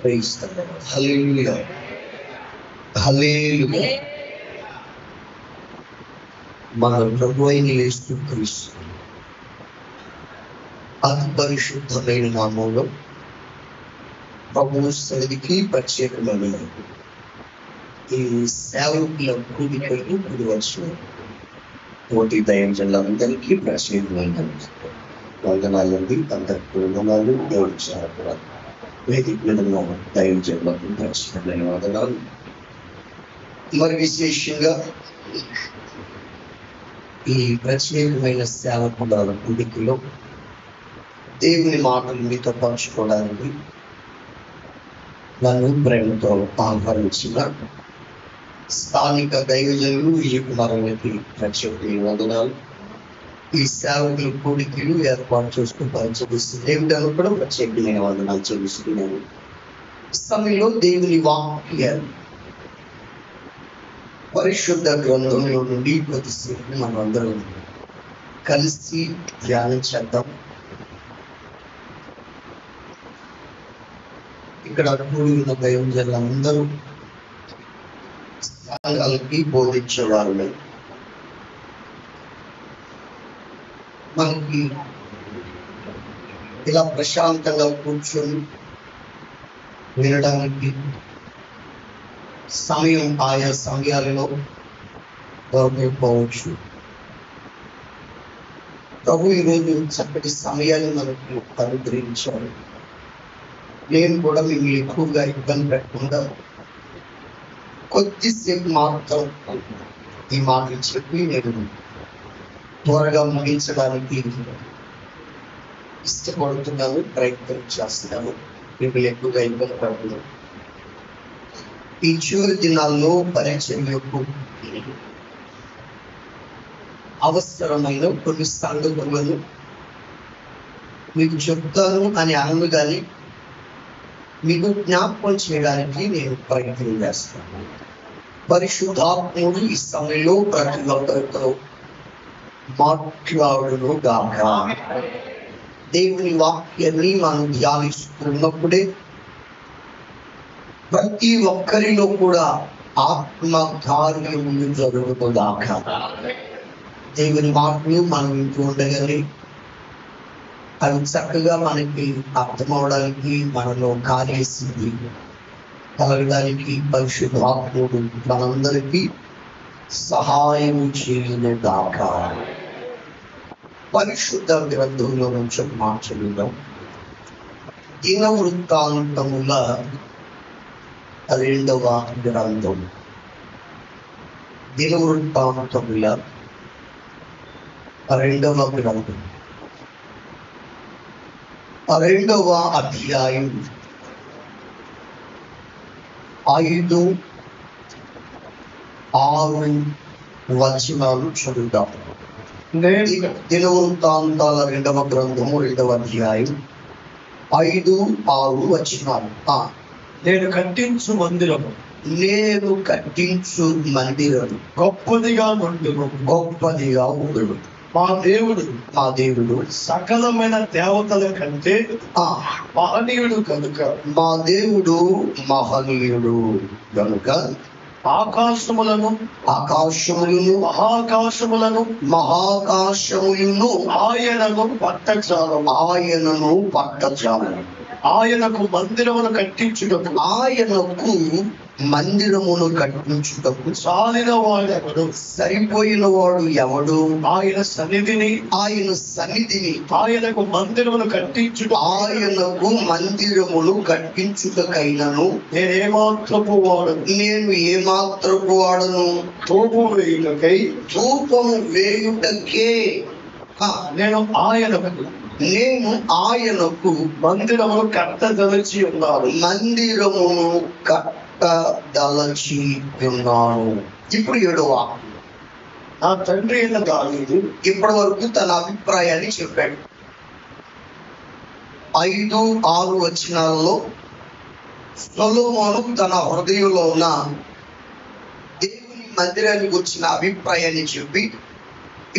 Praise the lord. Hallelujah, hallelujah. మన ప్రభు అయిన యేసుక్రీస్తు అతి పరిశుద్ధమైన నామములో ప్రభు సన్నిధికి ప్రత్యేకమైన ఈ సేవకుల కూడికలకు కూడి వచ్చిన తోటి దైవజనులందరికీ ప్రత్యేకమైన వందనాలండి. అందరికీ వందనాలు. దేవుడి చాలా వేదిక మీద ఉన్న దైవజనులకు ప్రత్యేకమైన వందనాలు. మరి విశేషంగా ఈ ప్రత్యేకమైన సేవకుల కూడికలో దేవుని మాటలు మీతో పంచుకోవడానికి నన్ను ప్రేమతో ఆహ్వానించిన స్థానిక దైవజనులు విజయకుమారునికి ప్రత్యేకమైన వందనాలు. ఈ సేవకుల కూడికలు ఏర్పాటు చేసుకుని చూపిస్తుంది ఏమిటని కూడా ప్రత్యేకమైన వందనాలు చూపిస్తున్నాను. సమయంలో దేవుని వాక్యాలు పరిశుద్ధ గ్రంథంలో నుండి కొద్దిసేపు మనం అందరం కలిసి ధ్యానం చేద్దాం. ఇక్కడ కూడి ఉన్న దైవజనులందరూ సంఘాలకి బోధించేవారు. మనకి ఇలా ప్రశాంతంగా కూర్చొని వినడానికి సమయం ఆయా సమయాలలో దొరకకపోవచ్చు. ప్రభు ఈరోజు చక్కటి సమయాన్ని మనకు అనుగ్రహించారు. నేను కూడా మిమ్మల్ని ఎక్కువగా ఇబ్బంది పెట్టకుండా కొద్దిసేపు మాత్రం ఈ మాటలు చెప్పి నేను త్వరగా ముగించడానికి ఇష్టపడుతున్నాను, ప్రయత్నం చేస్తున్నాను. మిమ్మల్ని ఎక్కువగా ఇబ్బంది పడుతున్నాను. ఈ చివరి దినాల్లో పరిచర్యకు అవసరమైన కొన్ని సంగతులను మీకు చెప్తాను అని అనను కానీ మీకు జ్ఞాపకం చేయడానికి నేను ప్రయత్నం చేస్తాను. పరిశుద్ధాత్ముడు ఈ సమయంలో ప్రతి ఒక్కరితో మాట్లాడును గాక. దేవుని వాక్యాన్ని మనం ధ్యానిస్తున్నప్పుడే ప్రతి ఒక్కరిలో కూడా ఆత్మ కార్యములు జరుగుతుందాక. దేవుని మాటలు మనం ఇంటూ ఉండగానే అవి చక్కగా మనకి అర్థమవడానికి, మనలో కార్యసిద్ధి కలగడానికి పరిశుద్ధాత్ముడు మనందరికీ సహాయం చేయనుగాక. పరిశుద్ధ గ్రంథంలో నుంచి మార్చడం దిన వృత్తాంతముల 2వ గ్రంథం. దిన వృత్తాంతముల 2వ గ్రంథం 2వ అధ్యాయం 5, 6 వచనాలు చదువుతాం. దిన వృత్తాంతాల 2వ గ్రంథము 2వ అధ్యాయం 5, 6 వచనాలు. నేను కట్టించు మందిరము గొప్పదిగా ఉండును. మా దేవుడు సకలమైన దేవతల కంటే మహనీయుడు కనుక, మా దేవుడు మహనీయుడు కనుక ఆకాశములను మహాకాశములను ఆయనను పట్టజాలము. ఆయనకు మందిరమును కట్టించుటకు చాలిన వాడెవడు, సరిపోయిన వాడు ఎవడు? ఆయన సన్నిధిని ఆయనకు మందిరమును కట్టించుటకైనను నేను ఏమాత్రపు వాడను. ధూపము వేయుటకే నేను ఆయనకు మందిరమును కట్టదలచి ఉన్నాను. ఇప్పుడు 7వ, నా తండ్రి అయిన దావీదు ఇప్పటి వరకు తన అభిప్రాయాన్ని చెప్పాడు. 5, 6 వచనాల్లో సొలొమోను తన హృదయంలో ఉన్న దేవుని మందిరానికి వచ్చిన అభిప్రాయాన్ని చెప్పి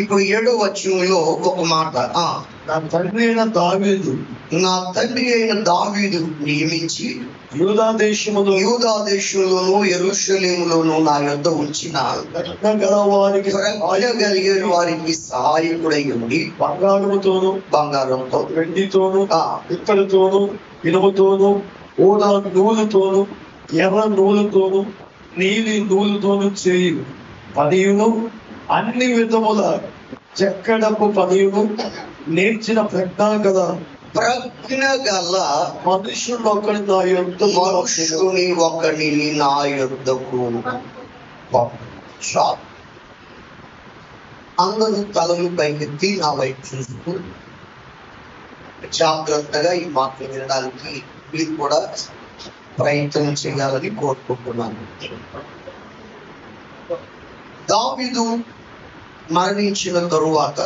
ఇప్పుడు 7వ వచనంలో ఒక మాట, నా తండ్రి అయిన దావీదు నా తండ్రి అయిన దావీదు నియమించి యూదా దేశములో యూదా దేశంలోను యెరూషలేములోను నా యొద్ద ఉంచిన గల వారికి కలిగిన వారికి సహాయకుడై ఉండి బంగారంతో వెండితోను ఇత్తడితోను ఇనుముతోను ఊదా నూలుతోను ఎర్ర నూలుతోను నీలి నూలుతోను చేయు పనియును అన్ని విధముల చెక్కడపు పనియును నేర్చిన ప్రజ్ఞ గల మనుషులు ఒకరి నా యొద్ద మనుషుని ఒకరిని నా యొద్దకు అందరూ తలలు పైకెత్తి నా వైపు చూస్తూ జాగ్రత్తగా ఈ మాటలు వినడానికి మీరు కూడా ప్రయత్నం చేయాలని కోరుకుంటున్నాను. దావీదు మరణించిన తరువాత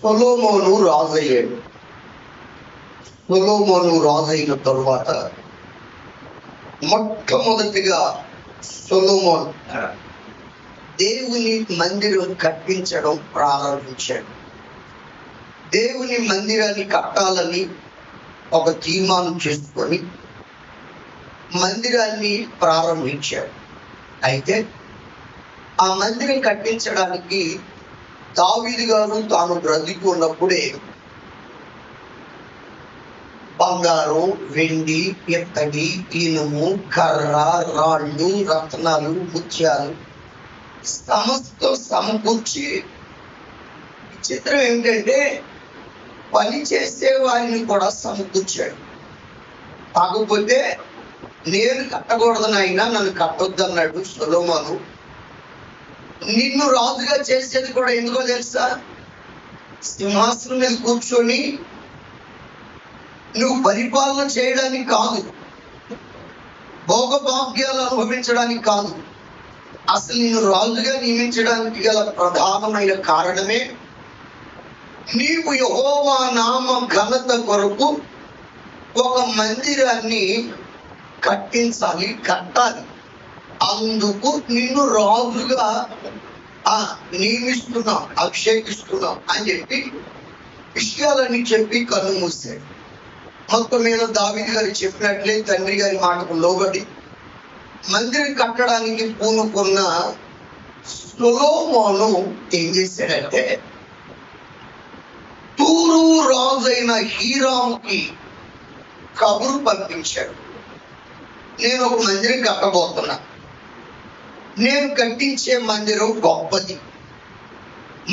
సొలొమోను రాజయ్యాడు. సొలొమోను రాజైన తరువాత మొట్టమొదటిగా సొలొమోను దేవుని మందిరం కట్టించడం ప్రారంభించాడు. దేవుని మందిరాన్ని కట్టాలని ఒక తీర్మానం చేసుకొని మందిరాన్ని ప్రారంభించాడు. అయితే ఆ మందిరం కట్టించడానికి దావీదు గారు తాను బ్రతికి ఉన్నప్పుడే బంగారం, వెండి, ఇత్తడి, ఇనుము, కర్ర, రాళ్ళు, రత్నాలు, ముత్యాలు సమస్తం సమకూర్చి, చిత్రం ఏంటంటే పని చేసే వారిని కూడా సమకూర్చాడు. కాకపోతే నేను కట్టకూడదు నాయనా, నన్ను కట్టొద్దన్నాడు సొలొమోను. నిన్ను రాజుగా చేసేది కూడా ఎందుకో తెలుసా? సింహాసనం మీద కూర్చొని నువ్వు పరిపాలన చేయడానికి కాదు, భోగభాగ్యాలు అనుభవించడానికి కాదు. అసలు నిన్ను రాజుగా నియమించడానికి గల ప్రధానమైన కారణమే నీవు యెహోవా నామ ఘనత కొరకు ఒక మందిరాన్ని కట్టించాలి, కట్టాలి. అందుకు నిన్ను రాజుగా నియమిస్తున్నాం, అభిషేకిస్తున్నాం అని చెప్పి విషయాలన్నీ చెప్పి కన్ను మూసాడు. మొత్తం మీద దావీదు గారు చెప్పినట్లే తండ్రి గారి మాటకు లోబడి మందిరం కట్టడానికి పూనుకున్న సొలొమోను ఏం చేశాడంటే, తూరు రాజైన హీరాముకి కబురు పంపించాడు. నేను ఒక మందిరం కట్టబోతున్నా, నేను కట్టించే మందిరం గొప్పది,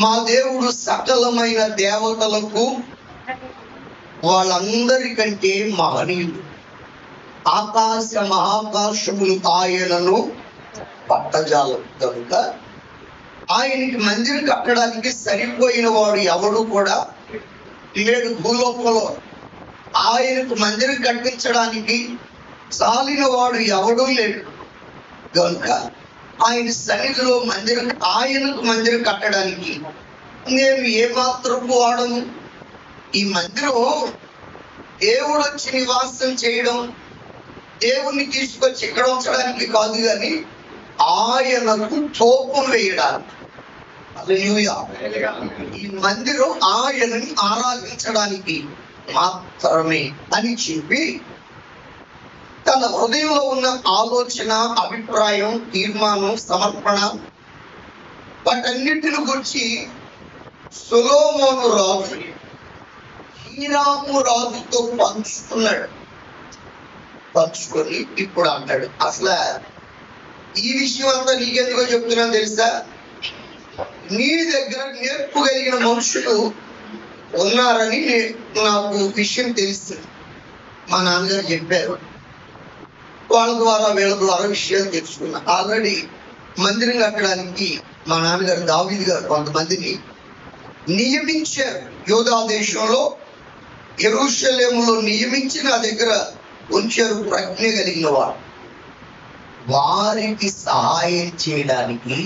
మా దేవుడు సకలమైన దేవతలకు వాళ్ళందరికంటే మహనీయుడు, ఆకాశ మహాకాశములు ఆయనను పట్టజాలం కనుక ఆయనకి మందిరం కట్టడానికి సరిపోయిన వాడు ఎవడు కూడా లేడు భూలోకంలో. ఆయనకు మందిరం కట్టించడానికి చాలిన వాడు ఎవడూ లేడు కనుక ఆయన సన్నిధిలో మందిరం, ఆయనకు మందిరం కట్టడానికి నేను ఏమాత్రం వాడను. ఈ మందిరం దేవుడు వచ్చి నివాసం చేయడం, దేవుణ్ణి తీసుకొచ్చి ఇక్కడ ఉంచడానికి కాదు, కానీ ఆయనకు తోపం వేయడానికి. హల్లెలూయా. ఈ మందిరం ఆయనని ఆరాధించడానికి మాత్రమే అని చెప్పి తన హృదయంలో ఉన్న ఆలోచన, అభిప్రాయం, తీర్మానం, సమర్పణ వాటన్నిటిని గురించి సొలొమోను రాజు హీరాము రాజుతో పంచుకున్నాడు. పంచుకొని ఇప్పుడు అంటాడు, అసలు ఈ విషయం అంతా నీకెందుకో చెప్తున్నాను తెలుసా? నీ దగ్గర నేర్పు కలిగిన మనుషులు ఉన్నారని నాకు విషయం తెలుస్తుంది. మా నాన్నగారు చెప్పారు, వాళ్ళ ద్వారా వీళ్ళ ద్వారా విషయాలు తెలుసుకున్నా. ఆల్రెడీ మందిరం కట్టడానికి మా నాన్నగారు దావీదు గారు కొంతమందిని నియమించారు. యూదా దేశంలో యెరూషలేములో నియమించి నా దగ్గర ఉంచారు ప్రజ్ఞ కలిగిన వారు. వారికి సహాయం చేయడానికి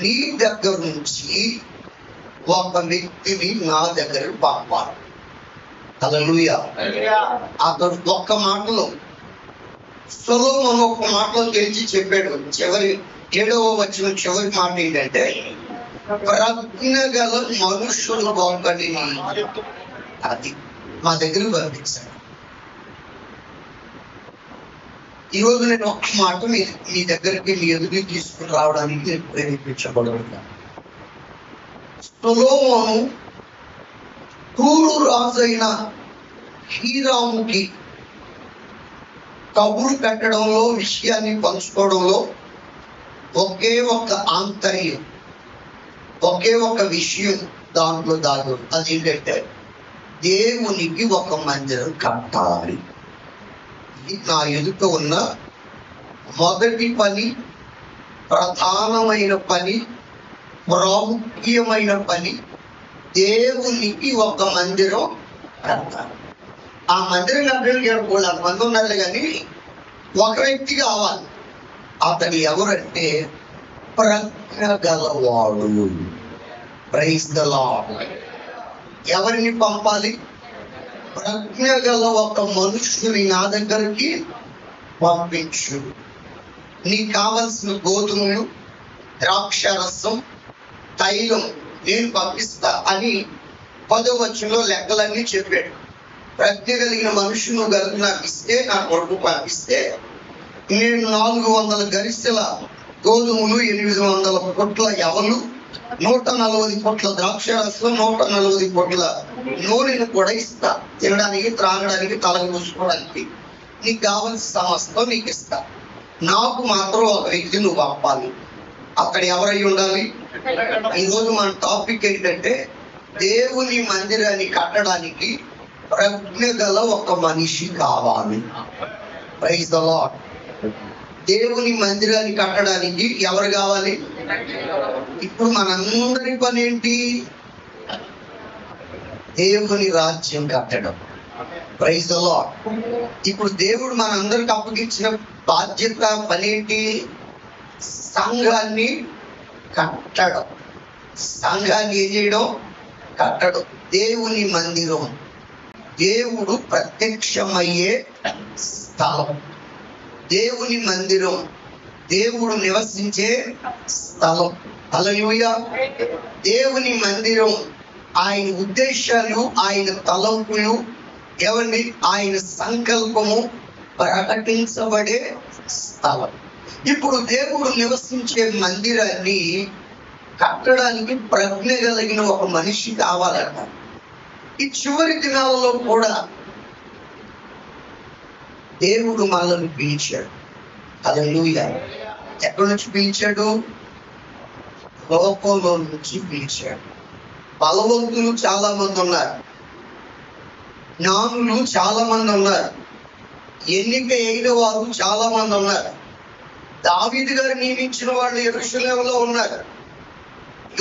నీ దగ్గర నుంచి ఒక వ్యక్తిని నా దగ్గర పంపాలి. హల్లెలూయా. అతడు ఒక్క మాటలో సొలొమోను ఒక్క మాటలో తెలిసి చెప్పాడు. చివరి 7వ వచనం చివరి మాట ఏంటంటే, ప్రజ్ఞ గల మనుషులు ఒకటి అది మా దగ్గర పంపించాను. ఈరోజు నేను ఒక్క మాట మీ దగ్గరికి మీ ఎదురు తీసుకుని రావడానికి నేను ప్రేరేపించబడుతున్నాను. సొలొమోను తూరు రాజైన హీరాముకి కబురు పెట్టడంలో, విషయాన్ని పంచుకోవడంలో ఒకే ఒక ఆంతర్యం, ఒకే ఒక విషయం దాంట్లో దాగు. అదేంటంటే దేవునికి ఒక మందిరం కట్టాలి. ఇది నా ఎదుట ఉన్న మొదటి పని, ప్రధానమైన పని, ప్రాముఖ్యమైన పని. దేవునికి ఒక మందిరం కట్టాలి. ఆ మందిరం కట్టడానికి 200 మంది ఉన్నారు, కానీ ఒక వ్యక్తి కావాలి. అతను ఎవరంటే ప్రజ్ఞ గలవాడు. Praise the Lord. ఎవరిని పంపాలి? ప్రజ్ఞ గల ఒక మనుషుని నా దగ్గరికి పంపించు. నీకు కావలసిన గోధుమలు, ద్రాక్షరసం, తైలం నేను పంపిస్తా అని 10వ వచనంలో లెక్కలన్నీ చెప్పాడు. ప్రజ్ఞ కలిగిన మనుషులు కలిగి నాకు ఇస్తే, నా కొడుకు పంపిస్తే, నేను 400 గరిష్టల గోధుమలు, 800 పొట్ల ఎవలు, 140 పొట్ల ద్రాక్షరసం, 140 పొట్ల నూనెను కూడా ఇస్తా. తినడానికి, త్రాగడానికి, తలకు పూసుకోవడానికి నీకు కావాల్సిన సమస్తం నీకు ఇస్తా. నాకు మాత్రం ఒక వ్యక్తి నువ్వు పంపాలి. అక్కడ ఎవరై ఉండాలి? ఈరోజు మన టాపిక్ ఏంటంటే దేవుని మందిరాన్ని కట్టడానికి ప్రజ్ఞ గల ఒక మనిషి కావాలి. Praise the Lord. దేవుని మందిరాన్ని కట్టడానికి ఎవరు కావాలి? ఇప్పుడు మనందరి పని ఏంటి? దేవుని రాజ్యం కట్టడం. Praise the Lord. ఇప్పుడు దేవుడు మనందరికి అప్పగించిన బాధ్యత, పని ఏంటి? సంఘాన్ని కట్టడం. సంఘాన్ని ఏం చేయడం? కట్టడం. దేవుని మందిరం దేవుడు ప్రత్యక్షమయ్యే స్థలం. దేవుని మందిరం దేవుడు నివసించే స్థలం. హల్లెలూయా. దేవుని మందిరం ఆయన ఉద్దేశాలు, ఆయన తలంపులు, ఎవరిని ఆయన సంకల్పము ప్రకటించబడే స్థలం. ఇప్పుడు దేవుడు నివసించే మందిరాన్ని కట్టడానికి ప్రజ్ఞ కలిగిన ఒక మనిషి కావాలట. ఈ చివరి దినాలలో కూడా దేవుడు మనల్ని పిలిచాడు. హల్లెలూయా. ఎక్కడి నుంచి పిలిచాడు? లోకంలో నుంచి పిలిచాడు. బలవంతులు చాలా మంది ఉన్నారు, జ్ఞానులు చాలా మంది ఉన్నారు, ఎన్నిక అయిన వారు చాలా మంది ఉన్నారు. దావీదు గారు నియమించిన వాళ్ళు యెరూషలేములో ఉన్నారు,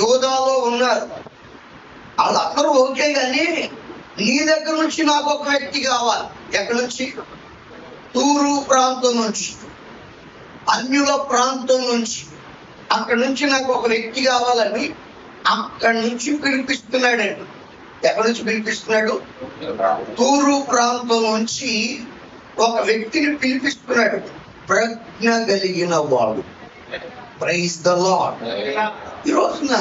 యోధాలో ఉన్నారు. వాళ్ళందరూ ఓకే, కానీ నీ దగ్గర నుంచి నాకు ఒక వ్యక్తి కావాలి. ఎక్కడి నుంచి? తూరు ప్రాంతం నుంచి, అన్యుల ప్రాంతం నుంచి. అక్కడి నుంచి నాకు ఒక వ్యక్తి కావాలని అక్కడి నుంచి పిలిపిస్తున్నాడండి. ఎక్కడి నుంచి పిలిపిస్తున్నాడు? తూరు ప్రాంతం నుంచి ఒక వ్యక్తిని పిలిపిస్తున్నాడు. ప్రజ్ఞ కలిగిన వాడు. Praise the Lord. ఈ రోజున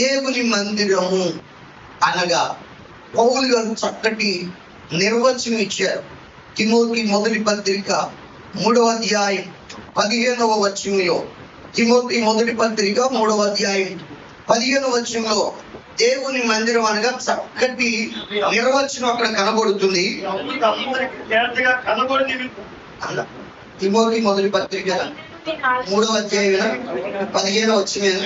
దేవుని మందిరము అనగా పౌలు గారు చక్కటి నిర్వచనం ఇచ్చారు. తిమోతి మొదటి పత్రిక 3వ అధ్యాయం 15వ వచనంలో, తిమోతి మొదటి పత్రిక 3వ అధ్యాయం 15వ వచనంలో దేవుని మందిరం అనగా చక్కటి నిర్వచనం అక్కడ కనబడుతుంది. తిమోతి మొదటి పత్రిక 3వ అధ్యాయం 15వ వచనం.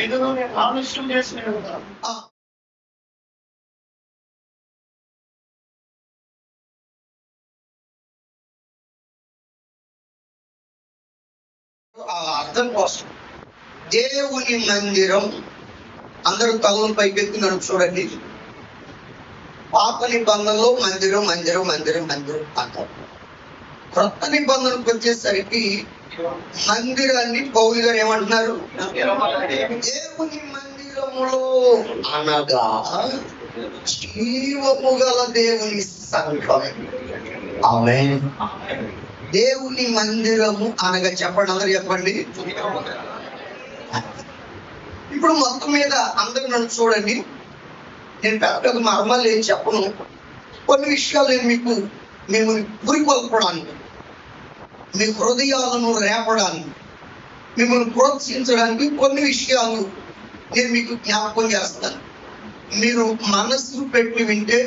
అర్థం కోసం దేవుని మందిరం, అందరూ తలను పైకెత్తున్నారు చూడండి. పాత నిబంధనలో మందిరం మందిరం మందిరం మందిరం అంటారు. క్రొత్త నిబంధనకు వచ్చేసరికి మందిరాన్ని పౌలు గారు ఏమంటున్నారు? దేవుని మందిరములో అనగా జీవము గల దేవుని సంఘం. ఆమేన్. దేవుని మందిరము అనగా చెప్పండి, అందరూ చెప్పండి. ఇప్పుడు మొత్తం మీద అందరూ నన్ను చూడండి, నేను పెద్ద మర్మాలు ఏం చెప్పను. కొన్ని విషయాలు నేను మీకు మిమ్మల్ని పురికొల్పడానికి, మీ హృదయాలను రేపడానికి, మిమ్మల్ని ప్రోత్సహించడానికి కొన్ని విషయాలు నేను మీకు జ్ఞాపకం చేస్తాను. మీరు మనస్సు పెట్టి వింటే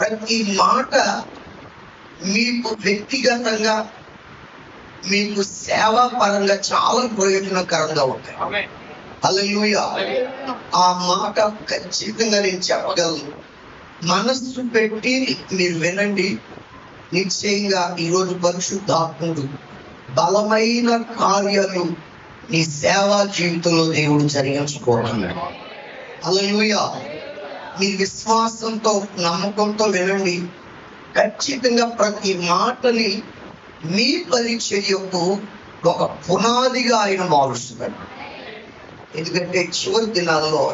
ప్రతి మాట మీకు వ్యక్తిగతంగా, మీకు సేవా పరంగా చాలా ప్రయోజనకరంగా ఉంటాయి. హల్లెలూయా. ఆ మాట ఖచ్చితంగా నేను చెప్పగలను. మనస్సు పెట్టి మీరు వినండి. నిశ్చయంగా ఈరోజు పరిశుద్ధాత్ముడు బలమైన కార్యాలు నీ సేవా జీవితంలో దేవుడు జరిగించుకోవాలి. హల్లెలూయా. మీ విశ్వాసంతో, నమ్మకంతో వినండి. ఖచ్చితంగా ప్రతి మాటని మీ పరిచర్యకు ఒక పునాదిగా ఆయన మారుస్తున్నాడు. ఎందుకంటే చివరి దినాల్లో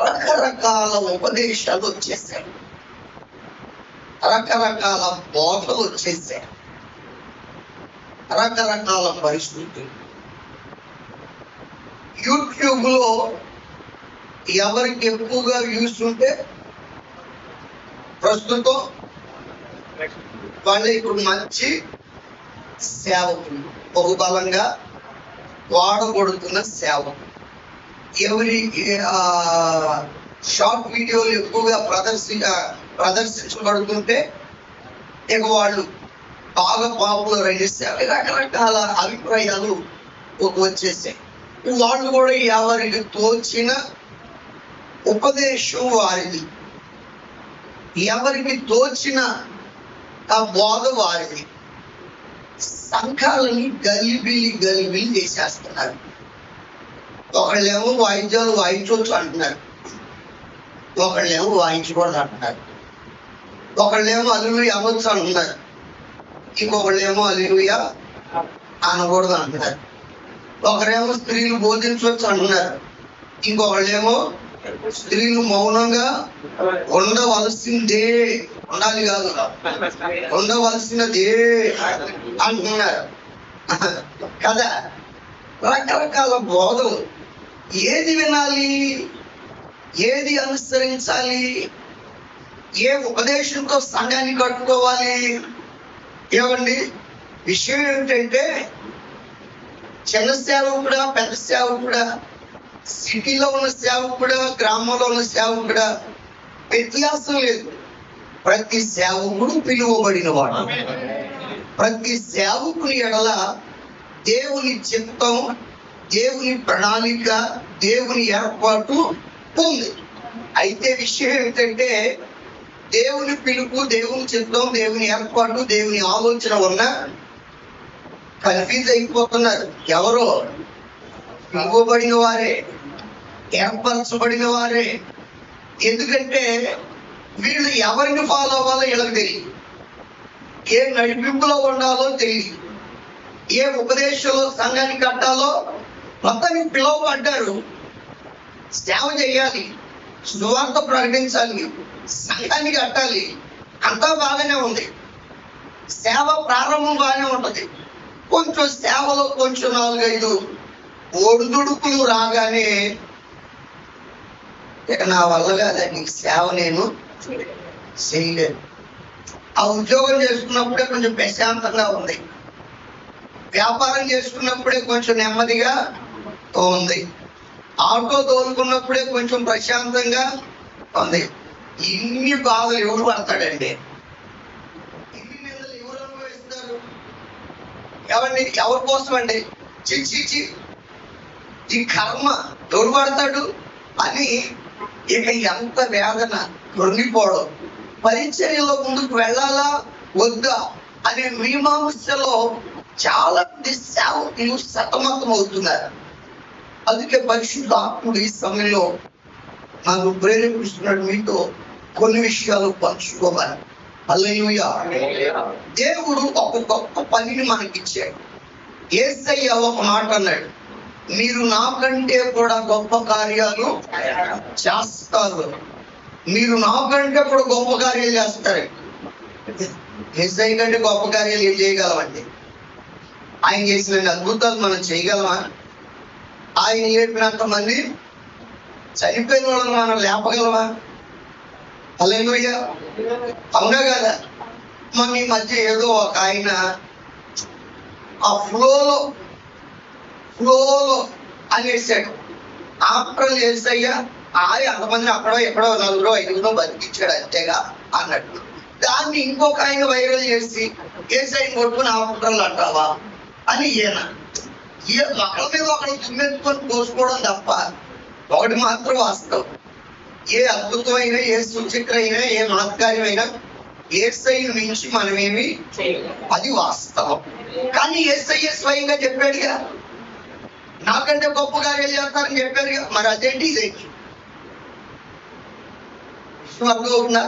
రకరకాల ఉపదేశాలు వచ్చేసాయి, రకరకాల బోధలు వచ్చేసాయి, రకరకాల పరిస్థితులు. యూట్యూబ్ లో ఎవరికి ఎక్కువగా వ్యూస్ ఉంటే ప్రస్తుతం వాళ్ళు ఇప్పుడు మంచి సేవకులు, బహుబలంగా వాడబడుతున్న సేవకులు. ఎవరి షార్ట్ వీడియోలు ఎక్కువగా ప్రదర్శించబడుతుంటే ఇక వాళ్ళు బాగా పాపులర్ అయ్యేసారు. రకరకాల అభిప్రాయాలు వచ్చేసాయి. వాళ్ళు కూడా ఎవరికి తోచిన ఉపదేశం వారిది, ఎవరికి తోచిన ఆ బోధ వారిది. సంఘాలని గలిబిలి చేసేస్తున్నారు. ఒకళ్ళేమో వాయిద్యాలు వాయించవచ్చు అంటున్నారు, ఒకళ్ళేమో వాయించకూడదు అంటున్నారు, ఒకళ్ళేమో హల్లెలూయా అనొచ్చు అంటున్నారు, ఇంకొకళ్ళేమో హల్లెలూయా అనకూడదు అంటున్నారు. ఒకరేమో స్త్రీలు బోధించవచ్చు అంటున్నారు, ఇంకొకళ్ళేమో స్త్రీలు మౌనంగా ఉండవలసిందే, ఉండాలి కాదు, ఉండవలసినదే అంటున్నారు కదా. రకరకాల బోధలు. ఏది వినాలి, ఏది అనుసరించాలి, ఏ ఉపదేశంతో సంఘాన్ని కట్టుకోవాలి? ఏమండి, విషయం ఏమిటంటే చిన్న సేవకుడా, పెద్ద సేవకుడా, సిటీలో ఉన్న సేవకుడా, గ్రామంలో ఉన్న సేవకుడా, వ్యత్యాసం లేదు. ప్రతి సేవకుడు పిలువబడిన వాడు. ప్రతి సేవకుని ఎడల దేవుని చిత్తం, దేవుని ప్రణాళిక, దేవుని ఏర్పాటు ఉంది. అయితే విషయం ఏమిటంటే దేవుని పిలుపు, దేవుని చిత్తం, దేవుని ఏర్పాటు, దేవుని ఆలోచన ఉన్న కన్ఫ్యూజ్ అయిపోతున్నారు. ఎవరో పిలువబడిన వారే, ఏర్పరచబడిన వారే. ఎందుకంటే వీళ్ళు ఎవరిని ఫాలో అవ్వాలో వీళ్ళకి తెలియదు, ఏ నడిపింపులో ఉండాలో తెలియదు, ఏ ఉపదేశంలో సంఘాన్ని కట్టాలో. మొత్తానికి పిలువబడ్డారు, సేవ చేయాలి, సువార్త ప్రకటించాలి, సంఘాన్ని కట్టాలి, అంతా బాగానే ఉంది. సేవ ప్రారంభం బాగానే ఉంటుంది. కొంచెం సేవలో కొంచెం 4-5 ఒడిదుడుకులు రాగానే నా వల్ల కాదండి సేవ, నేను చేయలేను. ఆ ఉద్యోగం చేసుకున్నప్పుడే కొంచెం ప్రశాంతంగా ఉంది, వ్యాపారం చేసుకున్నప్పుడే కొంచెం నెమ్మదిగా ఉంది, ఆటో తోలుకున్నప్పుడే కొంచెం ప్రశాంతంగా ఉంది. ఇన్ని బాధలు ఎవరు పడతాడండి? ఇన్ని నిందలు ఎవరు అనుభవిస్తారు? ఎవరిని, ఎవరి కోసం అండి? చిచ్చి ఈ కర్మ ఎవరు పడతాడు అని ఇక ఎంత వేదన, కృంగిపోవడం, పరిచర్యలో ముందుకు వెళ్ళాలా వద్దా అనే మీమాంసలో చాలా మంది సేవకులు సతమతం అవుతున్నారు. అందుకే పరిశుద్ధాత్ముడు ఈ సమయంలో నాకు ప్రేరేపిస్తున్నాడు మీతో కొన్ని విషయాలు పంచుకోవాలి. హల్లెలూయా. దేవుడు ఒక గొప్ప పనిని మనకిచ్చాడు. యేసయ్య ఒక మాట అన్నాడు, మీరు నాకంటే కూడా గొప్ప కార్యాలు చేస్తారు, మీరు నాకంటే కూడా గొప్ప కార్యాలు చేస్తారు. యేసయ్య కంటే గొప్ప కార్యాలు ఏం చేయగలమండి? ఆయన చేసిన అద్భుతాలు మనం చేయగలమా? ఆయన లేపినంత మంది చనిపోయిన వాళ్ళని మనం లేపగలవా? హల్లెలూయా. అవునా కదా? మన ఈ మధ్య ఏదో ఒక ఆయన ఆ ఫ్లోలో అనేసాడు. ఆఫ్టర్ ఏసయ్యా అంతమంది అక్కడో ఎక్కడో 4-5 బతికించాడు అంతేగా అన్నట్టు. దాన్ని ఇంకొక ఆయన వైరల్ చేసి ఏసైని కొట్టుకుని ఆఫ్టర్లు అంటావా అని ఈయన ఒకరి మీద ఒకరు దుమ్మెత్తుకొని పోసుకోవడం తప్ప ఒకటి మాత్రం వాస్తవం, ఏ అద్భుతమైన, ఏ సూచక్రైనా, ఏ మహత్కార్యమైనా ఏసైని మించి మనమేమి, అది వాస్తవం. కానీ ఏసయ్య స్వయంగా చెప్పాడుగా, నాకంటే గొప్ప కార్యాలు చేస్తారని చెప్పారుగా. మరి అదేంటి ఇదేంటి? అర్థమవుతుందా?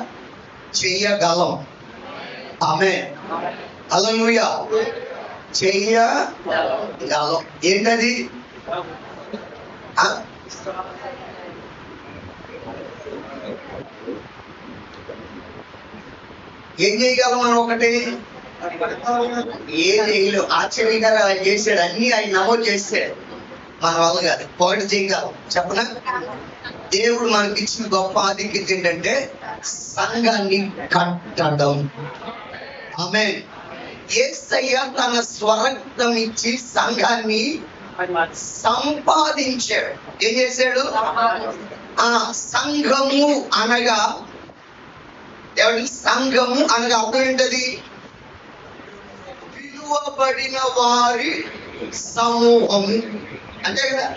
చెయ్యగలం. ఆమేన్. హల్లెలూయా. చెయ్యగలం. ఏంటది? ఏం చేయగలం మనం? ఒకటి ఏం చేయలేం. ఆశ్చర్యకరంగా ఆయన చేశాడు, అన్ని ఆయన నమోదు చేశాడు. మన వల్ల కాదు. ఒకటి చేయగలం. చెప్పనా? దేవుడు మనకి ఇచ్చిన గొప్ప ఆధిక్యత ఏంటంటే సంఘాన్ని కట్టడం. ఆమేన్. యేసయ్య తన స్వరక్తం ఇచ్చి సంఘాన్ని సంపాదించాడు. ఏం చేశాడు? సంఘము అనగా సంఘము అనగా అర్థం ఏంటది? పిలువబడిన వారి సమూహము అంతే కదా.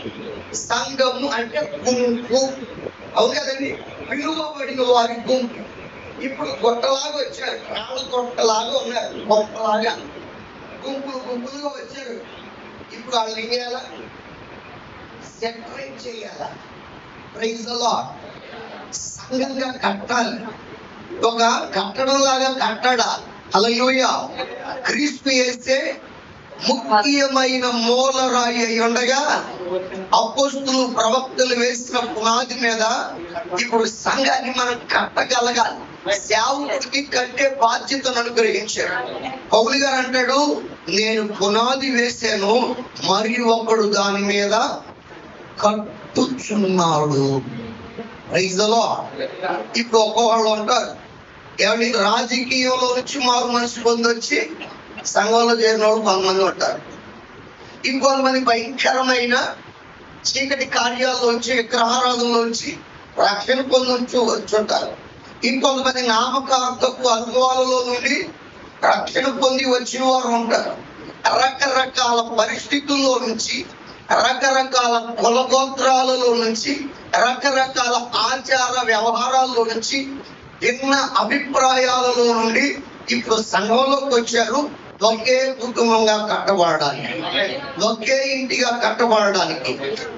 సంఘము అంటే గుంపు. అవును కదండి? పిలువబడిన వారి గుంపు. ఇప్పుడు గొట్టలాగా వచ్చారు, రాళ్ళ గొట్టలాగా ఉన్నారు, గొప్పలాగా గుంపులుగా వచ్చారు. ఇప్పుడు వాళ్ళని ఏం చేయాలా? సెపరేట్ చేయాలా? Praise the Lord. సంఘంగా కట్టాలి. ఒక కట్టడం లాగా కట్టడాలి. హల్లెలూయా. క్రీస్తు యేసే ముఖ్యమైన మూలరాయి అయి ఉండగా అపోస్తులు, ప్రవక్తలు వేసిన పునాది మీద ఇప్పుడు సంఘాన్ని మనం కట్టగలగాలి. సేవకుడికి కట్టే బాధ్యతను అనుగ్రహించాడు. పౌలు గారు అంటాడు, నేను పునాది వేసాను, మరి ఒకడు దాని మీద కట్టుచున్నాడు. Praise the Lord. ఇప్పుడు ఒక్కొక్కళ్ళు అంటారు, ఏమంటే రాజకీయంలో నుంచి మారు మనసు పొందొచ్చి సంఘంలో చేరిన వాళ్ళు కొంతమంది ఉంటారు. ఇంకొంతమంది భయంకరమైన చీకటి కార్యాల్లోంచి, విగ్రహారాధనలోంచి రక్షణ పొందొచ్చు వచ్చుంటారు. ఇంకొంతమంది నామకార్థపు అనుభవాలలో నుండి రక్షణ పొంది వచ్చిన వారు ఉంటారు. రకరకాల పరిస్థితుల్లో నుంచి, రకరకాల కులగోత్రాలలో నుంచి, రకరకాల ఆచార వ్యవహారాల్లో నుంచి, భిన్న అభిప్రాయాలలో నుండి ఇప్పుడు సంఘంలోకి వచ్చారు. ఒకే కుటుంబంగా కట్టబడడానికి, ఒకే ఇంటిగా కట్టబడడానికి,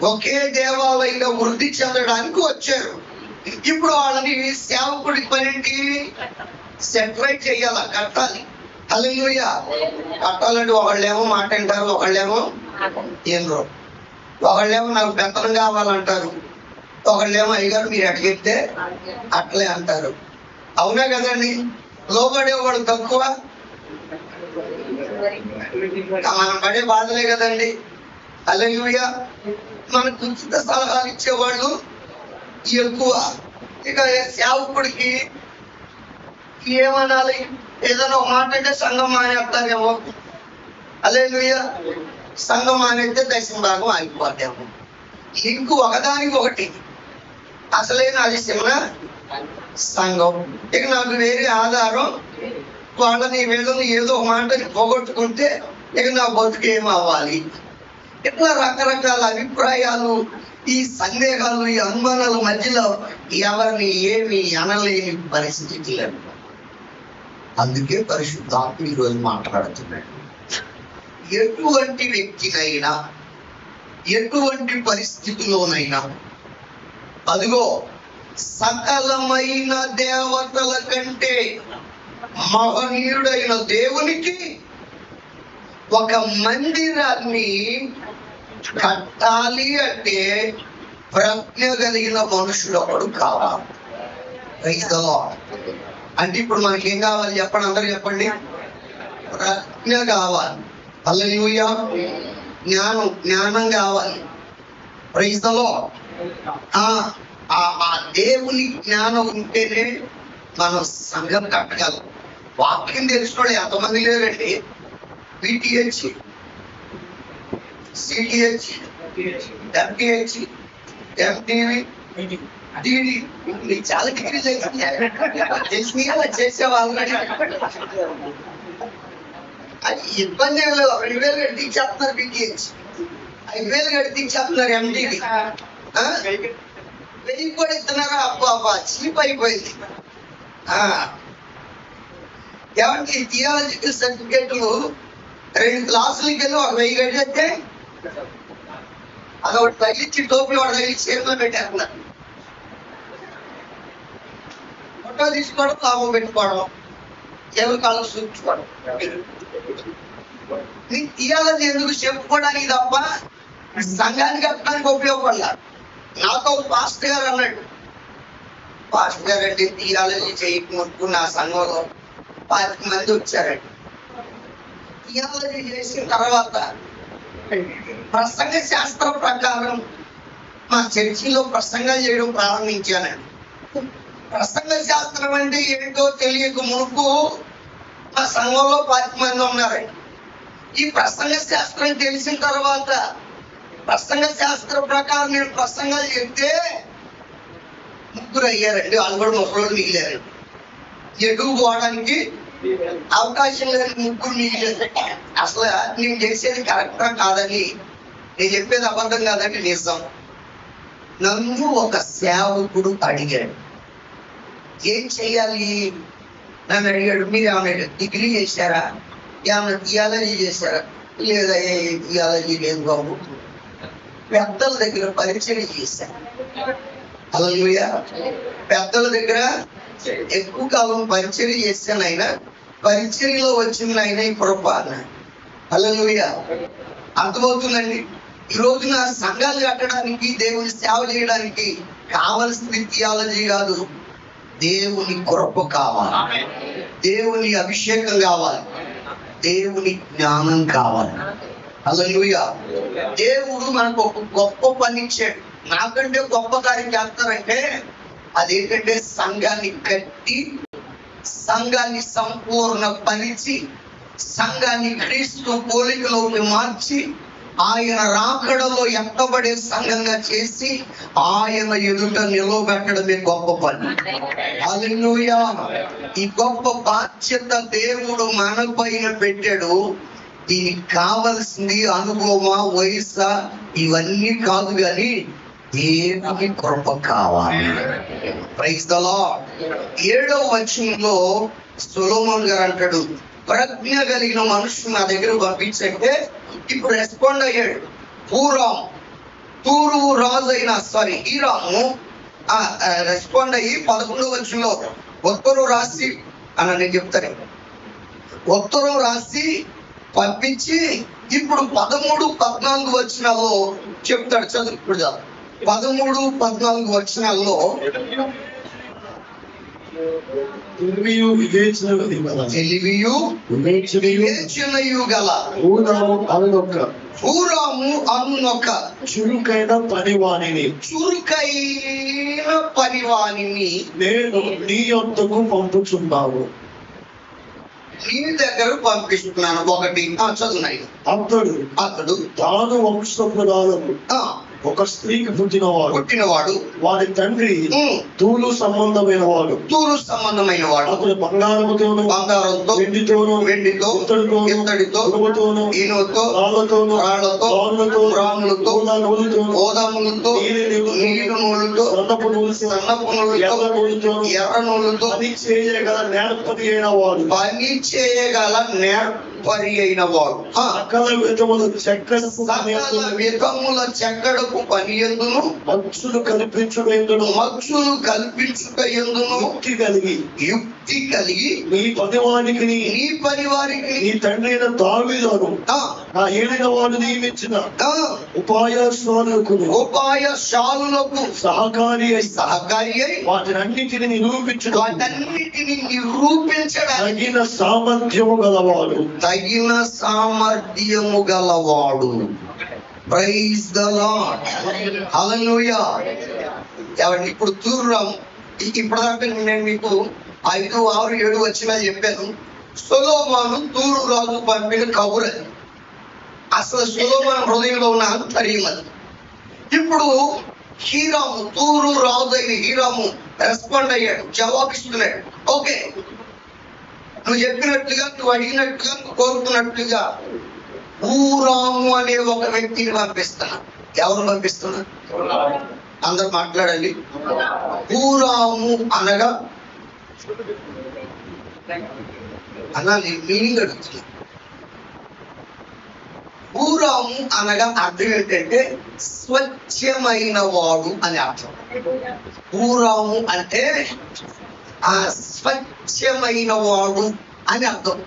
ఒకే దేవాలయంగా వృద్ధి చెందడానికి వచ్చారు. ఇప్పుడు వాళ్ళని సేవకుడి పనికి సెపరేట్ చేయాలా? కట్టాలి. హల్లెలూయా. కట్టాలంటే ఒకళ్ళేమో మాట అంటారు, ఒకళ్ళేమో ఏంద్రో, ఒకళ్ళేమో నాకు బెత్తనం కావాలంటారు, ఒకళ్ళేమో అయ్యగారు మీరు ఎట్లా చెప్తే అట్లే అంటారు. అవునా కదండి? లోబడేవాడు తక్కువ, మనం పడే బాధలే కదండి. హల్లెలూయా. మనకు ఉచిత సలహాలు ఇచ్చేవాళ్ళు ఎక్కువ. ఇక సేవకుడికి ఏమనాలి? ఏదైనా ఒక మాట అంటే సంఘం మానేస్తారేమో. హల్లెలూయా. సంఘం మానేస్తే దశమ భాగం ఆగిపోతాము. లింకు ఒకదానికి ఒకటి. అసలైన ఆలస్యమున సంఘం. ఇక నాకు వేరే ఆధారం, వాళ్ళని వీళ్ళని ఏదో మాటని పోగొట్టుకుంటే ఇక నా బతుకు ఏమవ్వాలి? ఇట్లా రకరకాల అభిప్రాయాలు, ఈ సందేహాలు, ఈ అనుమానాల మధ్యలో ఎవరిని ఏమి అనలేని పరిస్థితి లేదు. అందుకే పరిశుద్ధాత్మ ఈరోజు మాట్లాడుతున్నాడు. ఎటువంటి వ్యక్తినైనా, ఎటువంటి పరిస్థితిలోనైనా, అదిగో సకలమైన దేవతల కంటే మహనీయుడైన దేవునికి ఒక మందిరాన్ని కట్టాలి అంటే ప్రజ్ఞ కలిగిన మనుషుడు ఒకడు కావాలి. Praise the Lord. అంటే ఇప్పుడు మనకేం కావాలి చెప్పండి, అందరూ చెప్పండి. ప్రజ్ఞ కావాలి. హల్లెలూయా. జ్ఞానం కావాలి. Praise the Lord. ఆ దేవుని జ్ఞానం ఉంటేనే మనం సంఘం కట్టగలం. వాక్యం తెలుసుకోవడం ఎంతమంది లేరండి. PTH, CTH, MTh, MTV, TD, చాలా డిగ్రీ తెలిసి అలా చేసేవాళ్ళు. అది ఇబ్బంది ఏం లేదు. 2,000 కట్టించేస్తున్నారు పిటిహెచ్, 5,000 కట్టించేస్తున్నారు ఎంటీవీ, 1000 కూడా ఇస్తున్నారా? అబ్బా చీప్ అయిపోయింది. ఏమంటే థియాలజికల్ సర్టిఫికేట్లు 2 క్లాసులకి వెళ్ళి 1000 కట్టేస్తే అదొకటి తగిలిచ్చి టోపీలు వాడు తగిలిచ్చి చేతిలో పెట్టేస్తున్నారు. ఫోటో తీసుకోవడం, లాభం పెట్టుకోవడం, ఎవరి కాళ్ళు చూపించుకోవడం. నీ థియాలజీ ఎందుకు చెప్పుకోవడానికి తప్ప సంఘానికి కట్టడానికి ఉపయోగపడాలి. నాతో పాస్టర్ గారు అన్నాడు, పాస్టర్ గారు అంటే థియాలజీ చేయకముందుకు నా సంఘంలో 10 మంది వచ్చారండి. థియాలజీ చేసిన తర్వాత ప్రసంగ శాస్త్రం ప్రకారం మా చర్చిలో ప్రసంగాలు చేయడం ప్రారంభించానండి. ప్రసంగ శాస్త్రం అంటే ఏంటో తెలియక మునుపు మా సంఘంలో 10 మంది ఉన్నారండి. ఈ ప్రసంగ శాస్త్రం తెలిసిన తర్వాత ప్రసంగ శాస్త్రం ప్రకారం నేను ప్రసంగాలు చెప్తే 3 అయ్యారండి. వాళ్ళు కూడా ముసలోళ్ళు మిగిలారండి. ఎటుకు పోవడానికి అవకాశం లేని 3 మిగిలేదు. అసలు నేను చేసేది కరెక్టా కాదని, నేను చెప్పేది అబద్ధం కాదండి, నిజం. నన్ను ఒక సేవకుడు అడిగాడు, ఏం చెయ్యాలి? నన్ను అడిగాడు, మీరు ఏమన్నా డిగ్రీ చేశారా, ఏమన్నా థియాలజీ చేశారా? లేదా, థియాలజీ లేదు బాబు, పెద్దల దగ్గర పరిచయం చేశాను. హల్లెలూయా. పెద్దల దగ్గర ఎక్కువ కాలం పరిచయం చేశాను. ఆయన పరిచర్యలో వచ్చింది ఆయన ఈ పొరపాటున. హల్లెలూయా. అర్థమవుతుందండి. ఈ రోజున సంఘాలు కట్టడానికి, దేవుని సేవ చేయడానికి కావలసింది థియాలజీ కాదు, దేవుని కృప కావాలి, దేవుని అభిషేకం కావాలి, దేవుని జ్ఞానం కావాలి. హల్లెలూయా. దేవుడు మనకు ఒక గొప్ప పని ఇచ్చాడు. నాకంటే గొప్ప కార్యం చేస్తారంటే అదేంటంటే సంఘాన్ని కట్టి, సంఘాన్ని సంపూర్ణ పరిచి, సంఘాన్ని క్రీస్తు పోలికలోకి మార్చి, ఆయన రాకడలో ఎత్తబడే సంఘంగా చేసి ఆయన ఎదుట నిలవబెట్టడమే గొప్ప పని. హల్లెలూయా. ఈ గొప్ప బాధ్యత దేవుడు మన పైన పెట్టాడు. దీనికి కావలసింది అనుభవమా, వయసా, ఇవన్నీ కాదు, కానీ దేవుని కృప కావాలి. Praise the Lord. 7వ వచనంలో సొలొమోన్ గారు అంటాడు, ప్రజ్ఞ కలిగిన మనుషులు నా దగ్గర పంపించంటే ఇప్పుడు రెస్పాండ్ అయ్యాడు. తూరు రాజు అయిన హీరాము రెస్పాండ్ అయ్యి 11వ వచనంలో ఉత్తరం రాసి నేను చెప్తాను, ఉత్తరం రాసి పంపించి ఇప్పుడు 13-14 వచనాల్లో చెప్తాడు. చదువు. ఇప్పుడు 13-14 వచనాల్లో తెలివియు వివేచనయు గల హూరాము అనునొక చురుకైన పనివానిని నేను నీ యొద్దకు పంపుచున్నాను. నీ దగ్గర పంపిస్తున్నాను. 1 చదువున్నాయి. అతడు తాను వంశపురాలకు ఒక స్త్రీకి పుట్టినవాడు. వారి తండ్రి తూలు సంబంధమైన వాడు. అతడు బంగారంతో వెండితో ఇత్తడితో ఇనుముతో రాళ్లతో రాములతో ఓదాములతో నీరు నూలుతో సన్నపు నూలుతో ఎర్ర నూలుతో పని చేయగల నేర్పరి అయిన వాడు. సకల విధముల చెక్కడకు పని ఎందును, మచ్చులు కల్పించుటయందును యుక్తి కలిగి నీ పనివారికి నీ తండ్రి అయిన దావీదును నా ఏలిన వాడు నియమించిన ఉపాయశాలులకు సహకారి అయి వాటినన్నిటిని నిరూపించడానికి తగిన సామర్థ్యము గలవాడు. Praise the lord. హల్లెలూయా. ఏమండి, ఇప్పుడు తూర్రాము ఇప్పటిదాకా నేను మీకు 5, 6, 7 వచ్చినా చెప్పాను. సొలొమోను తూరు రాజు పంపిన కబురు అది. అసలు సొలొమోను హృదయంలో ఉన్న ఆంతర్యం అది. ఇప్పుడు హీరాము, తూరు రాజు అయిన హీరాము రెస్పాండ్ అయ్యాడు, జవాబిస్తున్నాడు. ఓకే, నువ్వు చెప్పినట్లుగా, నువ్వు అడిగినట్టుగా, నువ్వు కోరుకున్నట్లుగా హూరాము అనే ఒక వ్యక్తిని పంపిస్తున్నా. ఎవరు పంపిస్తున్నా? అందరు మాట్లాడండి. హూరాము అనగా అన్నా నేను మీనింగ్ అడుగుతున్నా. హూరాము అనగా అర్థం ఏంటంటే స్వచ్ఛమైన వాడు అని అర్థం. హూరాము అంటే ఆ స్వచ్ఛమైన వాడు అని అర్థం.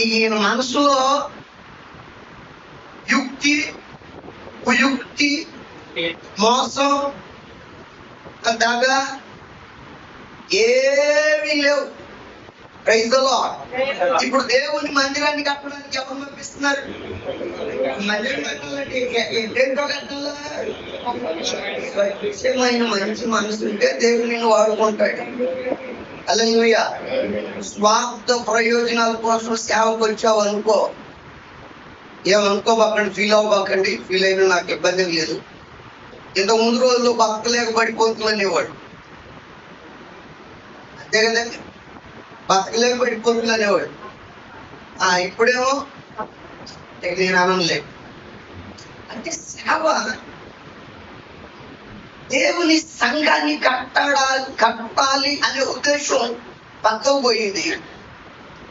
ఈయన మనసులో యుక్తి, కుయుక్తి, మోసం, దగ ఏమీ లేవు. Praise the Lord. ఇప్పుడు దేవుని మందిరాన్ని కట్టడానికి ఎవరు పంపిస్తున్నారు? మందిరం కట్టాలంటే ఏంటో కట్టాలా? స్వచ్ఛమైన మంచి మనసు ఉంటే దేవుని వాడుకుంటాడు. హల్లెలూయా. స్వార్థ ప్రయోజనాల కోసం సేవకు వచ్చావు అనుకో, ఏమనుకోబాకండి, ఫీల్ అవ్వబాకండి. ఫీల్ అయినా నాకు ఇబ్బంది లేదు. ఇంత ముందు రోజుల్లో బతకలేక పడిపోతులు అనేవాడు, అంతే కదండి. బతకలేక పడిపోతులు అనేవాడు. ఇప్పుడేమో నేను అనలేదు. అంటే సేవ దేవుని సంఘాన్ని కట్టాలి అనే ఉద్దేశం పక్కకు పోయింది.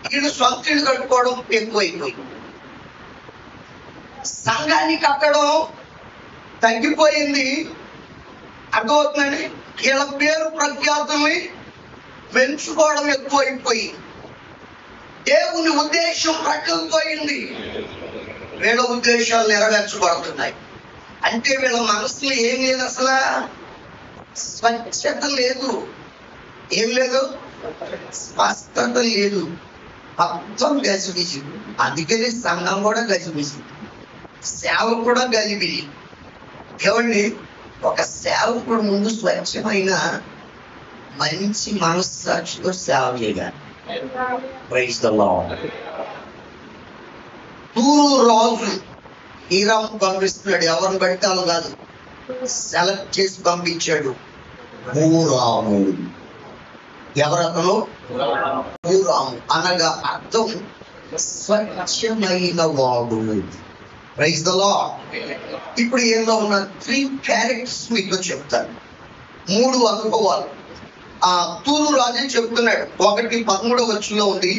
వీడు సొంతలు కట్టుకోవడం ఎక్కువైపోయింది. సంఘాన్ని కట్టడం తగ్గిపోయింది. అర్థమవుతుందండి. వీళ్ళ పేరు ప్రఖ్యాతుల్ని పెంచుకోవడం ఎక్కువైపోయింది. దేవుని ఉద్దేశం ప్రక్కకు పోయింది. వీళ్ళ ఉద్దేశాలు నెరవేర్చబడుతున్నాయి. అంటే వీళ్ళ మనసులో ఏం లేదు, అసలు స్వచ్ఛత లేదు. ఏం లేదు? స్పష్టత లేదు. మొత్తం గజిబిజి. అందుకని సంఘం కూడా గజిబిజి, సేవ కూడా గజిబిజి. ఏమండి, ఒక సేవకుడు ముందు స్వచ్ఛమైన మంచి మనస్సాక్షితో సేవ చేయాలి. Praise the Lord. తూరు రాజు హీరాము పంపిస్తున్నాడు. ఎవరిని పెట్టాలి కాదు, సెలెక్ట్ చేసి పంపించాడు. హూరాము. ఎవరతను? హూరాము అనగా అర్థం స్వచ్ఛమైన వాడు. Praise the Lord. ఇప్పుడు ఏదో ఉన్న 3 క్యారెక్టర్స్ మీకు చెప్తాను. 3 అనుభవాలు ఆ తూరు రాజు చెప్తున్నాడు. 1:13 వచ్చులో ఉంది,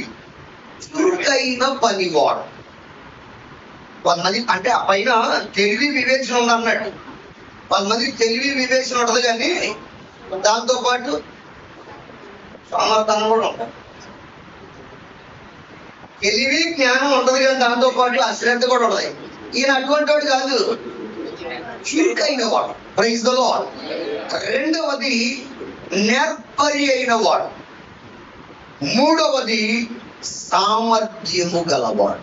చురుకైన పనివాడు. కొంతమంది అంటే ఆ పైన తెలివి వివేచన ఉంది అన్నాడు. కొంతమందికి తెలివి వివేచన ఉండదు, కానీ దాంతో పాటు సమర్థన కూడా ఉంటుంది. తెలివి జ్ఞానం ఉండదు, కానీ దాంతో పాటు అశ్రద్ధ కూడా ఉండదు. ఈయన అటువంటి వాడు కాదు, చురుకైన వాడు. Praise the Lord. రెండవది నేర్పరి అయిన వాడు. మూడవది సామర్థ్యము గలవాడు.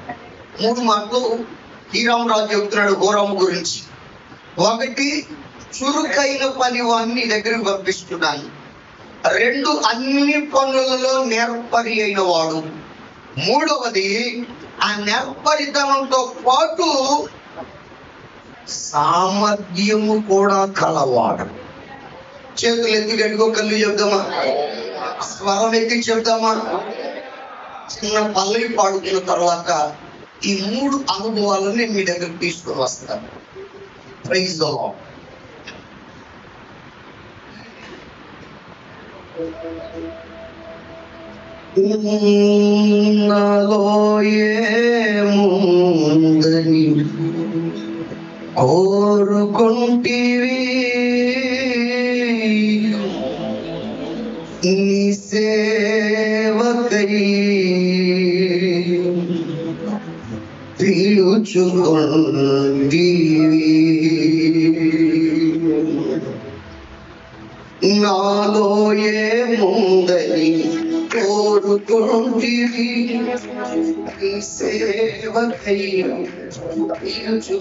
3 మాటలు హీరాము రాజు చెబుతున్నాడు హూరాము గురించి. 1, చురుకైన పని వాడిని దగ్గరికి పంపిస్తున్నాను. 2, అన్ని పనులలో నేర్పరి అయిన వాడు. 3వది ఆ నేర్పరితనంతో పాటు సామర్థ్యము కూడా కలవాడు. చేతులు ఎత్తి గడిగో కళ్ళు చెప్దామా? స్వరం ఎత్తి చెప్దామా? చిన్న పల్లవి పాడుకున్న తర్వాత ఈ 3 అనుభవాలను నేను మీ దగ్గర తీసుకుని వస్తాను. Praise the Lord. నాలో ఏముందని కోరుకుంటివి, నీ సేవకై పిలుచుకొంటివి. నాలో ఏముందని కోరుకుంటివి నీ సేవకై నిలుచుకుంటివి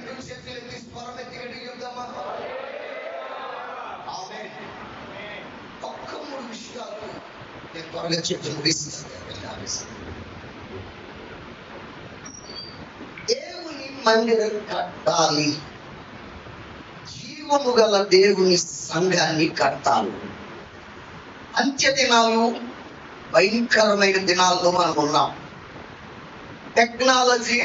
రెండు చేతులు ఎత్తి స్వరం ఎత్తి గట్టిగా చెప్దామా? ఆమేన్. ఒక్క 3 విషయాలు నేను త్వరగా చెప్పి ముగిస్తాను. దేవుని మందిరం కట్టాలి, జీవము గల దేవుని సంఘాన్ని కట్టాలి. అంత్య దినాలు భయంకరమైన దినాల్లో మనం ఉన్నాం. టెక్నాలజీ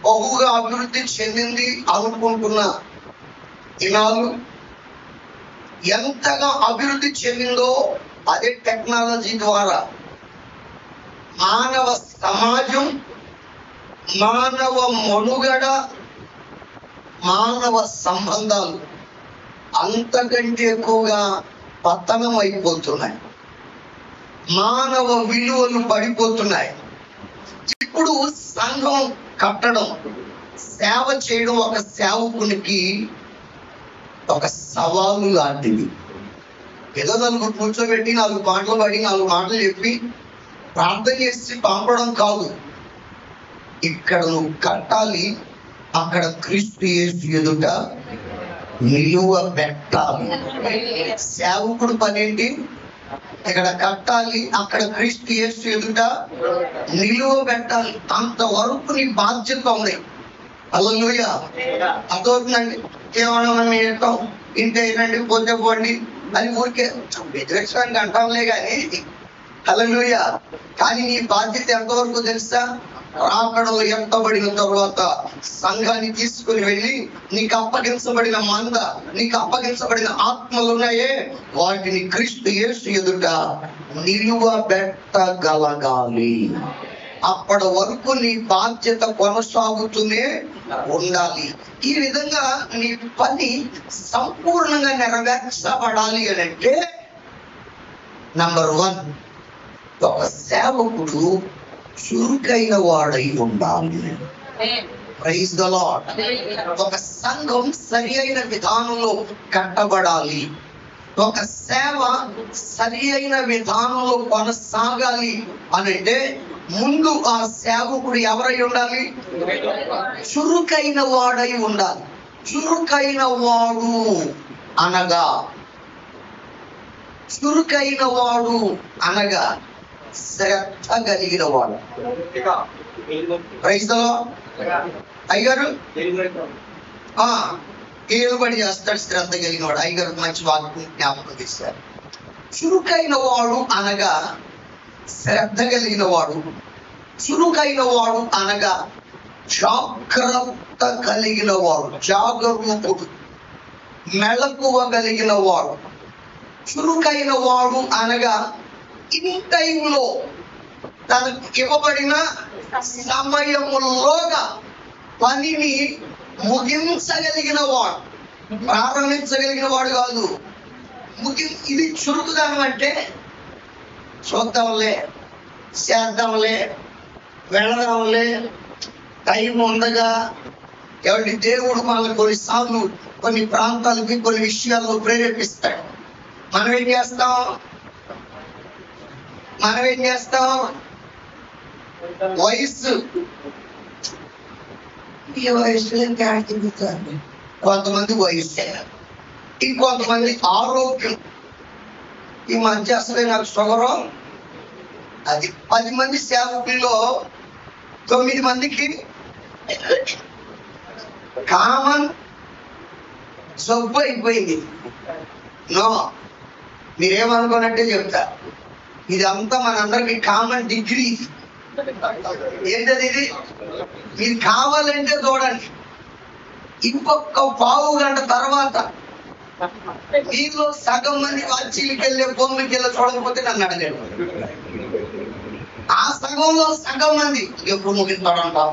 బహుగా అభివృద్ధి చెందింది అనుకుంటున్న దినాలు, ఎంతగా అభివృద్ధి చెందిందో అదే టెక్నాలజీ ద్వారా మానవ సమాజం, మానవ మనుగడ, మానవ సంబంధాలు అంతకంటే ఎక్కువగా పతనం అయిపోతున్నాయి. మానవ విలువలు పడిపోతున్నాయి. ఇప్పుడు సంఘం కట్టడం, సేవ చేయడం ఒక సేవకునికి ఒక సవాలు లాంటిది. ఏదో 4 కూర్చోబెట్టి 4 పాటలు పాడి 4 మాటలు చెప్పి ప్రార్థన చేసి పంపడం కాదు. ఇక్కడ నువ్వు కట్టాలి, అక్కడ క్రీస్తు యేసు ఎదుట నిలువ పెట్టాలి. సేవకుడు పనేంటి? ఇక్కడ కట్టాలి, అక్కడ క్రీస్తు యేసు ఎదుట నిలువ పెట్టాలి. అంతవరకు నీ బాధ్యత ఉంది. హల్లెలూయా. అదవుతుందండి. ఏమన్నా ఇంటేనండి పోతే పోండి అని ఊరికే వ్యతిరేకానికి అంటాంలే కానీ హల్లెలూయా. కానీ నీ బాధ్యత ఎంతవరకు తెలుసా? రాకడలో ఎత్తబడిన తర్వాత సంఘాన్ని తీసుకుని వెళ్ళి నీకు అప్పగించబడిన మంద, నీకు అప్పగించబడిన ఆత్మలు ఉన్నాయే, వాటిని క్రీస్తు యేసు ఎదుట నిలువ పెట్టగలగాలి. అప్పటి వరకు నీ బాధ్యత కొనసాగుతూనే ఉండాలి. ఈ విధంగా నీ పని సంపూర్ణంగా నెరవేర్చబడాలి అని అంటే నంబర్ 1, ఒక సేవకుడు చురుకైన వాడై ఉండాలి. Praise the Lord. ఒక సంఘం సరి అయిన విధానంలో కట్టబడాలి. ఒక సేవ సరి అయిన విధానంలో కొనసాగాలి అనంటే ముందు ఆ సేవకుడు ఎవరై ఉండాలి? చురుకైన వాడై ఉండాలి. చురుకైన వాడు అనగా శ్రద్ధ కలిగిన వాడు. Praise the Lord. అయ్యగారు ఏలుబడి చేస్తాడు, శ్రద్ధ కలిగిన వాడు. అయ్యగారు మంచి వాక్యం జ్ఞాపకం చేశారు. చురుకైన వాడు అనగా శ్రద్ధ కలిగిన వాడు. చురుకైన వాడు అనగా జాగ్రత్త కలిగిన వాడు, జాగరూకుడు, మెళకువ కలిగిన వాడు. చురుకైన వాడు అనగా ఇన్ టైంలో తనకు ఇవ్వబడిన సమయములోగా పనిని ముగించగలిగిన వాడు, ప్రారంభించగలిగిన వాడు కాదు. ఇది చురుకుదనం అంటే చూద్దాంలే, చేద్దాంలే, వెళదాంలే, టైం ఉండగా. ఎవరి దేవుడు మనల్ని కొన్నిసార్లు కొన్ని ప్రాంతాలకి కొన్ని విషయాల్లో ప్రేరేపిస్తాడు. మనం ఏం చేస్తాం? వయస్సు, ఈ వయసులో కొంతమంది వయస్సు, ఇంకొంతమంది ఆరోగ్యం. ఈ మధ్య అసలే నాకు షుగరు. అది 10 మంది సేవకుల్లో 9 మందికి కామన్ జబ్బు అయిపోయింది. నో, మీరేమనుకోనట్టే చెప్తా. ఇదంతా మనందరికి కామన్ డిగ్రీ. ఏంటది ఇది? మీరు కావాలంటే చూడండి, ఇంకొక పావు గంట తర్వాత మీలో సగం మంది వాచీలకి వెళ్ళే భూమికి వెళ్ళి చూడకపోతే నన్ను అడగలేదు. ఆ సగంలో సగం మంది ఎప్పుడు ముగిస్తాడంటాం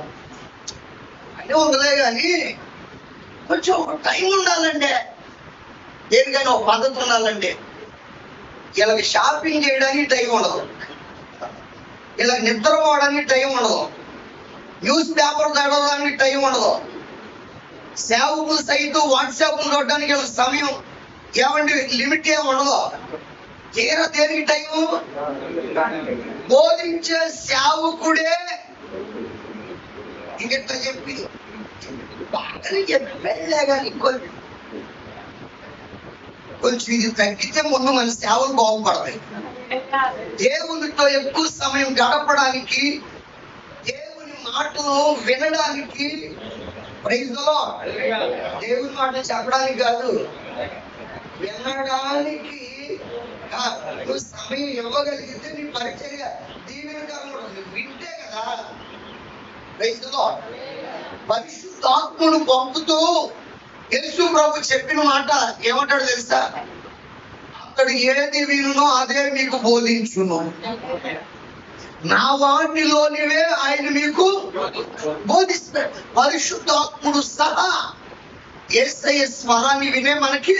అంటే ఉండలే. కానీ కొంచెం టైం ఉండాలంటే, దేనికైనా ఒక పద్ధతి ఉండాలంటే. ఇలా షాపింగ్ చేయడానికి టైం ఉండదు, ఇలా నిద్రపోవడానికి టైం ఉండదు, న్యూస్ పేపర్ చదవడానికి టైం ఉండదు, సేవకులు సైతం వాట్సాప్ చూడడానికి వాళ్ళ సమయం ఏమండి లిమిట్ ఏమి ఉండదు. తీరా దేనికి టైము? బోధించే సేవకుడే ఇంకెట్లా చెప్పి బాగా చెప్పలే కానీ కొంచెం ఇది తగ్గితే ముందు మన సేవలు బాగుపడతాయి. దేవునితో ఎక్కువ సమయం గడపడానికి, దేవుని మాటలు వినడానికి, ప్రైజ్ ది లార్డ్, దేవుని మాటలు చెప్పడానికి కాదు వినడానికి నువ్వు సమయం ఇవ్వగలిగితే నీ పరిచర్య దీవెనకరంగా ఉంటుంది. వింటే కదా. Praise the Lord. పరిశుద్ధాత్మను పంపుతూ యేసు ప్రభు చెప్పిన మాట ఏమంటాడు తెలుసా? అతడు ఏది వినునో అదే మీకు బోధించును, నా వాటిలోనివే ఆయన మీకు బోధిస్తాడు. పరిశుద్ధాత్ముడు సహా యేసయ్య స్వరాన్ని వినే మనకి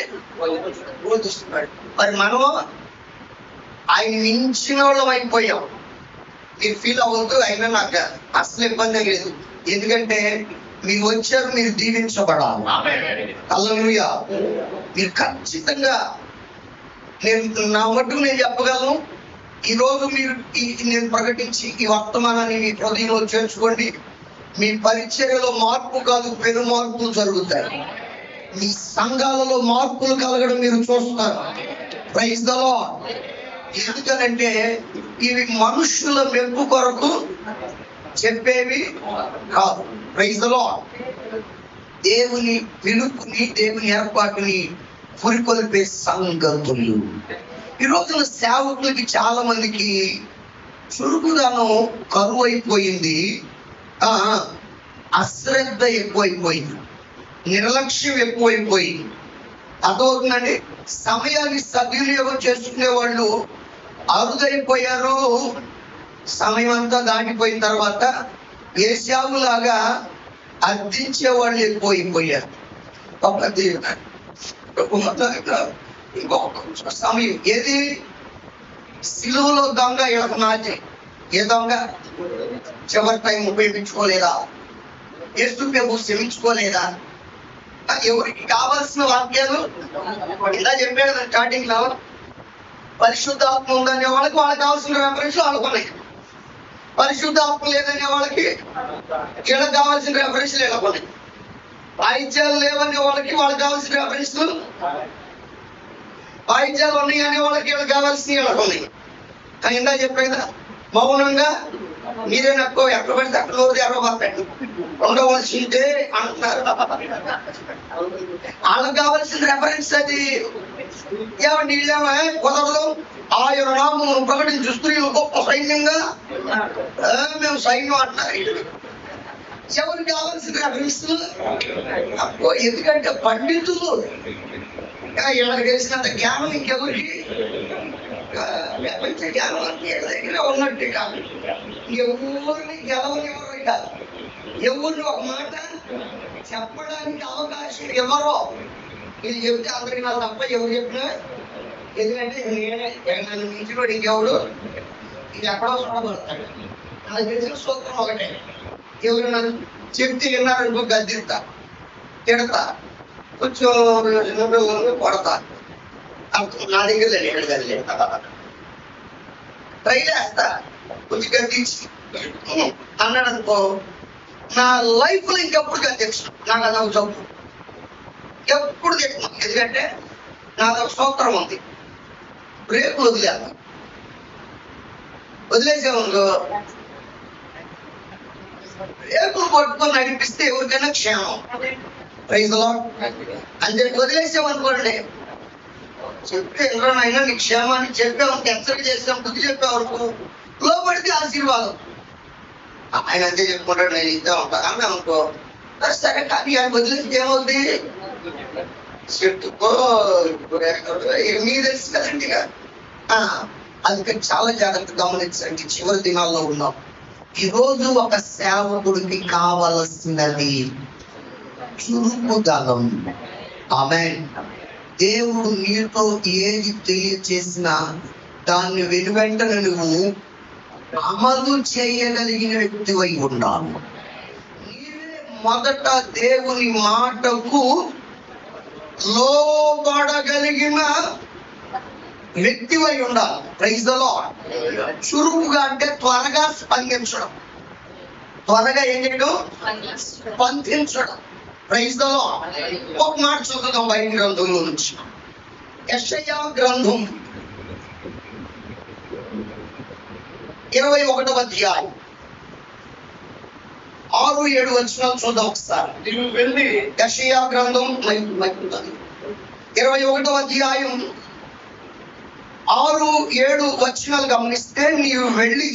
బోధిస్తున్నాడు. మరి మనం ఆయన మించిన వాళ్ళం అయిపోయాం. మీరు ఫీల్ అవ్వద్దు, అయినా నాకు అసలు ఇబ్బంది లేదు. ఎందుకంటే మీరు వచ్చారు, మీరు దీవించబడాలి. హల్లెలూయా. మీరు ఖచ్చితంగా, నేను నా మట్టుకు నేను చెప్పగలను, ఈరోజు మీరు నేను ప్రకటించి ఈ వర్తమానాన్ని మీ హృదయంలో చేర్చుకోండి. మీ పరిచర్యలో మార్పు కాదు, పెను మార్పులు జరుగుతాయి. మీ సంఘాలలో మార్పులు కలగడం మీరు చూస్తారు. Praise the Lord. ఎందుకనంటే ఇవి మనుషుల మెప్పు కొరకు చెప్పేవి కాదు. Praise the Lord. దేవుని పిలుపుని, దేవుని ఏర్పాటుని పురికొల్పే సంగతులు. ఈ రోజున సేవకులకి చాలా మందికి చురుకుదనం కరువు అయిపోయింది, అశ్రద్ధ ఎక్కువైపోయింది, నిర్లక్ష్యం ఎక్కువైపోయింది. అదవుతుందండి. సమయాన్ని సద్వినియోగం చేసుకునే వాళ్ళు అరుదైపోయారు. సమయం అంతా దాటిపోయిన తర్వాత ఏశావులాగా అర్థించే వాళ్ళు ఎక్కువైపోయారు. ఇంకొక సమయం ఏది? సిలువలో దొంగ ఇళ్ళకు నాటి ఏ దొంగ చివరి టైం ఉపయోగించుకోలేదా? యేసు ప్రభు శ్రమించుకోలేదా? ఎవరికి కావాల్సిన వాక్యాలు ఇలా చెప్పాడు కదా స్టార్టింగ్ లో. పరిశుద్ధాత్మ ఉందనే వాళ్ళకి వాళ్ళకి కావాల్సిన రెఫరెన్స్ వాళ్ళకు ఉన్నాయి. పరిశుద్ధాత్మ లేదనే వాళ్ళకి వీళ్ళకి కావాల్సిన రెఫరెన్స్లు వీళ్ళకు ఉన్నాయి. వాయిద్యాలు లేవనే వాళ్ళకి వాళ్ళకి కావాల్సిన రెఫరెన్స్లు, వాయిద్యాలు ఉన్నాయి అనే వాళ్ళకి వీళ్ళకి కావాల్సిన వీళ్ళకు ఉన్నాయి. కానీ ఇందా చెప్పే కదా, మౌనంగా మీరే నాకు ఎక్కడ పడితే అక్కడ ఎర్రబాకండి ఉండవలసిందే అంటున్నారు. వాళ్ళకి కావాల్సిన రెఫరెన్స్ అది. ఏమండి వీళ్ళేమో కుదరదు, ఆయన నామమును ప్రకటించు స్త్రీలు గొప్ప సైన్యంగా మేము సైన్యం అంటున్నారు. ఎవరికి కావాల్సిన రెఫరెన్స్? ఎందుకంటే పండితులు వీళ్ళకి తెలిసినంత జ్ఞానం ఇంకెవరికి ప్రపంచ జ్ఞానం అంటే దగ్గర ఉన్నట్టు కాదు. ఎవరిని గెలవనివ్వరు కాదు, ఎవరిని ఒక మాట చెప్పడానికి అవకాశం ఎవరో. ఇది చెప్తే అందరికి నాకు తప్ప ఎవరు చెప్పినా, ఎందుకంటే నేనే నన్ను మించి కూడా ఇంకెవడు ఇది ఎక్కడో చూడబడతాడు. నాకు తెలిసిన సూత్రం ఒకటే, ఎవరు నన్ను చెప్తే విన్నారనుకో గద్దిస్తా, తిడతా, కొంచెం కొడతా. నా దగ్గర లేదు, ఎక్కడ కదలేదు, ట్రై చేస్తా, కొంచెం గద్దించి అన్నాడు అనుకో, నా లైఫ్ లో ఇంకెప్పుడు గద్దించు. నాకు అదొక జబ్బు, ఎప్పుడు తిట్టను. ఎందుకంటే నాదొక సూత్రం ఉంది, బ్రేకులు వదిలేదా, వదిలేసామనుకో బ్రేకులు పట్టుకొని నడిపిస్తే ఎవరికైనా క్షేమం. Praise the Lord. అంటే వదిలేసామనుకోండి, చెప్తే ఎవరైనా నీ క్షేమాన్ని చెప్పాము, హెచ్చరిక చేసాం, బుద్ధి చెప్పేవరకు లోపడితే ఆశీర్వాదం. ఆయన అంతే చెప్పుకుంటాడు, నేను ఇద్దా ఉంటా అని అనుకో, సరే. కానీ ఆయన వదిలేస్తే ఏమవుతుంది? చెట్టుకో మీరు తెలుసు కదండి. అందుకని చాలా జాగ్రత్త గమనించండి. చివరి దినాల్లో ఉన్నాం. ఈరోజు ఒక సేవకుడికి కావలసినది చురుకుదనం. ఆమేన్. దేవుడు నీతో ఏది తెలియచేసినా దాన్ని వెనువెంటనే నువ్వు అమలు చేయగలిగిన వ్యక్తివై ఉండాలి. నీవే మొదట దేవుని మాటకు లోబడగలిగిన వ్యక్తివై ఉండాలి. Praise the Lord. చురుకుగా అంటే త్వరగా స్పందించడం, త్వరగా ఏం చేయడం, స్పందించడం. Praise the Lord. ఒక మాట చదువుదాం బైబిల్ గ్రంథంలో నుంచి. యెషయా గ్రంథం 21వ అధ్యాయం 6-7 వచనాలు చూద్దాం ఒకసారి. నీవు వెళ్ళి యెషయా గ్రంథం 21వ అధ్యాయం 6-7 వచనాలు గమనిస్తే, నీవు వెళ్ళి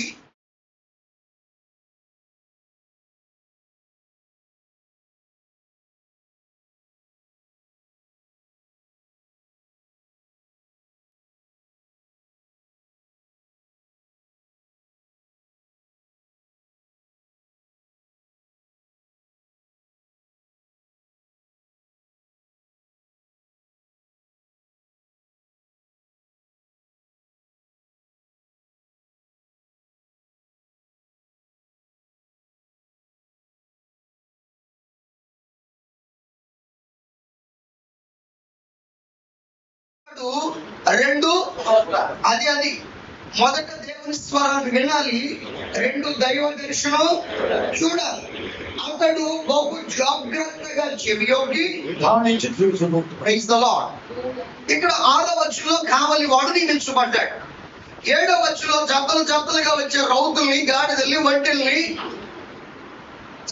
రెండు అది మొదట దేవుని స్వరాన్ని వినాలి, రెండు దైవ దర్శనం చూడాలి. అతడు బహు జాగ్రత్తగా చెవియోగి చూసును. Praise the lord. ఇక్కడ 6వ వచనంలో కావలి వాడు నియమించబడ్డాడు. 7వ వచనంలో జతలు జతలుగా వచ్చే రౌతుల్ని, గాడిదల్ని, ఒంటెల్ని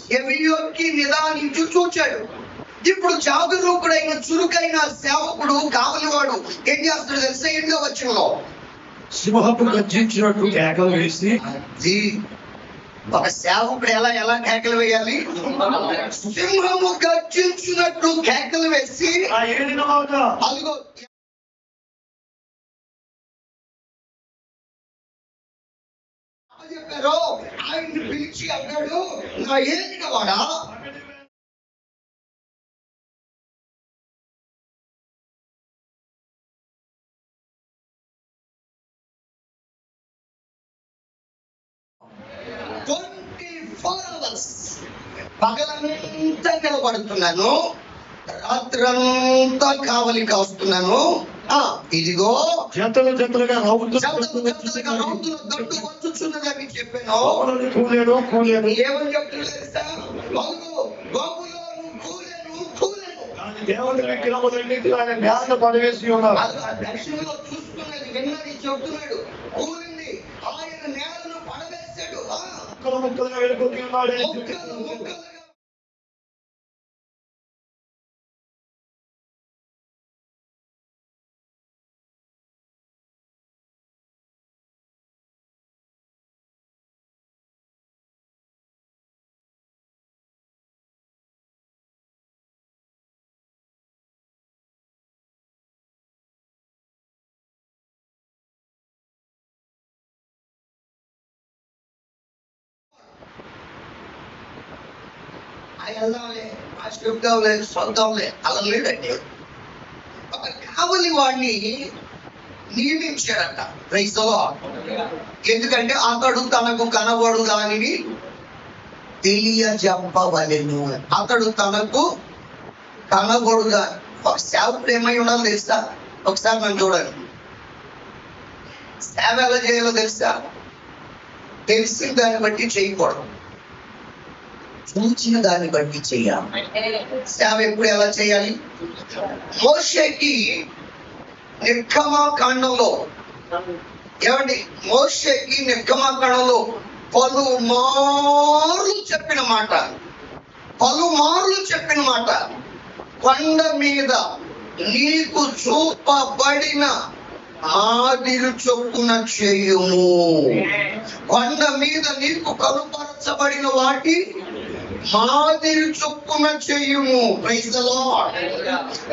చెవియోకి నిదానించి చూచాడు. ఇప్పుడు జాగరూకుడైన చురుకైన సేవకుడు కావలివాడు ఏం చేస్తాడు తెలుసా? 8వ వచనంలో సింహపు గర్జించినట్టు కేకలు వేసి, ఒక సేవకుడు ఎలా కేకలు వేయాలి? సింహము గర్జించినట్టు కేకలు వేసి, అదిగో చెప్పారు. ఆయన్ని పిలిచి అన్నాడు, నా ఏలిన వాడా, పగలంతా నిలబడుతున్నాను, రాత్రంతా కావలి కాస్తున్నాను. ఇదిగో జతలు జతలుగా రౌతుల దట్టు వచ్చుచున్నదని చెప్పాను. కూలేను ఏమని చెప్తున్నారు? దేవుని విగ్రహములన్నిటి ఆయన జ్ఞాన పడవేసి ఉన్నారు. దర్శనంలో చూస్తున్నది, విన్నది చెప్తున్నాడు. కూలింది, ఆయన నేలను పడవేశాడు. ముక్కలుగా వెళ్ళిపోతూ ఉన్నాడు. వెళ్దాంలే, చెప్దాంలే, చూద్దాంలే, అలా లేదండి. ఒక కావలి వాడిని నియమించాడట. Praise the lord. ఎందుకంటే అతడు తనకు కనబడు దానిని తెలియజెప్పవలెను. అతడు తనకు కనబడు దాని. ఒక సేవకుడు ఏమై ఉండాలో తెలుసా? ఒకసారి మనం చూడండి. సేవ ఎలా చేయాలో తెలుసా? తెలిసిన దాన్ని బట్టి చేయకూడదు, చూచిన దాన్ని బట్టి చేయాలి. సేవ ఎప్పుడు ఎలా చేయాలి? మోషేకి నిర్గమాకాండంలో ఏమండి, మోషేకి నిర్గమాకాండంలో పలుమార్లు చెప్పిన మాట, కొండ మీద నీకు చూపబడిన మాదిరి చొప్పున చేయుము. కొండ మీద నీకు కనుపరచబడిన వాటి మాదిరి చొప్పున చేయుము. Praise the lord.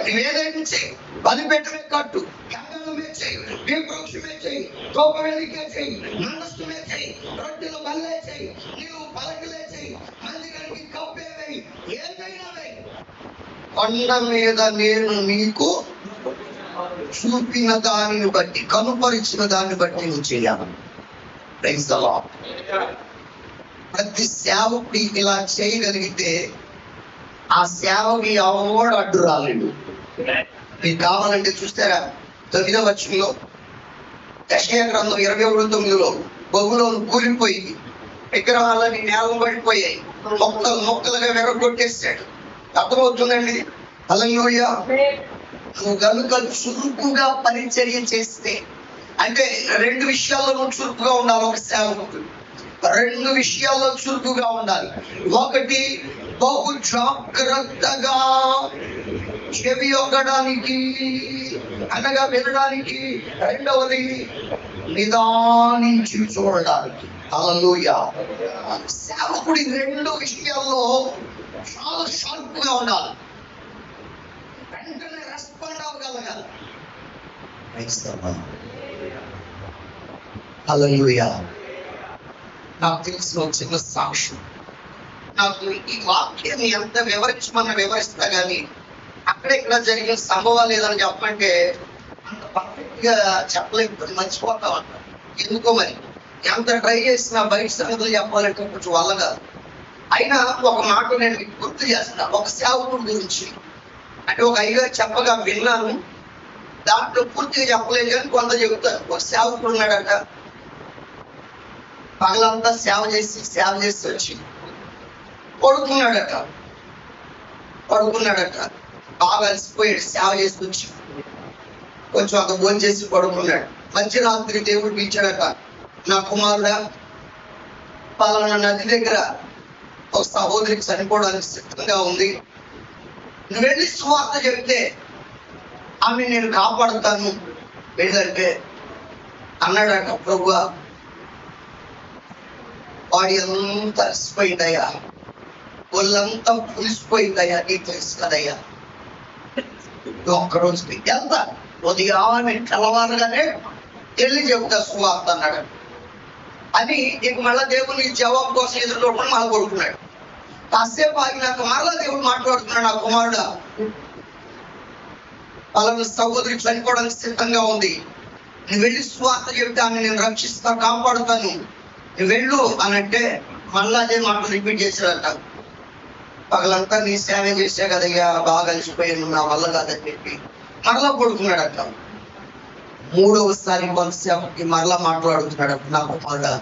నువ్వేదైనా చెయ్యి, బలిపెట్టమే కట్టు, కంగనమే చెయ్యి, దీపవృక్షమే చెయ్యి, తోపవేదికే చెయ్యి, మందస్తమే చెయ్యి, రొట్టెలు బల్లే చెయ్యి, నీవు పలకలే చెయ్యి, మందిరానికి కప్పే వేయి, ఏదైనా వేయి. కొండ మీద నేను నీకు చూపిన దానిని బట్టి, కనుపరిచిన దాన్ని బట్టి నువ్వు చేయాలి. Praise the Lord. ప్రతి సేవకుడి ఇలా చేయగలిగితే ఆ సేవకి ఎవరు అడ్డు రాలేడు. మీకు కావాలంటే చూస్తారా 9వ వచనంలో, యెషయా గ్రంథం 21:9, బబులోను కూలిపోయి విగ్రహాలని నేల పడిపోయాయి, మొక్కలుగా వెరగొట్టేశాడు. అర్థమవుతుందండి? హల్లెలూయా. నువ్వు కనుక చురుకుగా పరిచర్య చేస్తే, అంటే 2 విషయాల్లో నువ్వు చురుకుగా ఉండాలి. ఒక సేవకుడు 2 విషయాల్లో చురుకుగా ఉండాలి. ఒకటి, బహు జాగ్రత్తగా చెవి ఒక్కడానికి అనగా వినడానికి. రెండవది, నిదానించి చూడడానికి. హల్లెలూయా. సేవకుడి 2 విషయాల్లో చాలా షార్ప్ గా ఉండాలి. వెంటనే రెస్పాండ్ అవ్వగలగాలి. హల్లెలూయా. నాకు తెలిసిన ఒక చిన్న సాక్ష్యం. నాకు ఈ వాక్యం ఎంత వివరిస్తా కానీ అక్కడ ఇక్కడ జరిగిన సంభవాలు ఏదని చెప్పమంటే అంత పర్ఫెక్ట్ గా చెప్పలేకపోతే మర్చిపోతా ఉంటాం. ఎందుకో మరి ఎంత ట్రై చేసినా బయట సంగతులు చెప్పాలంటే కొంచెం వల్ల కాదు. అయినా ఒక మాట నేను మీకు గుర్తు చేస్తా, ఒక సేవకుడి గురించి. అంటే ఒక అయ్యగారు చెప్పగా విన్నాను, దాంట్లో పూర్తిగా చెప్పలేదు కానీ కొంత చెబుతారు. ఒక సేవకుడు ఉన్నాడట, పగలంతా సేవ చేసి వచ్చి పడుకున్నాడట. బాగా అలసిపోయాడు. సేవ చేసి వచ్చి కొంచెం అంత భోజనం చేసి పడుకున్నాడు. మధ్యరాత్రి దేవుడు పిలిచాడట, నా కుమారుడా, పలానా నది దగ్గర ఒక సహోదరికి చనిపోవడానికి సిద్ధంగా ఉంది, నువ్వు వెళ్ళి సువార్త చెప్తే ఆమె నేను కాపాడుతాను వెళ్ళంటే అన్నాడట. ప్రభువా, బాడీ అంతా అలసిపోయిందయ్యా, ఒళ్ళంతా పులిసిపోయిందయ్యా, నీకు తెలుసు కదయ్యా, ఒక్కరోజు వెళ్తా, ఉదయాన్నే తెల్లవారుగానే వెళ్ళి చెబుతా సువార్త అన్నాడు. అని నీకు మళ్ళా దేవుని జవాబు కోసం ఎదురు చూడకుండా మళ్ళీ కొడుకున్నాడు. కాసేపు ఆగినాక మరలా దేవుడు మాట్లాడుతున్నాడు, నా కుమారుడా, వాళ్ళ సహోదరికి చనిపోవడానికి సిద్ధంగా ఉంది, నువ్వు వెళ్ళి సువార్త చెబితే ఆమె నేను రక్షిస్తా, కాపాడుతాను, నువ్వు వెళ్ళు అని అంటే మళ్ళా అదే మాట రిపీట్ చేశాడట. పగలంతా నీ సేవ చేసా కదయ్యా, బాగా అలసిపోయాను, నా వల్ల కాదని చెప్పి మరలా పడుకున్నాడట. 3వసారి కొంతసేపటికి మరలా మాట్లాడుతున్నాడట, నా కుమారుడా,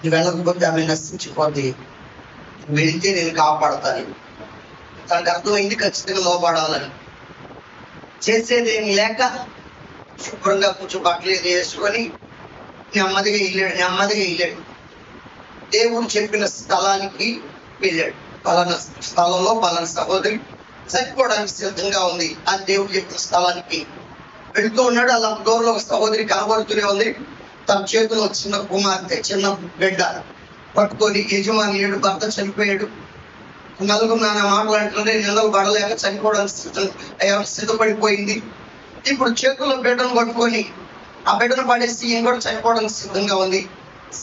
నువ్వు వెళ్ళకపోతే ఆమె నశించిపోతే, వెళితే నేను కాపాడతాను. తనకు అర్థమైంది ఖచ్చితంగా లోపడాలని. చేసేదేం లేక శుభ్రంగా కొంచెం బట్టలు వేసుకొని నెమ్మదిగా వెళ్ళాడు. దేవుడు చెప్పిన స్థలానికి వెళ్ళాడు. పలానా స్థలంలో పలానా సహోదరి చనిపోవడానికి సిద్ధంగా ఉంది అని దేవుడు చెప్పిన స్థలానికి వెళ్తూ ఉన్నాడు. అలా దూరంలో ఒక సహోదరి కనబడుతూనే ఉంది. తన చేతిలో చిన్న కుమార్తె, చిన్న బిడ్డ పట్టుకొని, యజమాని లేడు, భర్త చనిపోయాడు, నలుగురు నాన్న మాట్లాడుతుంటే నిందలు పడలేక చనిపోవడానికి సిద్ధపడిపోయింది. ఇప్పుడు చేతుల్లో బిడ్డను పట్టుకొని ఆ బిడ్డను పడేసి ఈయన కూడా చనిపోవడానికి సిద్ధంగా ఉంది.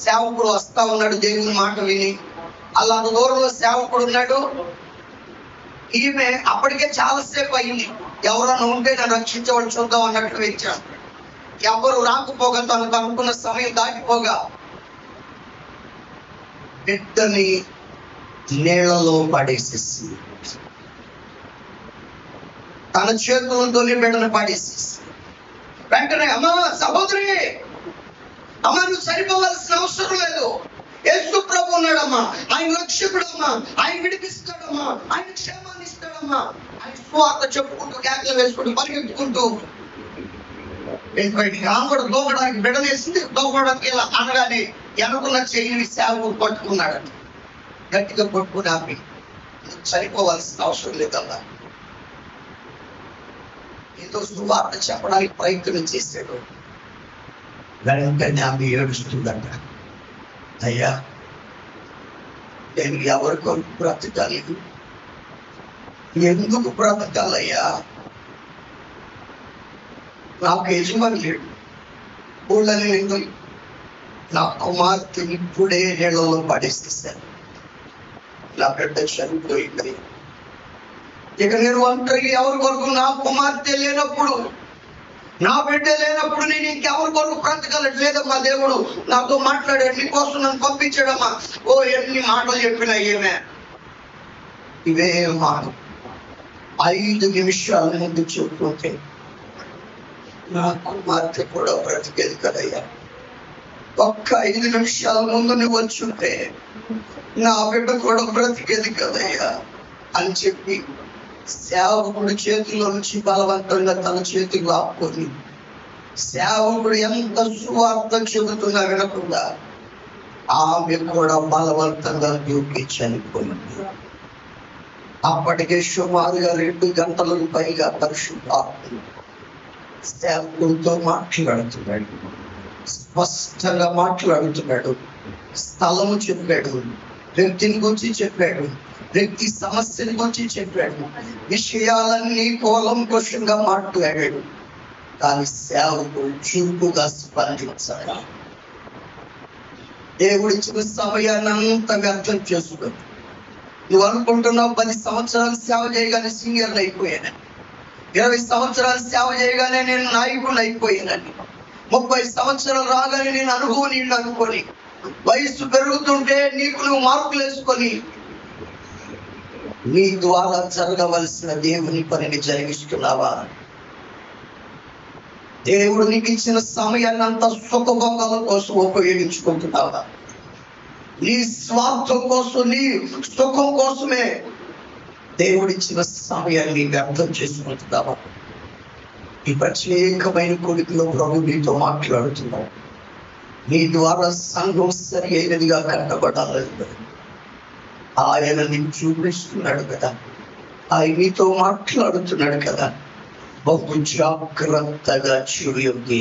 సేవకుడు వస్తా ఉన్నాడు దేవుని మాట విని. అలా దూరంలో సేవకుడు ఉన్నాడు. ఈమె అప్పటికే చాలాసేపు అయింది, ఎవరైనా ఉంటే నన్ను రక్షించవాళ్ళు చూద్దాం అన్నట్టు వచ్చాను. ఎవరు రాకపోగా తనకు అనుకున్న సమయం దాటిపోగా బిడ్డని నీళ్లలో పడేసేసి, తన చేతులతోనే బిడ్డను పడేసేసి వెంటనే, అమ్మా సహోదరి, అమ్మా నువ్వు చనిపోవాల్సిన అవసరం లేదు, యేసు ప్రభు ఉన్నాడమ్మా, ఆయన రక్షకుడమ్మా, ఆయన విడిపిస్తాడమ్మా, ఆయన క్షేమాన్ని ఇస్తాడమ్మా, ఆయన స్వార్థ చెప్పుకుంటూ కేకలు వేసుకుంటూ పరిగెత్తుకుంటూ కూడా దూకడానికి బిడ్డనేసింది. దూకడానికి ఇలా అనగానే వెనుకున్న చెయ్యి సేవకు పట్టుకున్నాడు. గట్టిగా పట్టుకుని ఆపి, చనిపోవాల్సిన అవసరం లేదన్నా, ఏదో సువార్త చెప్పడానికి ప్రయత్నం చేశాడు. వెంటనే ఆమె ఏడుస్తుందంట, అయ్యా నేను ఎవరి కొరకు బ్రతకాలి, ఎందుకు బ్రతకాలయ్యా, నాకు యజమాని లేడు, ఊళ్ళని లేదు, నా కుమార్తె ఇప్పుడే నీళ్ళలో పడేసేసాను, నా బిడ్డ చనిపోయింది, ఇక నేను ఒంటరి ఎవరి కొరకు, నా కుమార్తె లేనప్పుడు, నా బిడ్డ లేనప్పుడు నేను ఇంకెవరి కొరకు బ్రతకాలట్టు లేదమ్మా, దేవుడు నాతో మాట్లాడాడు, నీకోసం నన్ను పంపించాడమ్మా. ఓ ఎన్ని మాటలు చెప్పినా ఇవే మాట 5 నిమిషాల ముందు చెప్పుకుంటే నా కుమార్తె కూడా బ్రతికేది కదయ్యా, ఒక్క 5 నిమిషాల ముందు నువ్వు వచ్చుంటే నా బిడ్డ కూడా బ్రతికేది కదయ్యా అని చెప్పి సేవకుడు చేతిలో నుంచి బలవంతంగా తన చేతికి ఆపుకొని సేవకుడు ఎంత సువార్త చెబుతున్నా వినకుండా ఆమె కూడా బలవంతంగా దూకి చనిపోయింది. అప్పటికే సుమారుగా 2 గంటలకు పైగా పరిశుద్ధాత్మ సేవకుడితో మాట్లాడుతున్నాడు, స్పష్టంగా మాట్లాడుతున్నాడు, స్థలము చెప్పాడు, వ్యక్తిని గురించి చెప్పాడు, వ్యక్తి సమస్యని గురించి చెప్పాడు, విషయాలన్నీ కూలంకషంగా మాట్లాడాడు. కానీ సేవకుడు చురుకుగా స్పందించాడు. దేవుడిచ్చిన సమయాన్ని అంతా వ్యర్థం చేసుకో. నువ్వు అనుకుంటున్నావు 10 సంవత్సరాలు సేవ చేయగానే సీనియర్లు అయిపోయాను, 20 సంవత్సరాలు సేవ చేయగానే నేను నాయకుడు అయిపోయానని, 30 సంవత్సరాలు రాగానే నేను అనుభవం అనుకొని, వయసు పెరుగుతుంటే నీకు నువ్వు మార్కులు వేసుకొని నీ ద్వారా జరగవలసిన దేవుని పనిని జరిగిస్తున్నావా? దేవుడు నీకు ఇచ్చిన సమయాన్ని అంతా సుఖభోగాల కోసం ఉపయోగించుకుంటున్నావా? నీ స్వార్థం కోసం, నీ సుఖం కోసమే దేవుడిచ్చిన సమయాన్ని వ్యర్థం చేసుకుంటున్నావా? ఈ ప్రత్యేకమైన కొడుకులో ప్రభు నీతో మాట్లాడుతున్నావు. నీ ద్వారా సంఘం సరి అయినదిగా కట్టబడాలని ఆయన నీకు చూపిస్తున్నాడు కదా, ఆయన నీతో మాట్లాడుతున్నాడు కదా. బహు జాగ్రత్తగా చూడండి,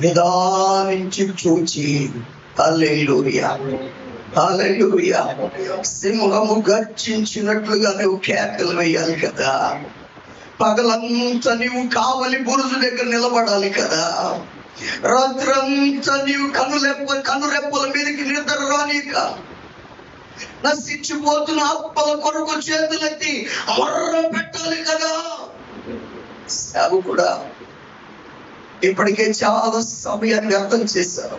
నిదానించి చూచి హల్లెలూయా హల్లెలూయా సింహము గర్జించినట్లుగా నువ్వు కేకలు వేయాలి కదా. పగలంతా నీవు కావలి బురుజు దగ్గర నిలబడాలి కదా. రాత్రంతా నీవు కనురెప్పల మీదకి నిద్ర రానిక నశించిపోతున్న ఆత్మల కొరకు చేతులెత్తి మొర్ర పెట్టాలి కదా. సేవకుడా, ఇప్పటికే చాలా సమయాన్ని వ్యర్థం చేశారు,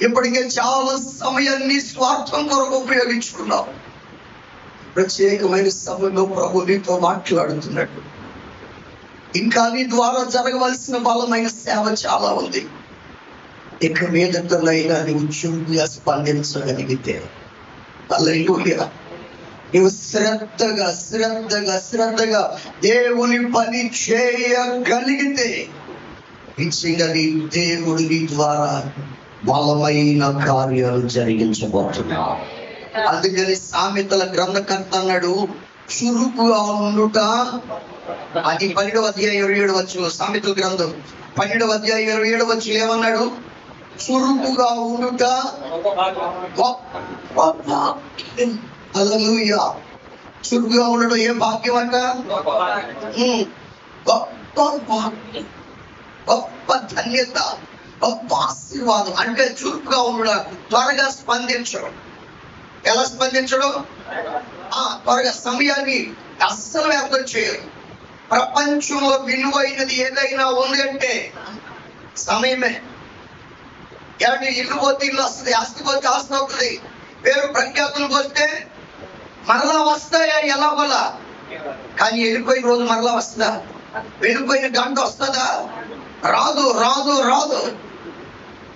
ఇప్పటికే చాలా సమయాన్ని స్వార్థం కొరకు ఉపయోగించుకున్నావు. ప్రత్యేకమైన సమయంలో ప్రభు నీతో మాట్లాడుతున్నట్టు ఇంకా నీ ద్వారా జరగవలసిన బలమైన సేవ చాలా ఉంది. ఇక మీదటనైనా నువ్వు చురుకుగా స్పందించగలిగితే, హల్లెలూయా, నువ్వు శ్రద్ధగా దేవుని పని చేయగలిగితే నిశ్చయంగా నీ దేవుడు నీ ద్వారా బలమైన కార్యాలు జరిగించబోతున్నావు. అందుకని సామెతల గ్రంథకర్త అన్నాడు, చురుకుగా ఉండుట. అది 12వ అధ్యాయం 27వ వచనం, సామెతల గ్రంథం 12వ అధ్యాయం 27వ వచనం ఏమన్నాడు? చురుకుగా ఉండుట హల్లెలూయా. చురుకుగా ఉండడం ఏ భాగ్యం అంట, గొప్ప భాగ్యం, గొప్ప ధన్యత, గొప్ప ఆశీర్వాదం. అంటే చురుకుగా ఉండడం, త్వరగా స్పందించడం. ఎలా స్పందించడం? త్వరగా, సమయాన్ని అస్సలు వ్యర్థం చేయరు. ప్రపంచంలో విలువైనది ఏదైనా ఉంది అంటే సమయమే. ఏమంటే ఇల్లు పోతే ఇల్లు వస్తుంది, ఆస్తి పోతే ఆస్తి అవుతుంది, పేరు ప్రఖ్యాతులు పోతే మరలా వస్తాయా ఎలాగోలా. కానీ వెళ్ళిపోయిన రోజు మరలా వస్తుందా? వెళ్ళిపోయిన గంట వస్తుందా? రాదు రాదు రాదు.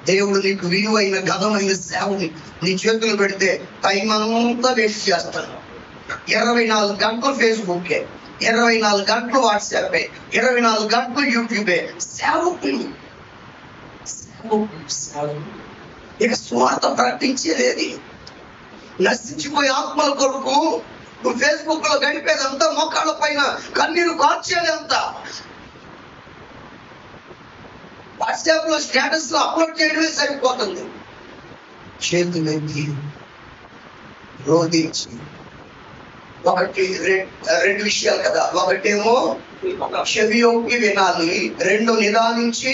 దేవుడు నీకు విలువైన ఘనమైన సేవని నీ చేతులు పెడితే టైం అంతా వేస్ట్ చేస్తాను. 24 గంటలు ఫేస్బుక్కే, 24 గంటలు వాట్సాపే, 24 గంటలు యూట్యూబే. సేవకులు ఇక స్వార్థ ప్రకటించేది. నశించిపోయే ఆత్మల కొరకు నువ్వు ఫేస్బుక్ లో గడిపేదంతా, మోకాళ్ళ పైన కన్నీరు కార్చేదంతా, వాట్సాప్ లో స్టేటస్ లో అప్లోడ్ చేయడమే సరిపోతుంది. చేతులెత్తి రోధించి ఒకటి 2 విషయాలు కదా. ఒకటేమో చెవియొగ్గి వినాలి, 2 నిదానించి,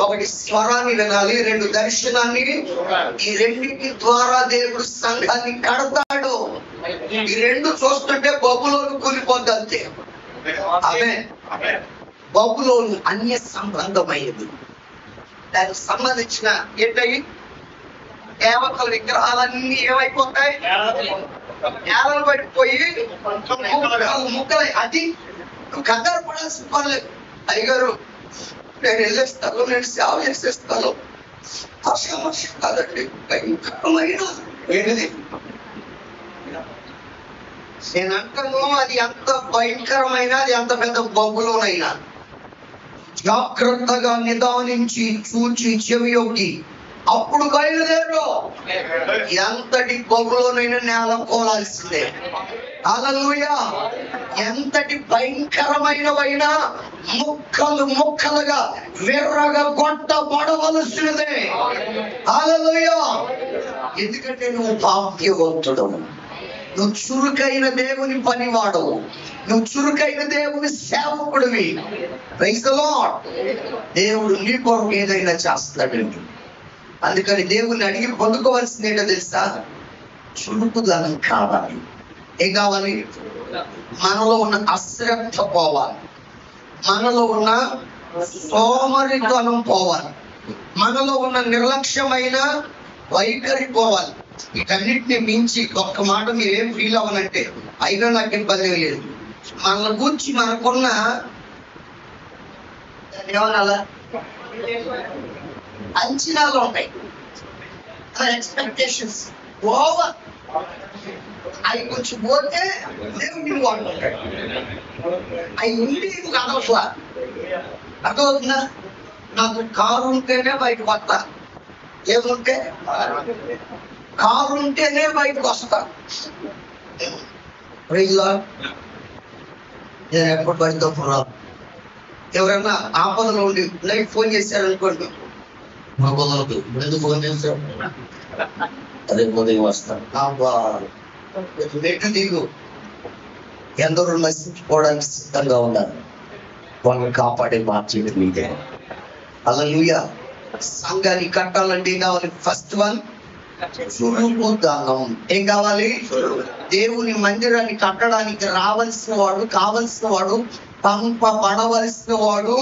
1 స్వరాన్ని వినాలి, 2 దర్శనాన్ని. ఈ 2 ద్వారా దేవుడు సంఘాన్ని కడతాడు. ఈ 2 చూస్తుంటే బబులోను కూలిపోద్ది అంతే. ఆమేన్. బబులోను అన్య సంబంధమైనది. దానికి సంబంధించిన ఏంటవి దేవతల విగ్రహాలన్నీ ఏమైపోతాయి? నేలను పడిపోయి ముక్కలు. అది కంగారు పడాల్సిన పర్లేదు. అయ్యగారు నేను వెళ్ళేస్తాను, నేను సేవ చేసేస్తాను. ఆ సమస్య కాదండి, భయంకరమైన ఏంటిది నేను అంటాను. అది ఎంత భయంకరమైన, అది ఎంత పెద్ద బొగ్గులోనైనా జాగ్రత్తగా నిదానించి చూచి చెవియొగ్గి అప్పుడు బయలుదేరు. ఎంతటి బొగ్గులోనైనా నేల కోలాల్సిందే. హల్లెలూయా. ఎంతటి భయంకరమైనవైనా ముక్కలు ముక్కలుగా విర్రగా కొట్టబడవలసినదే. హల్లెలూయా. ఎందుకంటే నువ్వు భాగ్యవంతుడు, నువ్వు చురుకైన దేవుని పనివాడవు, నువ్వు చురుకైన దేవుని సేవకుడివి. Praise the lord. దేవుడు నీ కొరకు ఏదైనా చేస్తాడండి. అందుకని దేవుని అడిగి పొందుకోవాల్సింది ఏంటో తెలుసా? చురుకుదనం కావాలి. ఏం కావాలి? మనలో ఉన్న అశ్రద్ధ పోవాలి, మనలో ఉన్న సోమరితనం పోవాలి, మనలో ఉన్న నిర్లక్ష్యమైన వైఖరి పోవాలి. వీటన్నిటిని మించి ఒక్క మాట మీరేం ఫీల్ అవ్వనంటే, అయినా నాకు ఇబ్బంది లేదు, మన గురించి మనకున్న ఏమన్నా అంచనాలు ఉంటాయి, ఎక్స్పెక్టేషన్స్ ఓవర్. అవి కొంచెం పోతే దేవుడిని వాడుకుంటాడు. అవి ఉండి అనవసరా. అర్థమవుతుందా? నాకు కారు ఉంటేనే బయటకు వస్తా, ఏముంటే కారు ఉంటేనే బయటకు వస్తా. నేను ఎప్పుడు బయటతో ఎవరైనా ఆపదలో ఉండి లైట్ ఫోన్ చేశారు అనుకోండి, మా బదులు ఎందుకు ఫోన్ చేశారు, అదే ఉదయం వస్తాను. నెట్టు దిగు. ఎందరూ నశించుకోవడానికి సిద్ధంగా ఉన్నారు, వాళ్ళని కాపాడే బాధ్యత మీదే. హల్లెలూయా. సంఘాన్ని కట్టాలంటే ఏం కావాలి? ఫస్ట్ వన్ చురుకుదనం. ఏం కావాలి? దేవుని మందిరాన్ని కట్టడానికి కావలసిన వాడు పంపబడవలసిన వాడు,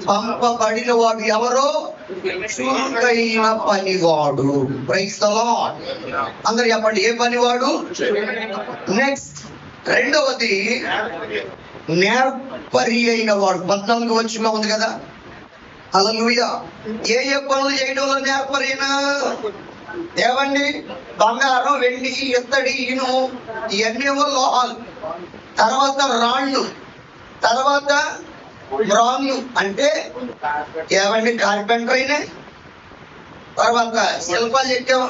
పంపబడిన వాడు ఎవరో? చురుకైన పనివాడు. Praise the Lord. అందరు చెప్పండి, ఏ పనివాడు? నెక్స్ట్ రెండవది నేర్పరి అయిన వాడు. 14 వచనంలో ఉంది కదా. హల్లెలూయా. ఏ పనులు చేయడంలో నేర్పరినా? ఏవండి, బంగారం, వెండి, ఇత్తడి, ఇనుము, ఇవన్నీ లోహాలు, తర్వాత రాళ్ళు, తర్వాత రాళ్ళు అంటే ఏవండి కార్పెంటర్ అయినా, తర్వాత శిల్పాలు చెక్కాం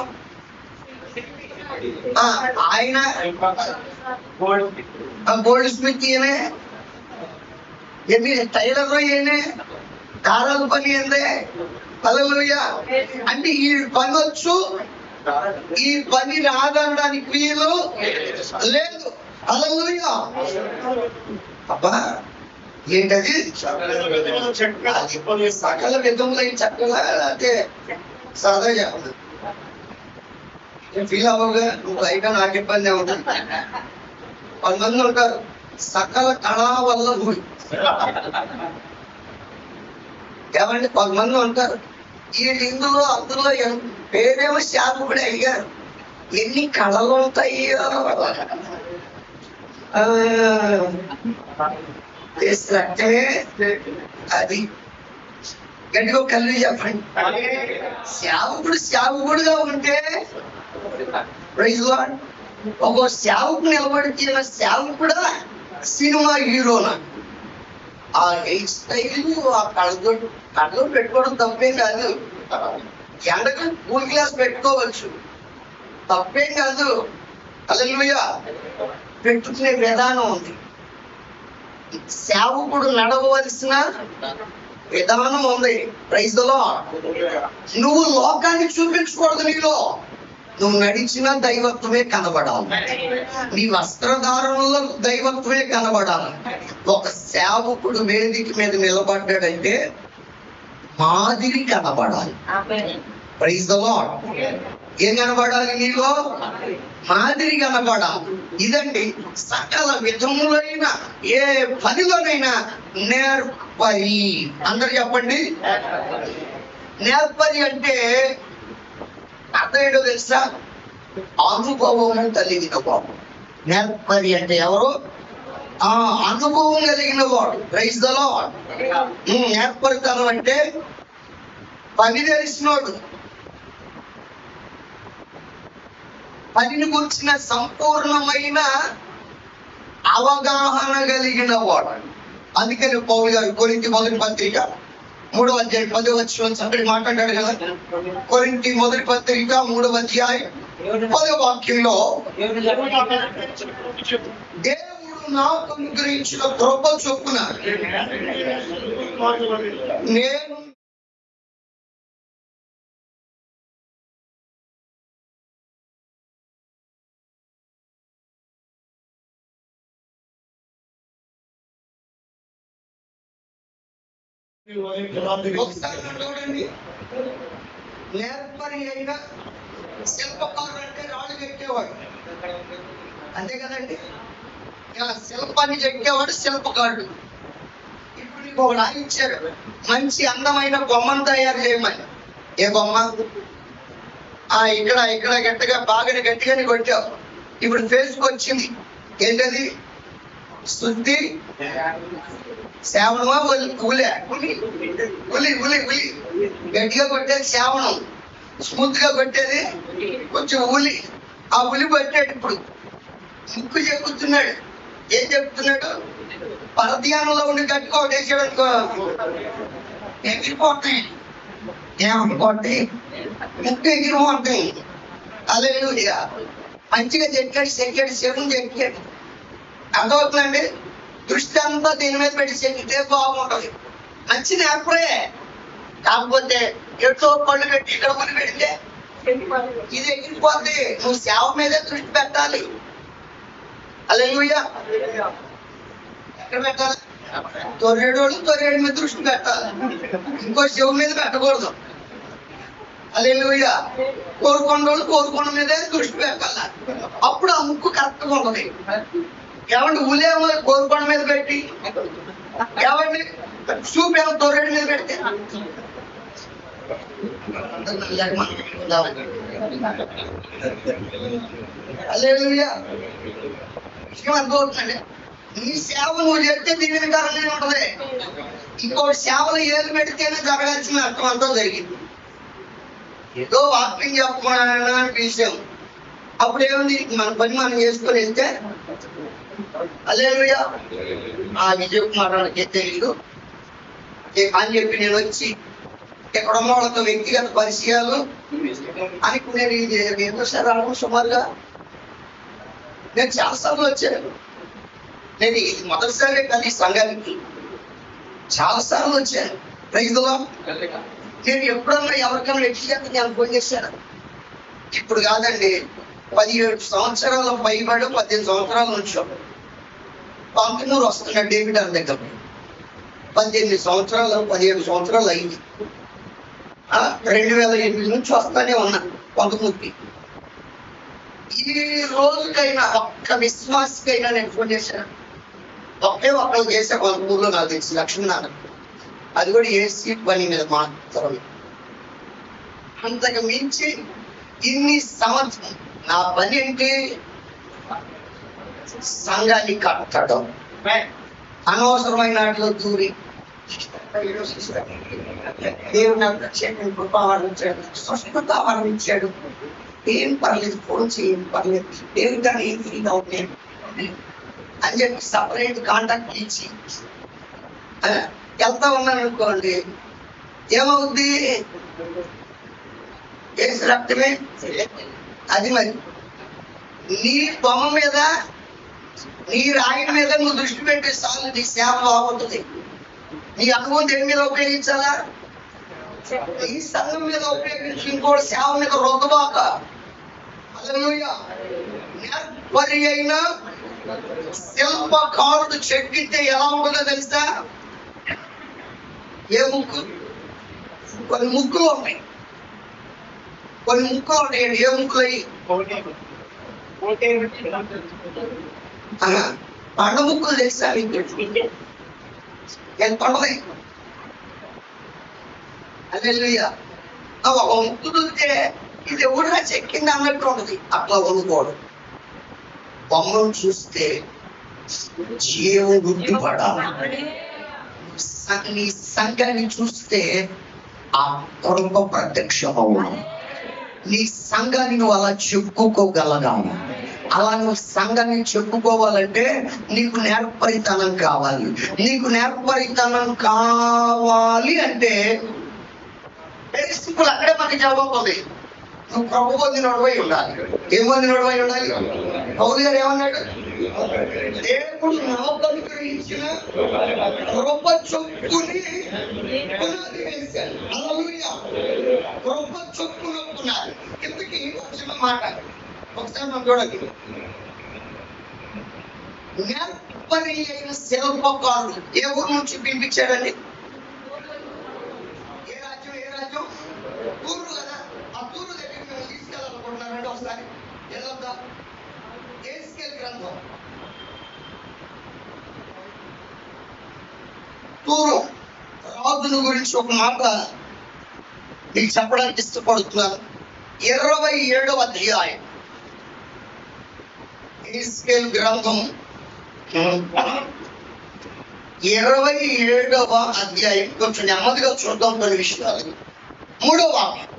ఆయన, గోల్డ్ స్మిత్ ఈయనే, ఎన్ని టైలర్ ఈయనే, దారాల పని ఏందే. హల్లెలూయా. అంటే ఈ పని వచ్చు, ఈ పని రాదనడానికి వీలు లేదు. హల్లెలూయా. అబ్బా ఏంటది? సకల విధములైన చక్కగా అంటే సరదా చెప్పదు. ఫీల్ అవ్వగా నువ్వు అయినా నాకు ఇబ్బంది అవుతుంది. 10 మంది ఉంటారు, సకల కళా వల్ల ఏమంటే 10 మంది ఉంటారు. ఈ ఇందులో అందులో పేరేమో శాపకుడు అడిగారు, ఎన్ని కళలు ఉంటాయో అంటే అది గట్టిగా కలిగి చెప్పండి. సేవకుడుగా ఉంటే ఒక సేవకు నిలబడిన సేవకుడా, సినిమా హీరోనా? ఆ హెయిర్ స్టైల్, ఆ కళ్ళలో పెట్టుకోవడం తప్పేం కాదు. ఎండకు కూల్ గ్లాస్ పెట్టుకోవచ్చు, తప్పేం కాదు. హల్లెలూయా. పెట్టుకునే విధానం ఉంది. సేవకుడు నడవవలసిన విధానం ఉంది. Praise the Lord. నువ్వు లోకాన్ని చూపించకూడదు. నీలో నువ్వు నడిచిన దైవత్వమే కనబడాలి, నీ వస్త్రధారణలో దైవత్వమే కనబడాలి. ఒక సేవకుడు వేదిక మీద నిలబడ్డాడంటే మాదిరి కనబడాలి. Praise the Lord. ఏం కనబడాలి? నీలో మాదిరి కనబడాలి. ఇదండి సకల విధములైన ఏ పనిలోనైనా నేర్పరి. అందరు చెప్పండి. నేర్పరి అంటే అర్థం ఏంటో తెలుసా? అనుభవం కలిగిన బాబు. నేర్పరి అంటే ఎవరు? అనుభవం కలిగిన వాడు. Praise the lord. నేర్పరితనం అంటే పని తెలిసినోడు, పనిని గురించిన సంపూర్ణమైన అవగాహన కలిగిన వాడు. అందుకని పౌలు గారు కొరింథీ మొదటి పత్రిక 3వ అధ్యాయం 10వ వచనం సంగతి మాట్లాడాడు కదా. కొరింథీ మొదటి పత్రిక 3వ అధ్యాయం 10వ వాక్యంలో, దేవుడు నాకు అనుగ్రహించిన కృప చొప్పున నేను ఒకసారి చూడండి. నేర్పరి అయిన శిల్పకారుడు అంటే రాళ్ళు చెక్కేవాడు, అంతే కదండి. ఇలా శిల్పాన్ని చెక్కేవాడు శిల్పకారుడు. ఇప్పుడు నీకు ఒక రాయి ఇచ్చారు, మంచి అందమైన బొమ్మను తయారు చేయమని. ఏ బొమ్మ? ఇక్కడ ఇక్కడ గట్టిగా బాగా గట్టిగానే కొట్టావు, ఇప్పుడు ఫేస్కి వచ్చింది. ఏంటది? శుద్ధి శ్రావణమా? ఉలి ఉలి ఉలి ఉలి గట్టిగా కొట్టేది శ్రావణం, స్మూత్ గా కొట్టేది కొంచెం ఉలి. ఆ ఉలి పట్టాడు. ఇప్పుడు ముక్కు చెప్పుతున్నాడు. ఏం చెప్తున్నాడు? పరధ్యానంలో ఉండి గట్టిగా కొట్టేసాడు అనుకో, ఎగిరిపోతాయి. ఏమనుకోండి, ముక్కు ఎగిరిపోతాయి. హల్లెలూయా. మంచిగా చెక్కాడు శవం చెక్కాడు. అర్థమవుతుందండి? దృష్టి అంతా దీని మీద పెట్టి చెక్కితే బాగుంటది. మంచి నేర్పరే. కాకపోతే ఎటో పళ్ళు పెట్టి ఇక్కడ పని పెడితే ఇది ఎగిరిపోద్ది. నువ్వు సేవ మీదే దృష్టి పెట్టాలి. హల్లెలూయా. ఎక్కడ పెట్టాలి? తొర్రేడు మీద దృష్టి పెట్టాలి, ఇంకో శివ మీద పెట్టకూడదు. హల్లెలూయా. కోరుకొండ మీదే దృష్టి పెట్టాలి. అప్పుడు ఆ ముక్కు కరెక్ట్గా ఉంటుంది. ఏమంటే ఉలేమో కోరుకొండ మీద పెట్టి, ఏమండి చూపేమో తొర్రేడు మీద పెడితే హల్లెలూయా. అర్థమవుతుందండి? నీ సేవ నువ్వు చేస్తే దీవెనకరంగానే ఉంటది. ఇంకో సేవలు ఏలు పెడితేనే జరగాల్సిన అర్థం అంతా జరిగింది. ఏదో వాకింగ్ చెప్పమని విషయం, అప్పుడు ఏముంది? మన పని మనం చేసుకొని వెళ్తే హల్లెలూయా. విజయ కుమారానికి తెలియదు అని చెప్పి నేను వచ్చి ఎక్కడ వాళ్ళతో వ్యక్తిగత పరిచయాలు అనుకునేది. ఎన్నోసారి రావడం సుమారుగా నేను చాలాసార్లు వచ్చాను. నేను ఇది మొదటిసారి కానీ సంఘానికి చాలాసార్లు వచ్చాను. రైతులో నేను ఎప్పుడన్నా ఎవరికైనా వ్యక్తిగత నేను ఫోన్ చేశాను. ఇప్పుడు కాదండి, 17 సంవత్సరాల పైబడి 18 సంవత్సరాల నుంచి పంతమూరు వస్తున్నాడు డేవిడ్ అని దగ్గర. 18 సంవత్సరాలు 17 సంవత్సరాలు అయింది. 2008 నుంచి వస్తానే ఉన్నా పంతమూరుకి. ఈ రోజుకైనా ఒక్క విశ్వాసకైనా నేను ఫోన్ చేశాను. ఒక్కరు చేసే పంతమూరులో నాకు తెలిసి లక్ష్మీనారాయణ, అది కూడా ఏసీ పని మీద మాత్రమే. అంతకు మించి ఇన్ని సంవత్సరం నా పని ఏంటి? సంఘాన్ని కట్టడం, అనవసరమైన వాటిలో దూరి దేవుడు నాకు ప్రత్యేకంగా కృప వరించాడు, స్వస్థత వరించాడు. ఏం పర్లేదు, ఫోన్ చేయం పర్లేదు, దేవుడు కానీ ఏం ఫీల్ అవుతాయి అని చెప్పి సపరేట్ కాంటాక్ట్ ఇచ్చి వెళ్తా ఉన్నాను అనుకోండి. ఏమవుద్ది? ఏసు రక్తమే. అది మరి నీ బొమ్మ మీద, నీ రాయి మీద నువ్వు దృష్టి పెట్టే చాలు, నీ సేవ బాగుంటుంది. నీ అనుభవం దేని మీద ఉపయోగించాలా? నీ సంఘం మీద ఉపయోగించి ఇంకోటి సేవ మీద రుద్దబాక. హల్లెలూయా. నేర్పరి అయిన శిల్పకారుడు చెక్కితే ఎలా ఉంటుందో తెలుసా? ఏ ముక్కు? కొన్ని ముక్కులు ఉన్నాయి, కొన్ని ముక్కులు ఉన్నాయండి. ఏ ముక్కులు అయ్యి? పండ ముక్కులు తెలుసా? ఎంత ఉన్నాయి? హల్లెలూయా. ఒక ముక్కు చూస్తే ఇది ఎవరుగా చెక్కింది అన్నట్టు ఉంటుంది. అట్లా వండుకోవడం. బొమ్మను చూస్తే జీవం గుర్తుపడాలి. నీ సంఘాన్ని చూస్తే ఆ కృప ప్రత్యక్షమవును. నీ సంఘాన్ని నువ్వు అలా చెప్పుకోగలగాను. అలా నువ్వు సంఘాన్ని చెప్పుకోవాలంటే నీకు నేర్పరితనం కావాలి. నీకు నేర్పరితనం కావాలి అంటే వెరీ సింపుల్. అక్కడే మనకి జవాబు ఉంది. నువ్వు ప్రభు పొందినోడివై ఉండాలి. ఏం పొందినోడివై ఉండాలి? పౌలు గారు ఏమన్నాడు? దేవుడు నాకు అనుగ్రహించిన కృప చొప్పుని పునాది వేశాడు. హల్లెలూయా. కృప చొప్పున పునాది. ఇంతకీ ఒక చిన్న మాట ఒకసారి మనం చూడాలి. నేర్పరి అయిన శిల్పకారుడు ఏ ఊరు నుంచి పిలిపించాడండి? ఏ రాజ్యం? తూరు కదా. ఆ తూరు దగ్గర మేము తీసుకెళ్ళాలనుకుంటున్నారండి. ఒకసారి వెళ్దాం. ఎహెజ్కేలు గ్రంథం తూరు రాజుల గురించి ఒక మాట మీకు చెప్పడానికి ఇష్టపడుతున్నాను. 27వ అధ్యాయం ఎహెజ్కేలు గ్రంథం 27వ అధ్యాయం. కొంచెం నెమ్మదిగా చూద్దాం కొన్ని విషయాలు. 3వ వాక్యం.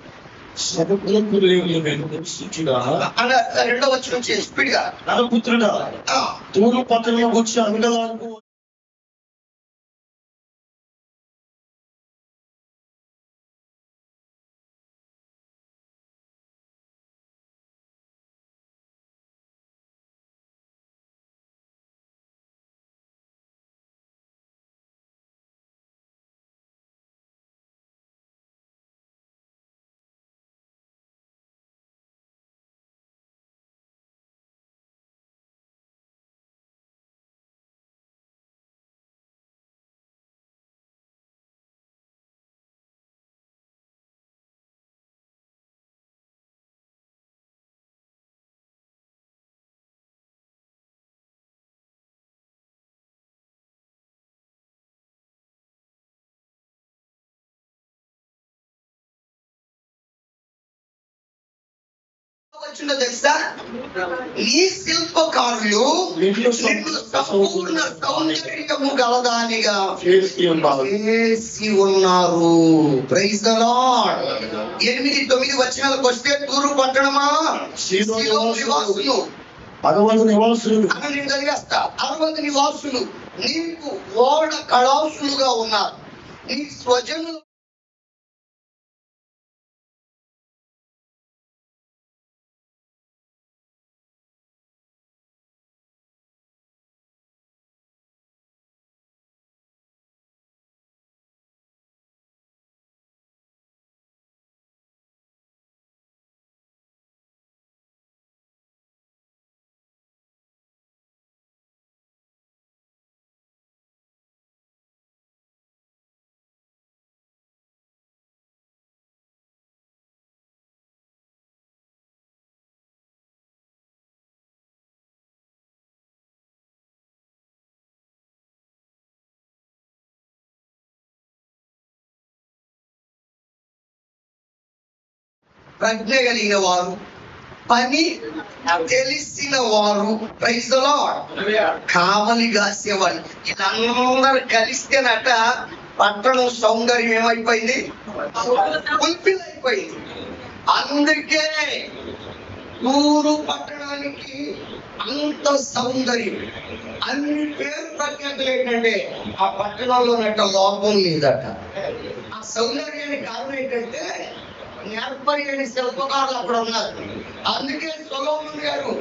రెండవ వచనం నుంచి స్పీడ్గా. నరపుత్రుడా, తూరు పట్టణంలో వచ్చి అంగలార్పు వచ్చిందో తెలుసా? ఈ శిల్పకారులు నిన్ను సంపూర్ణ సౌందర్యము గలదానిగా చేసి ఉన్నారు. Praise the lord. 8-9 వచనాలకు వస్తే, తూరు పట్టణమా, సీదోను నివాసులు 60 నివాసులు అని నేను చదివేస్తా. 60 నివాసులు నీకు ఓడ కళాసులుగా ఉన్నారు. నీ స్వజనులు ప్రజ్ఞ కలిగిన వారు, పని తెలిసిన వారు, ప్రైజ్ ది లార్డ్, కావలి కాసేవాళ్ళు, వీళ్ళందరూ కలిస్తేనట పట్టణం సౌందర్యం ఏమైపోయింది? ఫుల్ఫిల్ అయిపోయింది. అందుకే తూరు పట్టణానికి అంత సౌందర్యం, అన్ని పేరు ప్రఖ్యాతులు ఏంటంటే ఆ పట్టణంలో ఉన్నట్టు లోపం లేదట. ఆ సౌందర్యానికి కారణం ఏంటంటే నేర్పరి అనే శిల్పకారులు అక్కడ ఉన్నారు. అందుకే సొలొమోను గారు,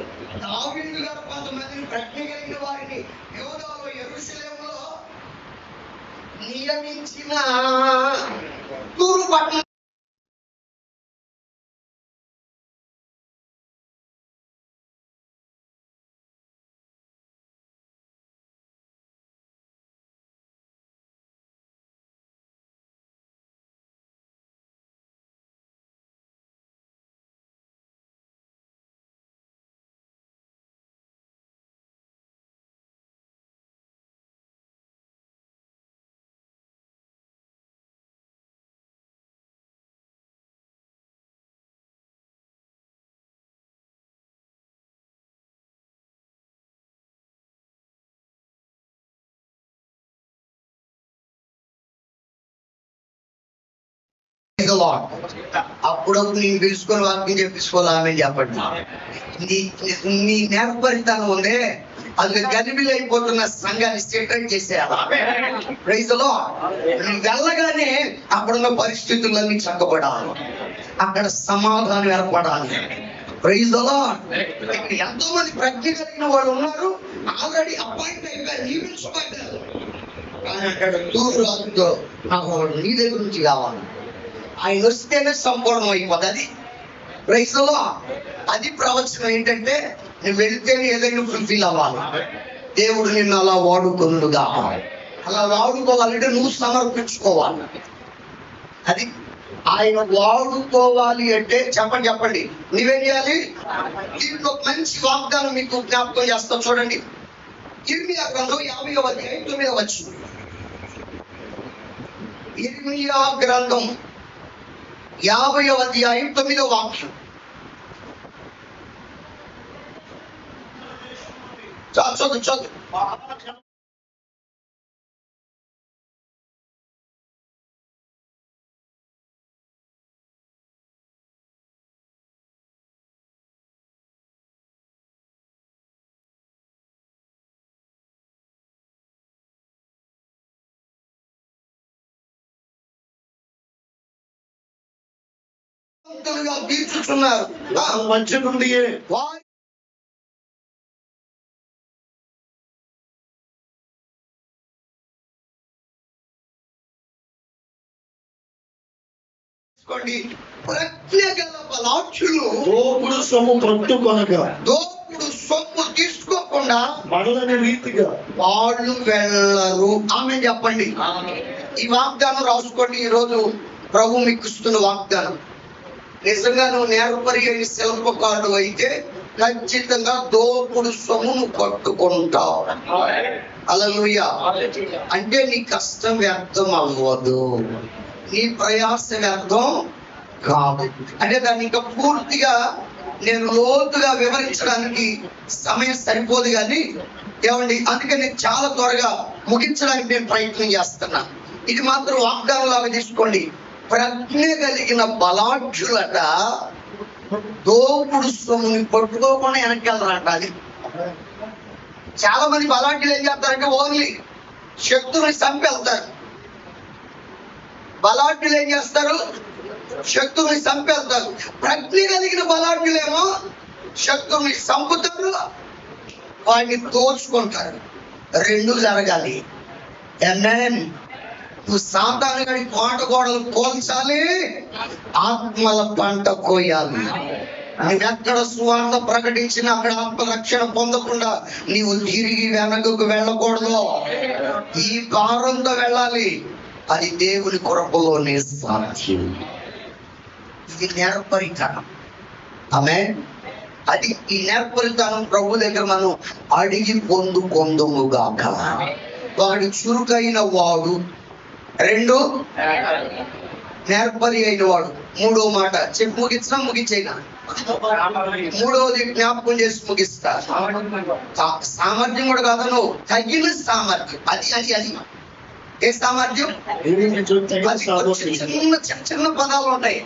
దావీదు గారు కొంతమందిని ప్రజ్ఞ కలిగిన వారిని యూదాలో యెరూషలేములో నియమించిన తూరు పట్టణం అప్పుడప్పుడు నేను పిలుచుకొని వాక్యం చెప్పిసుకోవాలి. ఆమె చెప్పండి. నీ నేర్పరితనం ఉందే అది గలిబిలి అయిపోతున్న సంఘాన్ని సెటిల్ చేసేయాలి. Praise the Lord. వెళ్ళగానే అప్పుడున్న పరిస్థితులన్నీ చక్కబడాలి, అక్కడ సమాధానం ఏర్పడాలి. Praise the Lord. ఎంతో మంది ప్రజ్ఞ కలిగిన వాళ్ళు ఉన్నారు, ఆల్రెడీ అపాయింట్ అయిపోయారు, నియమించబడ్డారు. కానీ అక్కడ తూరు రాజుతో నాకు నీ దగ్గర నుంచి కావాలి, ఆయన వస్తేనే సంపూర్ణం అయిపోతుంది. అది ప్రైజ్ ది లార్డ్. అది ప్రవచనం. ఏంటంటే నువ్వు వెళితేనే ఏదైనా ఫుల్ఫిల్ అవ్వాలి. దేవుడు నిన్ను అలా వాడుకొనుగా. అలా వాడుకోవాలంటే నువ్వు సమర్పించుకోవాలి. అది ఆయన వాడుకోవాలి అంటే చెప్పండి నువ్వేం చేయాలి? దీంట్లో మంచి వాగ్దానం మీకు జ్ఞాపకం చేస్తాం. చూడండి, ఇర్మియా గ్రంథం 50వ అధ్యాయం 9వ వచనం. ఇర్మియా గ్రంథం 50వ అధ్యాయం 9వ వాక్యం. చదువు. తీర్చుతున్నారు మంచి నుండి దోపుడు సొమ్ము పట్టుకొనగా, దోపుడు సొమ్ము తీసుకోకుండా మనలని రీతిగా వాళ్ళు వెళ్ళరు. ఆమె చెప్పండి. ఈ వాగ్దానం రాసుకోండి. ఈ రోజు ప్రభు మీకు ఇస్తున్న వాగ్దానం. నిజంగా నువ్వు నేర్పరి అయిన శిల్పకారుడు అయితే ఖచ్చితంగా దోపుడు సొమ్మును పట్టుకుంటావు. హల్లెలూయా. అంటే నీ కష్టం వ్యర్థం అవ్వదు, నీ ప్రయాస వ్యర్థం కాదు. అంటే దాన్ని ఇంకా పూర్తిగా నేను లోతుగా వివరించడానికి సమయం సరిపోదు కానీ ఏమండి, అందుకే నేను చాలా త్వరగా ముగించడానికి నేను ప్రయత్నం చేస్తున్నా. ఇది మాత్రం వాగ్దానం లాగా తీసుకోండి. ప్రజ్ఞ కలిగిన బలాఢ్యులట దోపుడు సొమ్ముని పట్టుకోకుండా వెనక్కి వెళ్ళరంట. అది చాలా మంది బలాఢ్యులు ఏం చేస్తారంటే ఓన్లీ శక్తుల్ని చంపెళ్తారు. బలాఢ్యులు ఏం చేస్తారు? శక్తుల్ని చంపెళ్తారు. ప్రజ్ఞ కలిగిన బలాఢ్యులేమో శక్తుల్ని చంపుతారు, వాడిని తోచుకుంటారు. రెండు జరగాలి. ఆమేన్. నువ్వు సాతాను గడి కోట గోడలు కోల్చాలి, ఆత్మల పంట కోయాలి. నువ్వెక్కడ సువార్త ప్రకటించిన అక్కడ ఆత్మరక్షణ పొందకుండా నీవు తిరిగి వెనకకు వెళ్ళకూడదు. ఈ భారంతో వెళ్ళాలి. అది దేవుని కృపలోనే సాధ్యం. ఇది నేర్పరితనం. ఆమేన్. అది ఈ నేర్పరితనం ప్రభు దగ్గర మనం అడిగి పొందుగాక. వాడు చురుకైన వాడు, రెండు నేర్పరి అయిన వాడు. మూడో మాట చెప్పి ముగించైనా మూడోది జ్ఞాపకం చేసి ముగిస్తా. సామర్థ్యం కూడా కాదు, నువ్వు తగిన సామర్థ్యం. అది ఏ సామర్థ్యం? చిన్న పదాలు ఉంటాయి.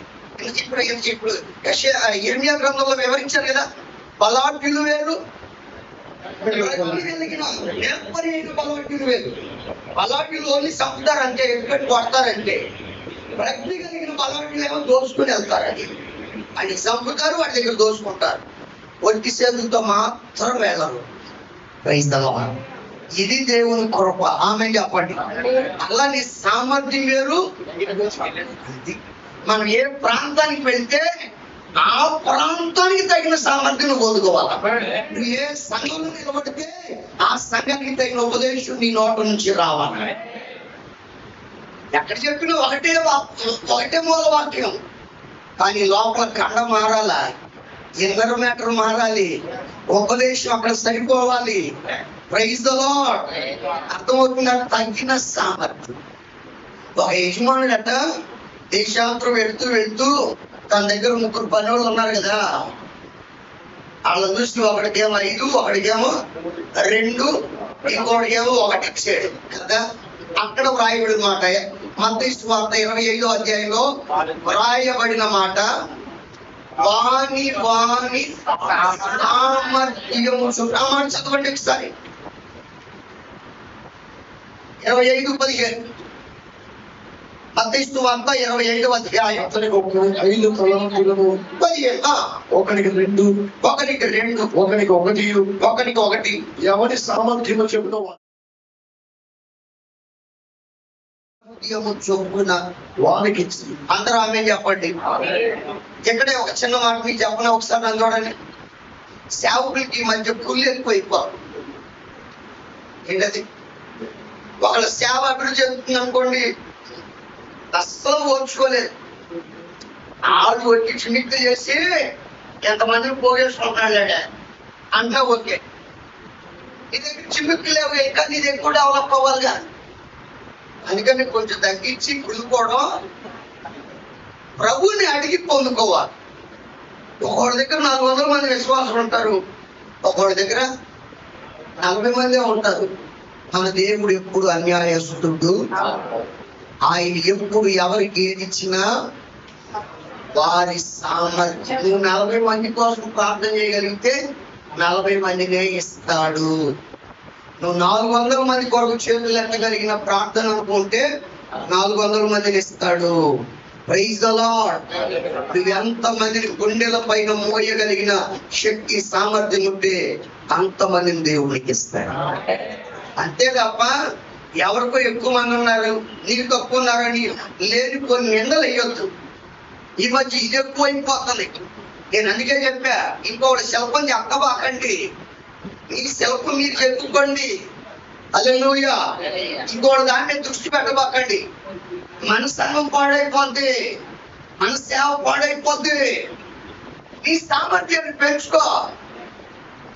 ఇప్పుడు ఇర్మియా గ్రంథంలో వివరించారు కదా, బలాఢ్యులు వేరు, నేర్పరి అయిన బలాఢ్యులు వేరు. బలాఢ్యులు ఓన్లీ చంపుతారంటే, ఎక్కడ కొడతారంటే. ప్రజ్ఞ కలిగిన బలాఢ్యులు ఏమో దోచుకుని వెళ్తారు. అది చంపుతారు, వాడి దగ్గర దోచుకుంటారు. ఒట్టి చేతులతో మాత్రం వెళ్ళరు. Praise the Lord. ఇది దేవుని కృప. ఆమె చెప్పండి. అలా నీ సామర్థ్యం వేరు. మనం ఏ ప్రాంతానికి వెళ్తే ఆ ప్రాంతానికి తగిన సామర్థ్యం పొందుకోవాలి. నువ్వు ఏ సంఘంలో నిలబడితే ఆ సంఘానికి తగిన ఉపదేశం నీ నోట నుంచి రావాలి. ఎక్కడ చెప్పినా ఒకటే మూల వాక్యం, కానీ లోపల కండ మారాలా, ఇన్నర్ మారాలి, ఉపదేశం అక్కడ సరిపోవాలి. Praise the lord. అర్థమవుతుందంటే తగిన సామర్థ్యం. ఒక యజమానుడట దేశాంతరం వెళ్తూ తన దగ్గర 3 పనులు ఉన్నారు కదా, వాళ్ళ దృష్టి ఒకటికేమో 5, ఒకటికేమో 2, ఇంకోటికేమో 1 ఇచ్చాడు కదా. అక్కడ వ్రాయబడి మాట మత్తయి సువార్త 25వ అధ్యాయంలో వ్రాయబడిన మాట, వాని సామర్థ్యము చదవండి ఒకసారి. 25:15 మత్తయి సువార్త 25వ అధ్యాయం. అతనికి 5 తలాంతులను, 15. ఒకనికి 2, ఒకరికి 2, ఒకనికి 1, ఒకరికి 1. ఎవరి సామర్థ్యము చెబుతూ చొప్పున వానికి ఇచ్చి. అందరూ ఆమె చెప్పండి. ఇక్కడే ఒక చిన్న మాట మీకు చెప్పిన ఒకసారి నన్ను చూడండి. సేవకులకి ఈ మధ్య కుళ్ళు ఎక్కువైపోవాలి. ఏంటది? వాళ్ళ సేవ అభివృద్ధి చెందుతుంది అనుకోండి, అస్సలు ఓర్చుకోలేదు. ఆళ్ళు వచ్చి చిన్నిక్కు చేసి ఎంతమందిని పోగేసుకుంటున్నాడు అంతా ఓకే. ఇది చిమ్మిక్కు లేవు, ఇంకా నీ ఎక్కువ డెవలప్ అవ్వాలిగా. అందుకని కొంచెం తగ్గించి కుళ్ళుకోవడం, ప్రభుని అడిగి పొందుకోవాలి. ఒకరి దగ్గర 400 మంది విశ్వాసులు ఉంటారు, ఒకరి దగ్గర 40 మందే ఉంటారు. మన దేవుడు ఎప్పుడు అన్యాయస్తుడు. ఆయన ఎప్పుడు ఎవరికి ఏది ఇచ్చినా వారి సామర్థ్యం. నువ్వు 40 మంది కోసం ప్రార్థన చేయగలిగితే 40 మందినే ఇస్తాడు. నువ్వు 400 మంది కొరకు చేతులు ఎత్తగలిగిన ప్రార్థన అనుకుంటే 400 మందిని ఇస్తాడు. Praise the Lord. నువ్వు ఎంత మందిని గుండెల పైన మోయగలిగిన శక్తి సామర్థ్యం ఉంటే అంతమందిని దేవుడికి ఇస్తాడు. అంతే తప్ప ఎవరికో ఎక్కువ మంది ఉన్నారు, నీకు తక్కువ ఉన్నారని లేని కొన్ని నిందలు వేయొద్దు. ఈ మధ్య ఇది ఎక్కువ అయిపోతుంది. నేను అందుకే చెప్పా, ఇంకొకటి శిల్పం చెప్పబాకండి, మీ శిల్పం మీరు చెప్పుకోండి. హల్లెలూయా. ఇంకోటి దాని మీద దృష్టి పెట్టబాకండి. మన సంఘం పాడైపోద్ది, మన సేవ పాడైపోద్ది. నీ సామర్థ్యాన్ని పెంచుకో.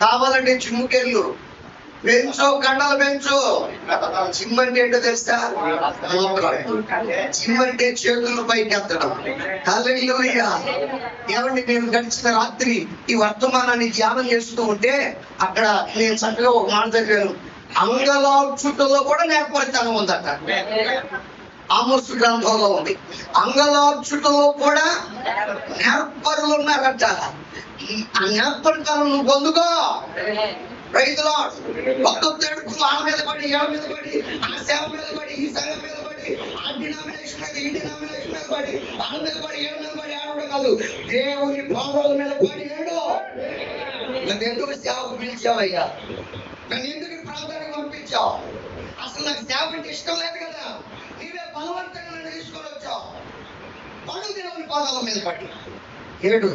కావాలంటే చిమ్ముకెళ్ళు, పెంచు, కండలు పెంచు. జిమ్ అంటే ఏంటో తెలుసా? జిమ్ అంటే చేతులు పైకి ఎత్తడం. హల్లెలూయా. ఏమండి, నేను గడిచిన రాత్రి ఈ వర్తమానాన్ని ధ్యానం చేస్తూ ఉంటే అక్కడ నేను చక్కగా ఒక మాట చదివాను. అంగలార్చుటలో కూడా నేర్పరితనం ఉందట. ఆమోసు గ్రంథంలో ఉంది. అంగలార్చుటలో కూడా నేర్పరులు ఉన్నారట. ఆ నేర్పరితనం నువ్వు పొందుకో. రైతులు ఒక్కొక్కడుకు ఆ మీద పడి, ఏళ్ళ మీద పడి, ఆ సేవ మీద పడి, ఈ సంఘం మీద పడి, ఆ డినామినేషన్ మీద, ఈ డినామినేషన్ మీద పడి, వాళ్ళ మీద పడి, ఏళ్ళ మీద పడి ఆడడం కాదు, దేవుని పాదాల మీద పడి ఏడు. నన్ను ఎందుకు సేవకు పిలిచావయ్యా? నన్ను ఎందుకు ప్రాంతానికి పంపించావు? అసలు నాకు సేవ అంటే ఇష్టం లేదు కదా. నీవే బలవంతంగా నన్ను తీసుకొని వచ్చావు. పడు దేవుని పాదాల మీద పడి ఏడు.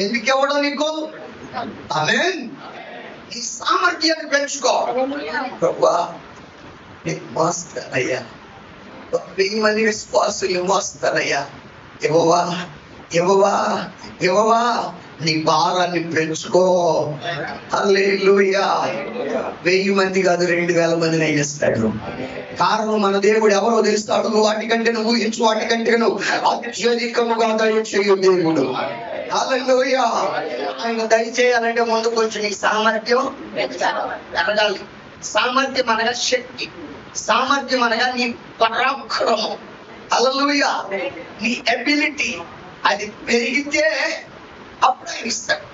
ఎందుకు ఇవ్వడం నీకు? ఆమేన్. ఈ సామర్థ్యాన్ని పెంచుకో. ప్రభువా, నీకు మోస్తానయ్యా, 1000 మంది విశ్వాసులు మోస్తానయ్యా. ఇవ్వవా, ఇవ్వవా, ఇవ్వవా. నీ భారాన్ని పెంచుకో. హల్లెలూయా. 1000 మంది కాదు, 2000 మందిని ఇస్తాడు. కారణం మన దేవుడు ఎవరో తెలుస్తాడు. వాటికంటే నువ్వు ఊహించు, వాటికంటే నువ్వు అత్యధికముగా దయచేయు దేవుడు. హల్లెలూయా. ఆయన దయచేయాలంటే ముందు కొంచెం నీ సామర్థ్యం పెరగాలి. సామర్థ్యం అనగా శక్తి, సామర్థ్యం అనగా నీ పరాక్రమం. హల్లెలూయా. నీ ఎబిలిటీ అది పెరిగితే అప్పుడు ఆయన ఇస్తాడు.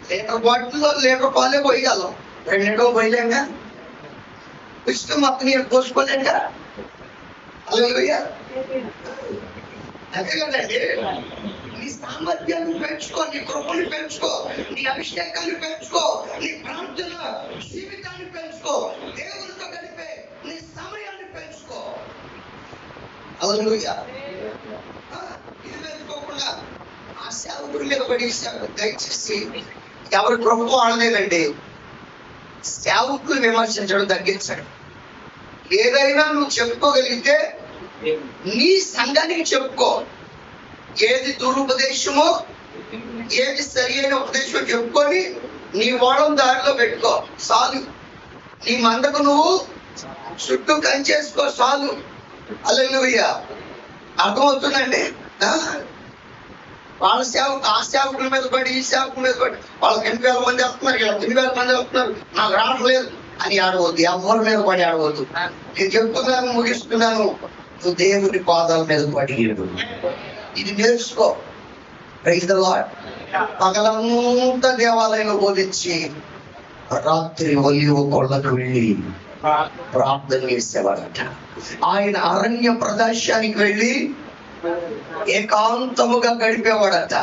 లీటర్ బాటిల్లో లీటర్ పాలే పోయగలం, 2 లీటర్లు పోయలేంగా. ఇష్టం మొత్తం నేను పోసుకోలేంగా. హల్లెలూయా. అదే కదండి. నీ సామర్థ్యాన్ని పెంచుకో, నీ కృపని పెంచుకో, నీ అభిషేకాన్ని పెంచుకో, నీ ప్రార్థన జీవితాన్ని పెంచుకో, దేవునితో గడిపే నీ సమయాన్ని పెంచుకో. హల్లెలూయా. ఇది పెంచుకోకుండా ఆ సేవకుడి మీద పడి దయచేసి ఎవరి కృప వాళ్ళదేనండి. సేవకులు విమర్శించడం తగ్గించండి. ఏదైనా నువ్వు చెప్పుకోగలిగితే నీ సంఘానికి చెప్పుకో. ఏది దురుపదేశమో, ఏది సరి అయిన ఉపదేశం చెప్పుకొని నీ వాళ్ళని దారిలో పెట్టుకో చాలు. నీ మందకు నువ్వు చుట్టూ కంచేసుకో చాలు. హల్లెలూయా. అర్థమవుతుందండి? వాళ్ళ సేవకు ఆ సేవకుల మీద పడి, ఈ సేవకుల మీద పడి, వాళ్ళకి 8,000 మంది వస్తున్నారు, ఇలా 9,000 మంది వస్తున్నారు, నాకు రావట్లేదు అని ఆడవద్దు. ఎవరి మీద పడి ఆడవద్దు. నేను చెప్తున్నాను, ముగిస్తున్నాను. నువ్వు దేవుని పాదాల మీద పడి ఇది నేర్చుకో. Praise the Lord. పగలంతా దేవాలయంలో బోధించి రాత్రి ఒలివ కొండకు వెళ్ళి ప్రార్థన చేసేవాడట. ఆయన అరణ్య ప్రదేశానికి వెళ్ళి ఏకాంతముగా గడిపేవాడట.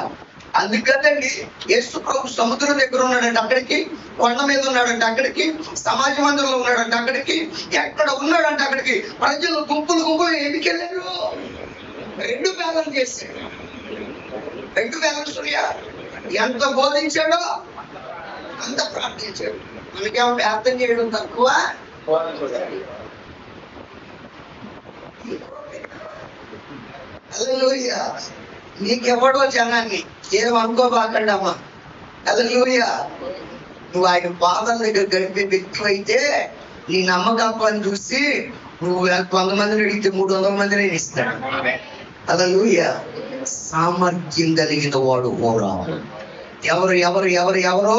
అందుకనండి యేసు ప్రభు సముద్రం దగ్గర ఉన్నాడంటే అక్కడికి, కొండ మీద ఉన్నాడంటే అక్కడికి, సమాజ మందిరంలో ఉన్నాడంటే అక్కడికి, ఎక్కడ ఉన్నాడంటే అక్కడికి. ప్రజలు గుంపులు గుంపులు ఎందుకు వెళ్ళారు? రెండు బ్యాలెన్స్ చేశాడు. రెండు బ్యాలెన్స్ ఉన్నాయా? ఎంత బోధించాడో అంత ప్రార్థించాడు. మనకేమో ప్రార్థన చేయడం తక్కువ. హల్లెలూయా. నీకెవడో జనాన్ని ఏమనుకోబాకండి అమ్మా. హల్లెలూయా. నువ్వు ఆయన పాదాల దగ్గర గడిపే వ్యక్తి అయితే నీ నమ్మకాన్ని చూసి నువ్వు 100 మందిని అడిగితే 300 మందిని ఇస్తాడు. హల్లెలూయా. సామర్థ్యం కలిగిన వాడు కూడా ఎవరు ఎవరు ఎవరు ఎవరో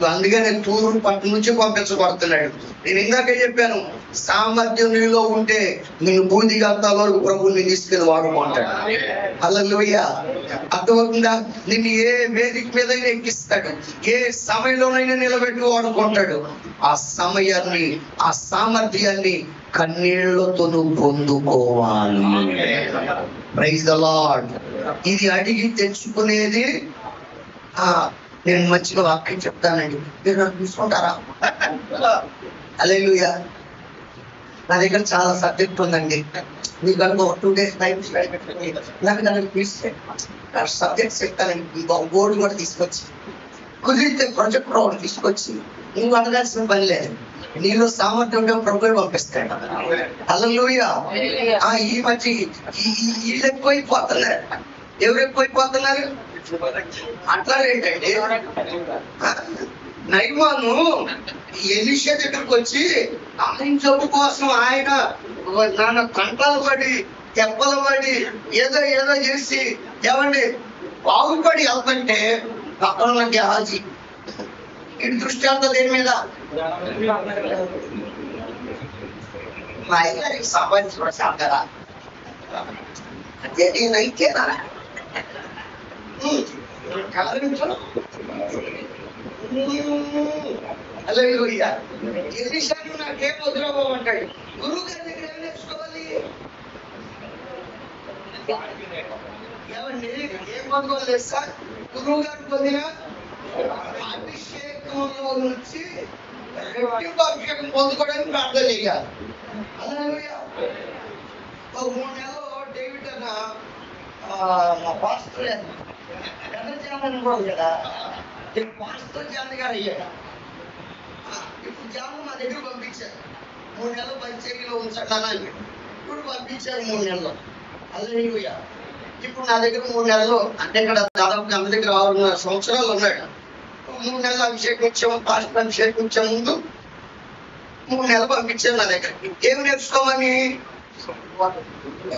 అందుకనే తూరు పట్టు నుంచి పంపించబడుతున్నాడు. నేను ఇందాకే చెప్పాను, సామర్థ్యం నీలో ఉంటే నేను బూదిగంతా వరకు ప్రభువుని తీసుకెళ్ళి వాడుకుంటాడు. హల్లెలూయా. అర్థమవుతుందా? నిన్ను ఏ వేదిక మీద ఎక్కిస్తాడు, ఏ సమయంలోనైనా నిలబెట్టి వాడుకుంటాడు. ఆ సమయాన్ని, ఆ సామర్థ్యాన్ని కన్నీళ్లతో నువ్వు పొందుకోవాలి. Praise the Lord. ఇది అడిగి తెచ్చుకునేది. నేను మంచిగా వాక్యం చెప్తానండి, మీరు నన్ను తీసుకుంటారా? హల్లెలూయా. నా దగ్గర చాలా సబ్జెక్ట్ ఉందండి. మీకు కనుక 2 days టైం పెట్టుకుని నాకు దానికి పిలిస్తే సబ్జెక్ట్స్ చెప్తానండి. బోర్డు కూడా తీసుకొచ్చి, కుదిరితే ప్రొజెక్ట్ ఒకటి తీసుకొచ్చి, నువ్వు అడగాల్సిన పని లేదు. నీలో సామర్థ్యం ప్రభుత్వం పంపిస్తాడు. హల్లెలూయా. ఈ మధ్య వీళ్ళు ఎక్కువైపోతున్నారు. ఎవరు ఎక్కువైపోతున్నారు? అట్లా ఏంటండి, నైమాను ఎలీషా దగ్గరకు వచ్చి ఆయన జబ్బు కోసం ఆయన నాన్న కంటాలు పడి, దెబ్బలు పడి, ఏదో ఏదో చేసి ఏమండి బాగుపడి వెళ్తుంటే పక్కన గెహాజీ ఇటు దృష్టి అంతా దేని మీద? మా అయ్యారికి సంబంధించిన సాగరా అదే నేనైతేనా హల్లెలూయా. ఎలీషాను నాకేం వదిలేమంటాడు. గురువు గారి దగ్గర ఏం నేర్చుకోవాలి? ఏమండి ఏం పొందుకోలేదు సార్? గురువు గారు పొందిన అభిషేకంలో నుంచి రెట్టింపు అభిషేకం పొందుకోవడానికి ప్రార్థన చేయాలి. హల్లెలూయా. 3 నెలలు డేవిడ్ అన్న మా పాస్టర్ జాన్ కూడా కదా, పాస్టర్ జాన్ గారు అయ్యాడు. ఇప్పుడు జాన్ మా దగ్గర పంపించారు. 3 నెలలు పంచాయతీలో ఉంచండి అని ఇప్పుడు పంపించారు. 3 నెలలు. హల్లెలూయా. ఇప్పుడు నా దగ్గర 3 నెలలు అంటే ఇక్కడ దాదాపు నా దగ్గర 6 సంవత్సరాలు ఉన్నాడు. 3 నెలలు అభిషేకం ఇచ్చాము. పాస్టర్ అభిషేకం ఇచ్చే ముందు 3 నెలలు పంపించారు నా దగ్గర. ఏమి నేర్చుకోమని?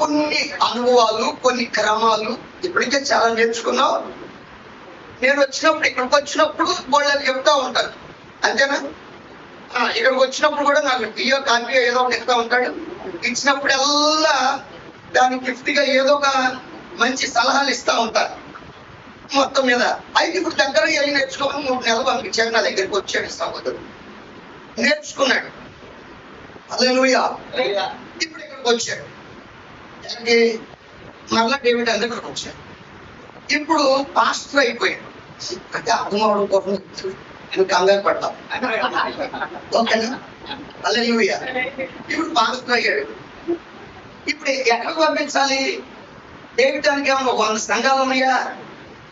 కొన్ని అనుభవాలు, కొన్ని క్రమాలు ఇప్పటికే చాలా నేర్చుకున్నావు. నేను వచ్చినప్పుడు, ఇక్కడికి వచ్చినప్పుడు వాళ్ళకి చెప్తా ఉంటాను, అంతేనా? ఇక్కడికి వచ్చినప్పుడు కూడా నాకు టీయో కాఫీ ఏదో ఒకటి ఇస్తా ఉంటాడు. ఇచ్చినప్పుడల్లా దానికి గిఫ్ట్గా ఏదో ఒక మంచి సలహాలు ఇస్తా ఉంటారు మొత్తం మీద. అయితే ఇప్పుడు దగ్గర వెళ్ళి నేర్చుకోమని 3 నెలలు పంపించాడు. నా దగ్గరికి వచ్చాడు సహోదరుడు, నేర్చుకున్నాడు. హల్లెలూయా. ఇప్పుడు ఇక్కడికి వచ్చాడు, మరలా డేవిడ్ దగ్గరకు వచ్చాడు. ఇప్పుడు పాస్టర్ అయిపోయాడు. అంటే అర్థం అవడం కోసం నేను కంగారు పడతాం. ఓకేనా? హల్లెలూయా. ఇప్పుడు పాస్టర్ అయ్యాడు. ఇప్పుడు ఎక్కడికి పంపించాలి? డేవిడ్కి ఏమన్నా 100 సంఘాలు ఉన్నాయా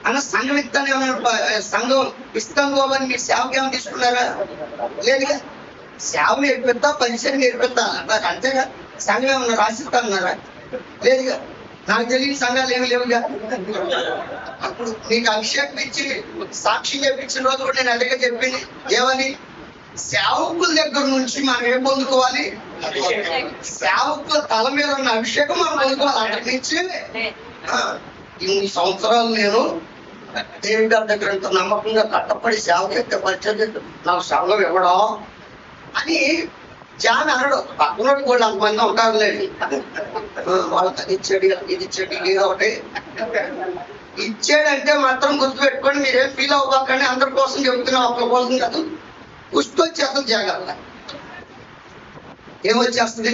అన్న? సంఘం ఇస్తాను ఏమన్నా, సంఘం ఇస్తాను అని మీరు సేవకి ఏమైనా తీసుకున్నారా? లేదుగా. సేవ నేర్పిస్తా, పరిచయం నేర్పిస్తా అంతేగా. సంఘం ఏమన్నా రాసిస్తా అన్నారా? లేదుగా. నాకు తెలియని సంఘాలు ఏమి లేవుగా. అప్పుడు నీకు అభిషేకం ఇచ్చి సాక్షి చెప్పించిన రోజు కూడా నేను అడిగే చెప్పింది ఏమని? సేవకుల దగ్గర నుంచి మనం ఏం పొందుకోవాలి? సేవకుల తల మీద ఉన్న అభిషేకం మనం పొందుకోవాలి. అక్కడి నుంచి ఇన్ని సంవత్సరాలు నేను దేవుడి గారి దగ్గర ఇంత నమ్మకంగా కట్టపడి సేవ చేస్తే పరిచయం నాకు సేవలో ఇవ్వడం అని జాన్ అనడు, పక్కన వాళ్ళు అంతమంది ఉంటారులేండి, వాళ్ళకి ఇచ్చాడు ఇది ఇచ్చాడు ఏదో ఒకటి ఇచ్చాడంటే మాత్రం గుర్తుపెట్టుకోండి. మీరేం ఫీల్ అవ్వకండి, అందరి కోసం చెబుతున్నాం, ఒకరి కోసం కాదు. పుష్టి వచ్చేస్తుంది జాగ్రత్త. ఏమొచ్చేస్తుంది?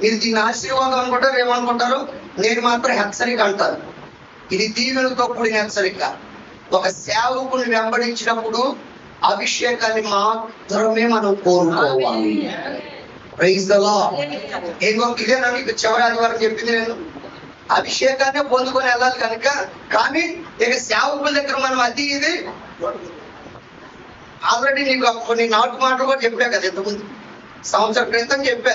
మీరు దీన్ని ఆశీర్వాదం అనుకుంటారు, ఏమనుకుంటారు? నేను మాత్రం హెచ్చరిక అంటారు. ఇది దీవెనతో కూడిన హెచ్చరిక. ఒక సేవకుని వెంబడించినప్పుడు అభిషేకాన్ని మాత్రమే మనం కోరుకోవాలి. Praise the Lord. ఇదేనా మీకు చివరి ఆదివారం చెప్పింది? నేను అభిషేకాన్ని పొందుకొని వెళ్ళాలి కనుక. కానీ ఇక సేవకుల దగ్గర మనం అది ఇది ఆల్రెడీ నీకు కొన్ని నాలుగు మాటలు కూడా చెప్పా కదా, ఇంతకుముందు సంవత్సరం క్రితం చెప్పా.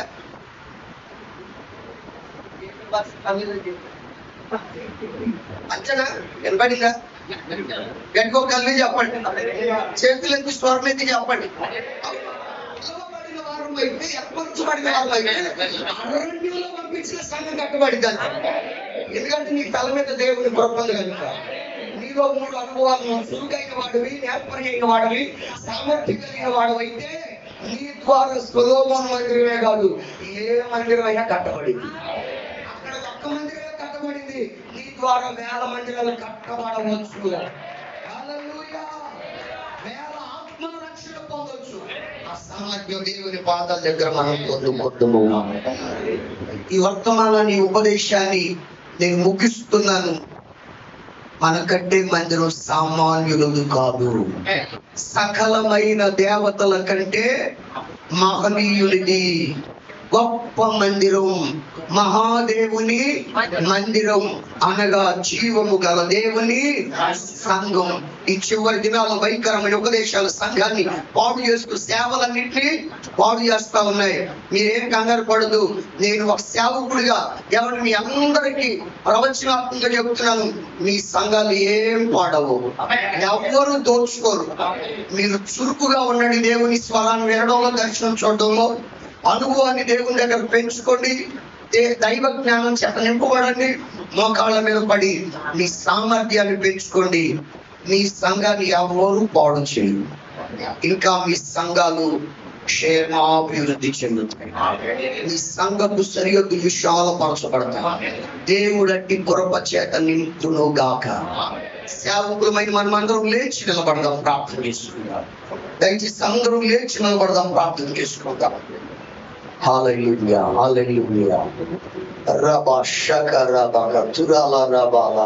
అంతేనా? వినపడిందా? గట్టిగా కలిగి చెప్పండి, చేతులు ఎత్తి స్వరం ఎత్తి చెప్పండి. పిలువబడిన వారం అయితే, ఏర్పరచబడిన వారం అయితే అరణ్యంలో పంపించిన సంఘం కట్టబడింది. ఎందుకంటే నీ తల మీద దేవుని కృప కనుక. నీలో 3 అనుభవాలు, చురుకైన వాడివి, నేర్పరి అయిన వాడివి, సామర్థ్యం కలిగిన వాడు అయితే నీ ద్వారా సొలొమోను మందిరమే కాదు, ఏ మందిరమైనా కట్టబడింది. అక్కడ ఒక్క మందిరమే కట్టబడింది, నీ ద్వారా వేల మందిరాలు కట్టబడవచ్చు. హల్లెలూయా. వేల ఆత్మల రక్షణ పొందవచ్చు. ఆ సామర్థ్యం దేవుని పాదాల దగ్గర మనం పొందుకుంటాము. ఈ వర్తమానాన్ని, ఉపదేశాన్ని నేను ముగిస్తున్నాను. మనకంటే మందిరం సామాన్యులు కాదు, సకలమైన దేవతల కంటే మహనీయుడిది. గొప్ప మందిరం, మహాదేవుని మందిరం అనగా జీవము గల దేవుని సంఘం. ఈ చివరి దినాల భయంకరమైన ఉపదేశాలు సంఘాన్ని పాడు చేస్తూ, సేవలన్నింటినీ పాడు చేస్తా ఉన్నాయి. మీరేం కంగారు పడదు. నేను ఒక సేవకుడిగా ఎవరు మీ అందరికీ ప్రవచనాత్మకంగా చెబుతున్నాను, మీ సంఘాలు ఏం పాడవు, ఎవరు దోచుకోరు. మీరు చురుకుగా ఉండండి. దేవుని స్వరాన్ని వినడంలో, దర్శనం చూడడంలో అనుభవాన్ని దేవుని దగ్గర పెంచుకోండి. దైవ జ్ఞానం చేత నింపబడండి. మోకాళ్ళ మీద పడి మీ సామర్థ్యాన్ని పెంచుకోండి. మీ సంఘాన్ని ఎవరు పాడు చేయరు. ఇంకా మీ సంఘాలు క్షేమాభివృద్ధి చెందుతాయి. మీ సంఘపు సరిహద్దు విశాలపరచబడతాయి. దేవుడంటి కృప చేత నింపును గాక. సేవకులమైన మనమందరం లేచి నిలబడదాం, ప్రార్థన చేసుకుందాం. దయచేసి అందరూ లేచి నిలబడదాం, ప్రార్థన చేసుకుందాం. హల్లెలూయా, హల్లెలూయా. రబా షకరబక తురాల రబాల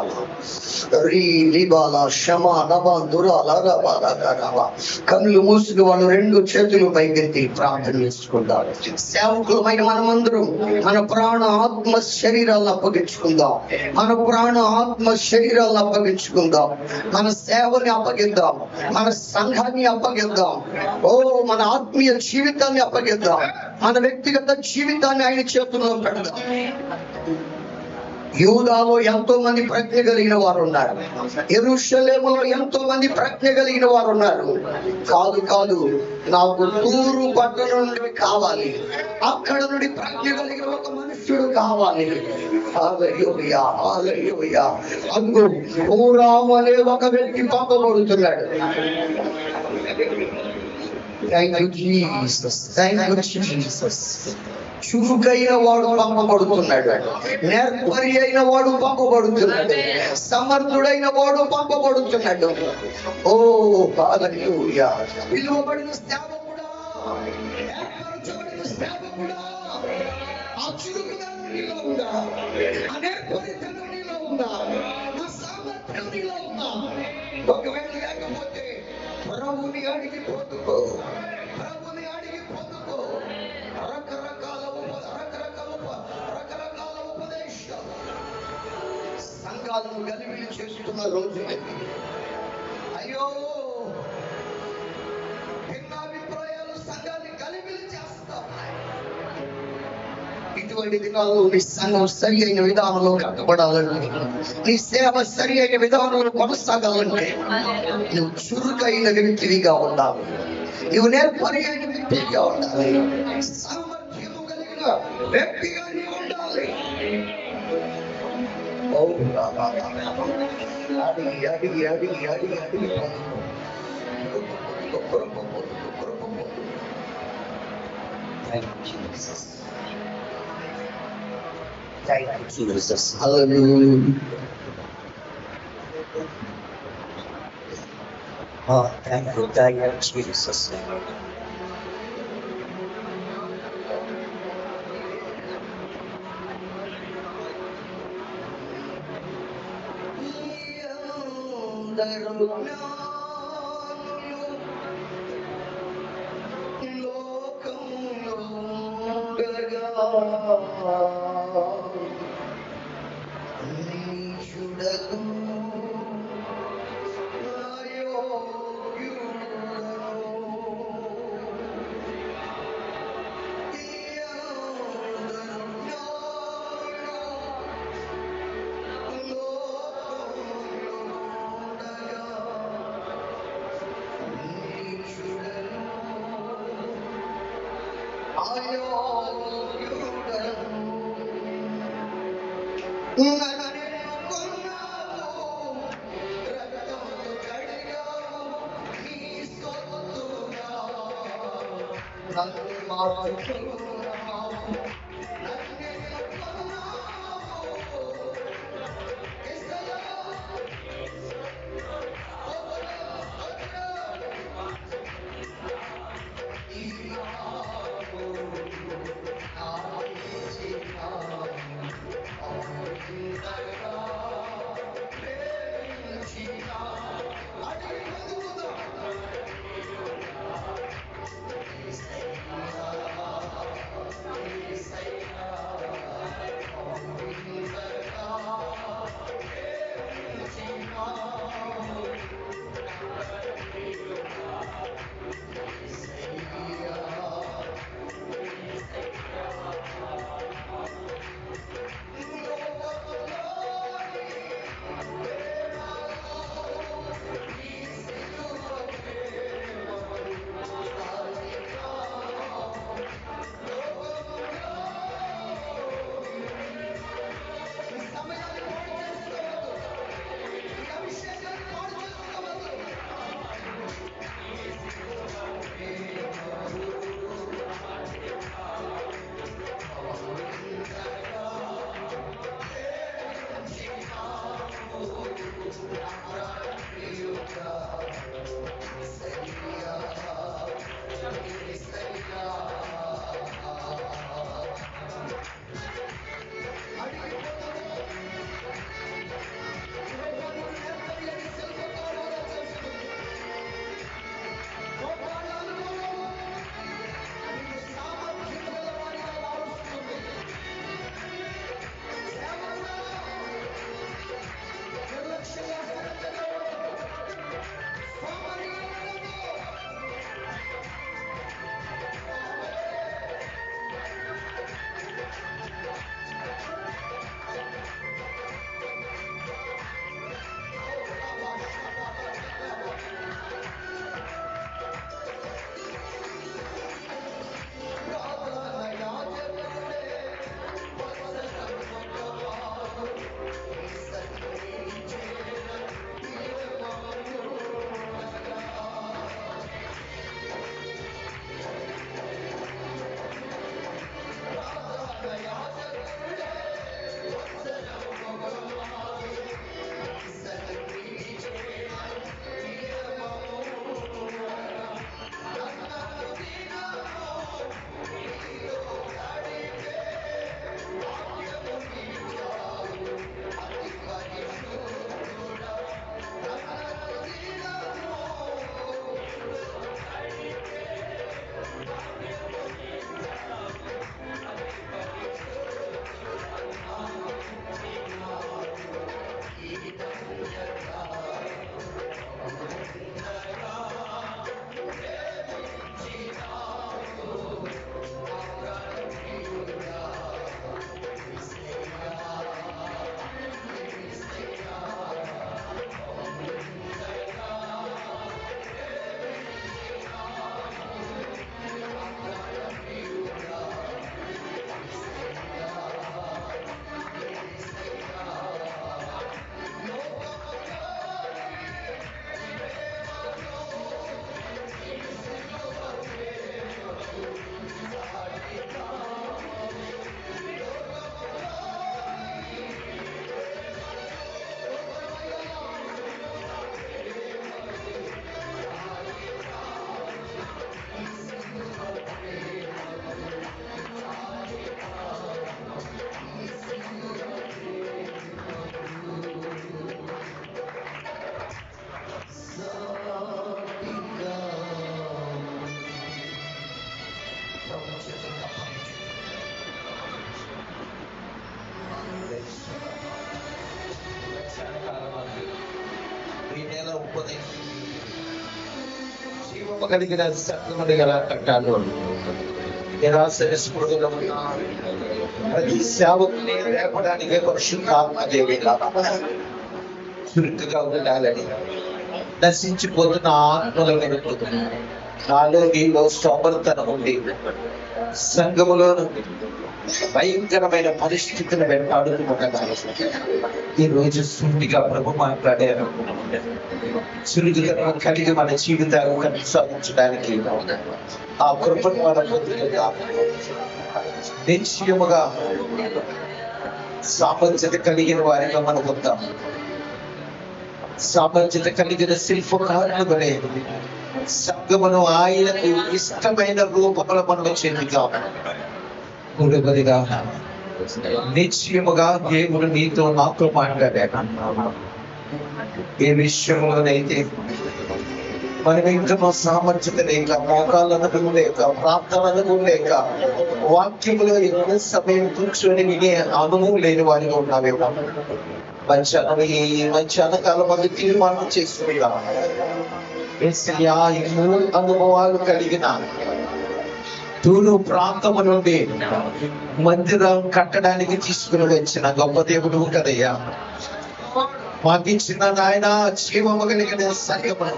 రీ లిబాల షమా నబా దురాల రబాల రబా. కళ్ళు మూసుకు వాళ్ళు 2 చేతులు పైకెత్తి ప్రార్థన చేసుకుందాం. సేవకులమైన మనమందరం మన ప్రాణ ఆత్మ శరీరాలను అప్పగించుకుందాం. మన ప్రాణ ఆత్మ శరీరాలను అప్పగించుకుందాం. మన సేవని అప్పగిద్దాం. మన సంఘాన్ని అప్పగిద్దాం. మన ఆత్మీయ జీవితాన్ని అప్పగిద్దాం. మన వ్యక్తిగత జీవితాన్ని ఆయన చేతుల్లో పెడదాం. యూదాలో ఎంతో మంది ప్రజ్ఞ కలిగిన వారు ఉన్నారు. యెరూషలేములో ఎంతో మంది ప్రజ్ఞ కలిగిన వారు ఉన్నారు. కాదు, నాకు తూరు పట్టణం నుండి కావాలి, అక్కడ నుండి ప్రజ్ఞ కలిగిన ఒక మనుష్యుడు కావాలి. హల్లెలూయా, హల్లెలూయా. అందుకు హూరాము అనే ఒక వ్యక్తి పంపబడుతున్నాడు. Thank you Jesus, thank you Jesus. చురుకైన వాడు పంపబడుతున్నాడు, నేర్పరి అయిన వాడు పంపబడుతున్నాడు, సమర్థుడైన వాడు పంపబడుతున్నాడు. ఓ హల్లెలూయా. పిలువబడిన సేవకుడా, ఏర్పరచబడిన సేవకుడా, ఆ చురుకుదనం నీలో ఉందా? ఆ నేర్పరితనం నీలో ఉందా? ఆ సామర్థ్యం నీలో ఉందా? ఒకవేళ లేకపోతే ప్రభుని అడిగి పొందుకో, ప్రభుని అడిగి పొందుకో. రకరకాల ఉపదేశాలు సంఘాలను గలిబిలి చేస్తున్న రోజు. అయ్యో, భిన్నాభిప్రాయాలు సంఘాన్ని గలిబిలి చేస్తాయి. ఇటువంటి దినాల్లో నీ సంఘం సరి అయిన విధానంలో కట్టబడాలంటే, నీ సేవ సరి అయిన విధానంలో కొనసాగాలంటే నువ్వు చురుకైన వ్యక్తిగా ఉండాలి. నువ్వు నేర్పరి అయిన వ్యక్తిగా ఉండాలి. సామర్థ్యము కలిగిన వ్యక్తిగా నీవు ఉండాలి. అడిగి Hallelujah. Oh, thank you, Jesus. ఈ నెల జీవము కలిగిన సంగములు ఎలా కట్టాలో నిరాశ నిస్పృహలో ఉన్న ప్రతి సేవకుని రేపడానికి పరిశుద్ధాత్మ దేవుడిగా చురుకుగా ఉండాలని నశించిపోతున్న ఆత్మలు వెనుకుతున్నా నాలో నీలో సోమరితనం ఉండి సంఘములో భయంకరమైన పరిస్థితులు వెంటాడుతుండగా ఈ రోజు సూటిగా ప్రభు మాట్లాడారు. సులువుగా కలిగి మన జీవితాలు కొనసాగించడానికి ఆ కృపను మన పొందుగా నిశ్చయముగా సామర్థ్యత కలిగిన వారిగా మనం పొందాం. సామర్థ్యత కలిగిన శిల్పకారులు వలె సంఘమును ఆయనకు ఇష్టమైన రూపముల మనలో చెందుతాం. మూడవదిగా నిశ్చయముగా దేవుడు నీతో నాతో మాట్లాడాడు. ఏ విషయంలోనైతే మనం ఇంకా సామర్థ్యత లేక మోకాళ్ళను లేక ప్రార్థనలకు లేక వాక్యములో ఎక్కువ సమయం కూర్చొని వినే అనుభవం లేని వారిగా ఉన్నావేమో మంచి అనకాల మంది తీర్మానం చేసుకుంటా ఈ మూడు అనుభవాలు కలిగిన తూరు ప్రాంతము నుండి మందిరం కట్టడానికి తీసుకుని వచ్చిన గొప్ప దేవుడు కదయ్యా. మాకిచ్చిన నాయన జీవము కలిగిన సంఘమును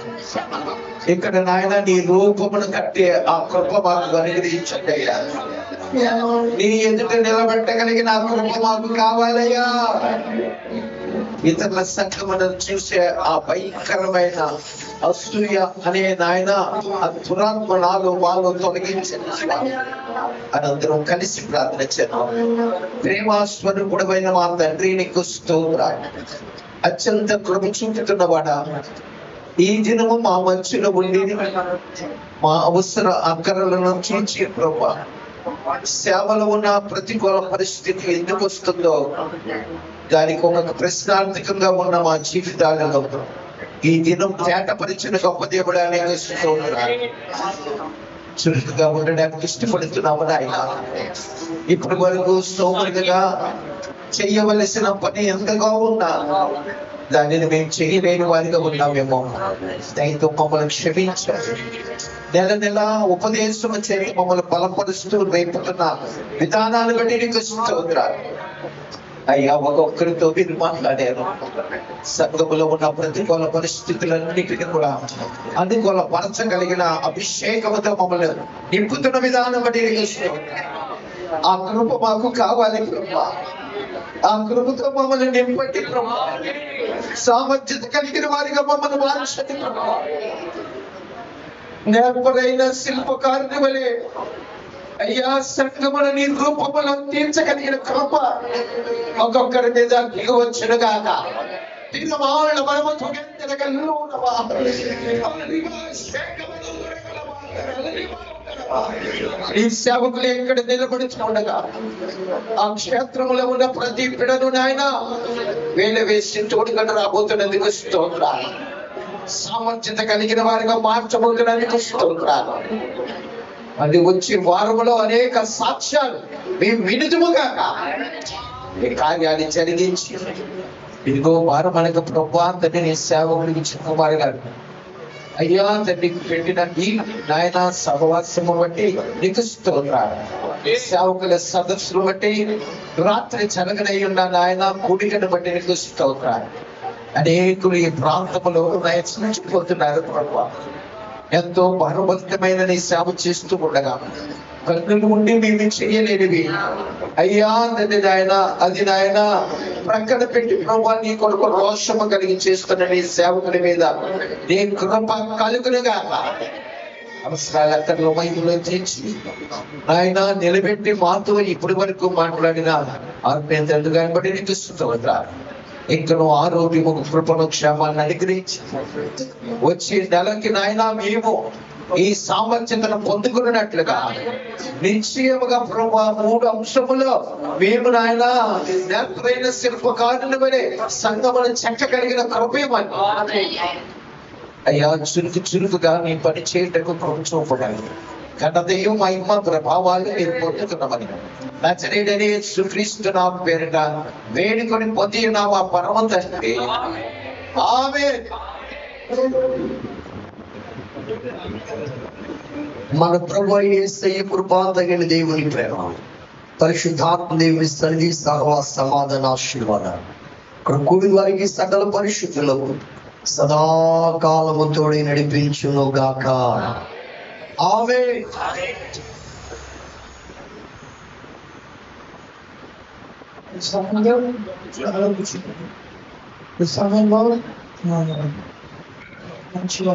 ఇక్కడ నాయన నీ రూపమును కట్టే ఆ కృప మాకు అనుగ్రహించండి అయ్యా. నీ ఎదుట నిలబెట్టగలిగిన ఆ కృప మాకు కావాలయ్యా. ఇతరుల సంఘమును చూసే ఆ భయంకరమైన అసూయ అనే నాయన ఆ దురాత్మ నాలో వాళ్ళు తొలగించండి అని అందరం కలిసి ప్రార్థన చేద్దాం. ప్రేమాస్వరూపుడమైన మా తండ్రి నీకు స్తోత్రాలు. అత్యంత కృప చూపుతున్నవాడా, ఈ దినము మా మధ్యలో ఉండి మా అవసర అక్కరలను చూచి ప్రభా సేవలో ఉన్న ప్రతికూల పరిస్థితి ఎందుకు వస్తుందో దానికి ఒక ప్రశ్నార్థకంగా ఉన్న మా జీవితాలలో ఈ దినం తేటపరిచిన గొప్ప దేవుడు అనేక చురుకుగా ఉండడానికి ఇష్టపడుతున్నాము నాయన. ఇప్పటి వరకు సోమరిగా చెయ్యవలసిన పని ఎంతగా ఉన్నా దానిని మేము చేయలేని వారిగా ఉన్నామేమో. దయతో మమ్మల్ని క్షమించాలి. నెల నెల ఉపదేశం చేసి మమ్మల్ని బలపరుస్తూ రేపుతున్న విధానాలు బట్టి నీకు స్తోత్రాలు అయ్యా. ఒక్కొక్కరితో మీరు మాట్లాడారు. సంఘములో ఉన్న ప్రతికూల పరిస్థితులన్నిటికీ కూడా అనుకూల పరచగలిగిన అభిషేకముతో మమ్మల్ని నింపుతున్న విధానం బట్టి నీకు స్తోత్రాలు. ఆ కృప మాకు కావాలి ప్రభా. ఆ కృపతో మమ్మల్ని నింపట్టి ప్రభా. సామర్థ్యత కలిగిన వారిగా మమ్మల్ని మార్చండి ప్రభా. నేర్పరైన శిల్పకారుని వలె అయ్యా సంఘముల నీ రూపములను తీర్చగలిగిన కృప ఒక్కొక్కరి మీద దిగవచ్చును గాక. తిరుమాళ్ళ మనము ఈ సేవకులు ఎక్కడ నిలబడుతుండగా ఆ క్షేత్రంలో ఉన్న ప్రతి బిడను నాయన వేల వేసి తోడుగంట రాబోతున్నందుకు స్తోత్రాలు. సామర్థ్యత కలిగిన వారిగా మార్చబోతున్నందుకు స్తోత్రాలు. అది వచ్చి వారములో అనేక సాక్ష్యాలు మేము వినుదుముగాక. ఈ కార్యాన్ని జరిగించి ఇదిగో వారం అనగా ప్రభా తండ్రి నీ సేవకుడికి ఇచ్చిన కుమారు గారు అయ్యా తండ్రికి పెట్టిన ఈ నాయన సహవాసము బట్టి నీకు స్తోత్రాలు. సేవకుల సదస్సులు బట్టి రాత్రి జరగనై ఉన్న నాయన కూడికను బట్టి నీకు స్తోత్రాలు. అనేకులు ఈ ప్రాంతంలో నశించిపోతున్నారు ప్రభా. ఎంతో బలవంతమైన నీ సేవ చేస్తూ ఉండగా కన్నులు ఉండి మేము చేయలేనివి అయ్యా తండ్రి నాయన అది నాయన ప్రక్కన పెట్టి ప్రభా నీ కొరకు రోషము కలిగి చేస్తున్న నీ సేవకుడి మీద నీ కృప కలుగునుగా. అవసరాలు అక్కడ మైంలో తెచ్చి ఆయన నిలబెట్టి మాతో ఇప్పటి వరకు మాట్లాడిన ఆత్మీయతను బట్టి నీకు స్తోత్రాలు. ఇంకను ఆరోగ్యము కృపను క్షేమాన్ని అనుగ్రహించి వచ్చే నెలకి నాయన మేము ఈ సామర్థ్యతను పొందుకున్నట్లుగా నిశ్చయముగా ప్రభా 3 అంశములో మేము నాయన నేర్పరైన శిల్పకారుని వలె సంఘమును చెక్కగలిగిన కృపయమని అయ్యా చురుకుగా నీ పని చేయటకు కృప చూపడానికి ఘనతయు మహిమ ప్రభావాలు మీరు పొందుతున్నామని నచరేడని యేసుక్రీస్తు నామమున పేరిట వేడుకొని పొంది ఉన్నాము ఆ పరమ తండ్రి. ఆమేన్. మన ప్రభు యేసయ్య కృప తగిన దేవుని ప్రేమ, పరిశుద్ధాత్మ దేవుని సన్నిధి, సహవాస, సమాధాన, ఆశీర్వాదాలు ఇక్కడ కూడి వారికి సకల పరిశుద్ధులకు సదాకాలము తోడి నడిపించును గాక. ఆమేన్. సమయంలో మంచిగా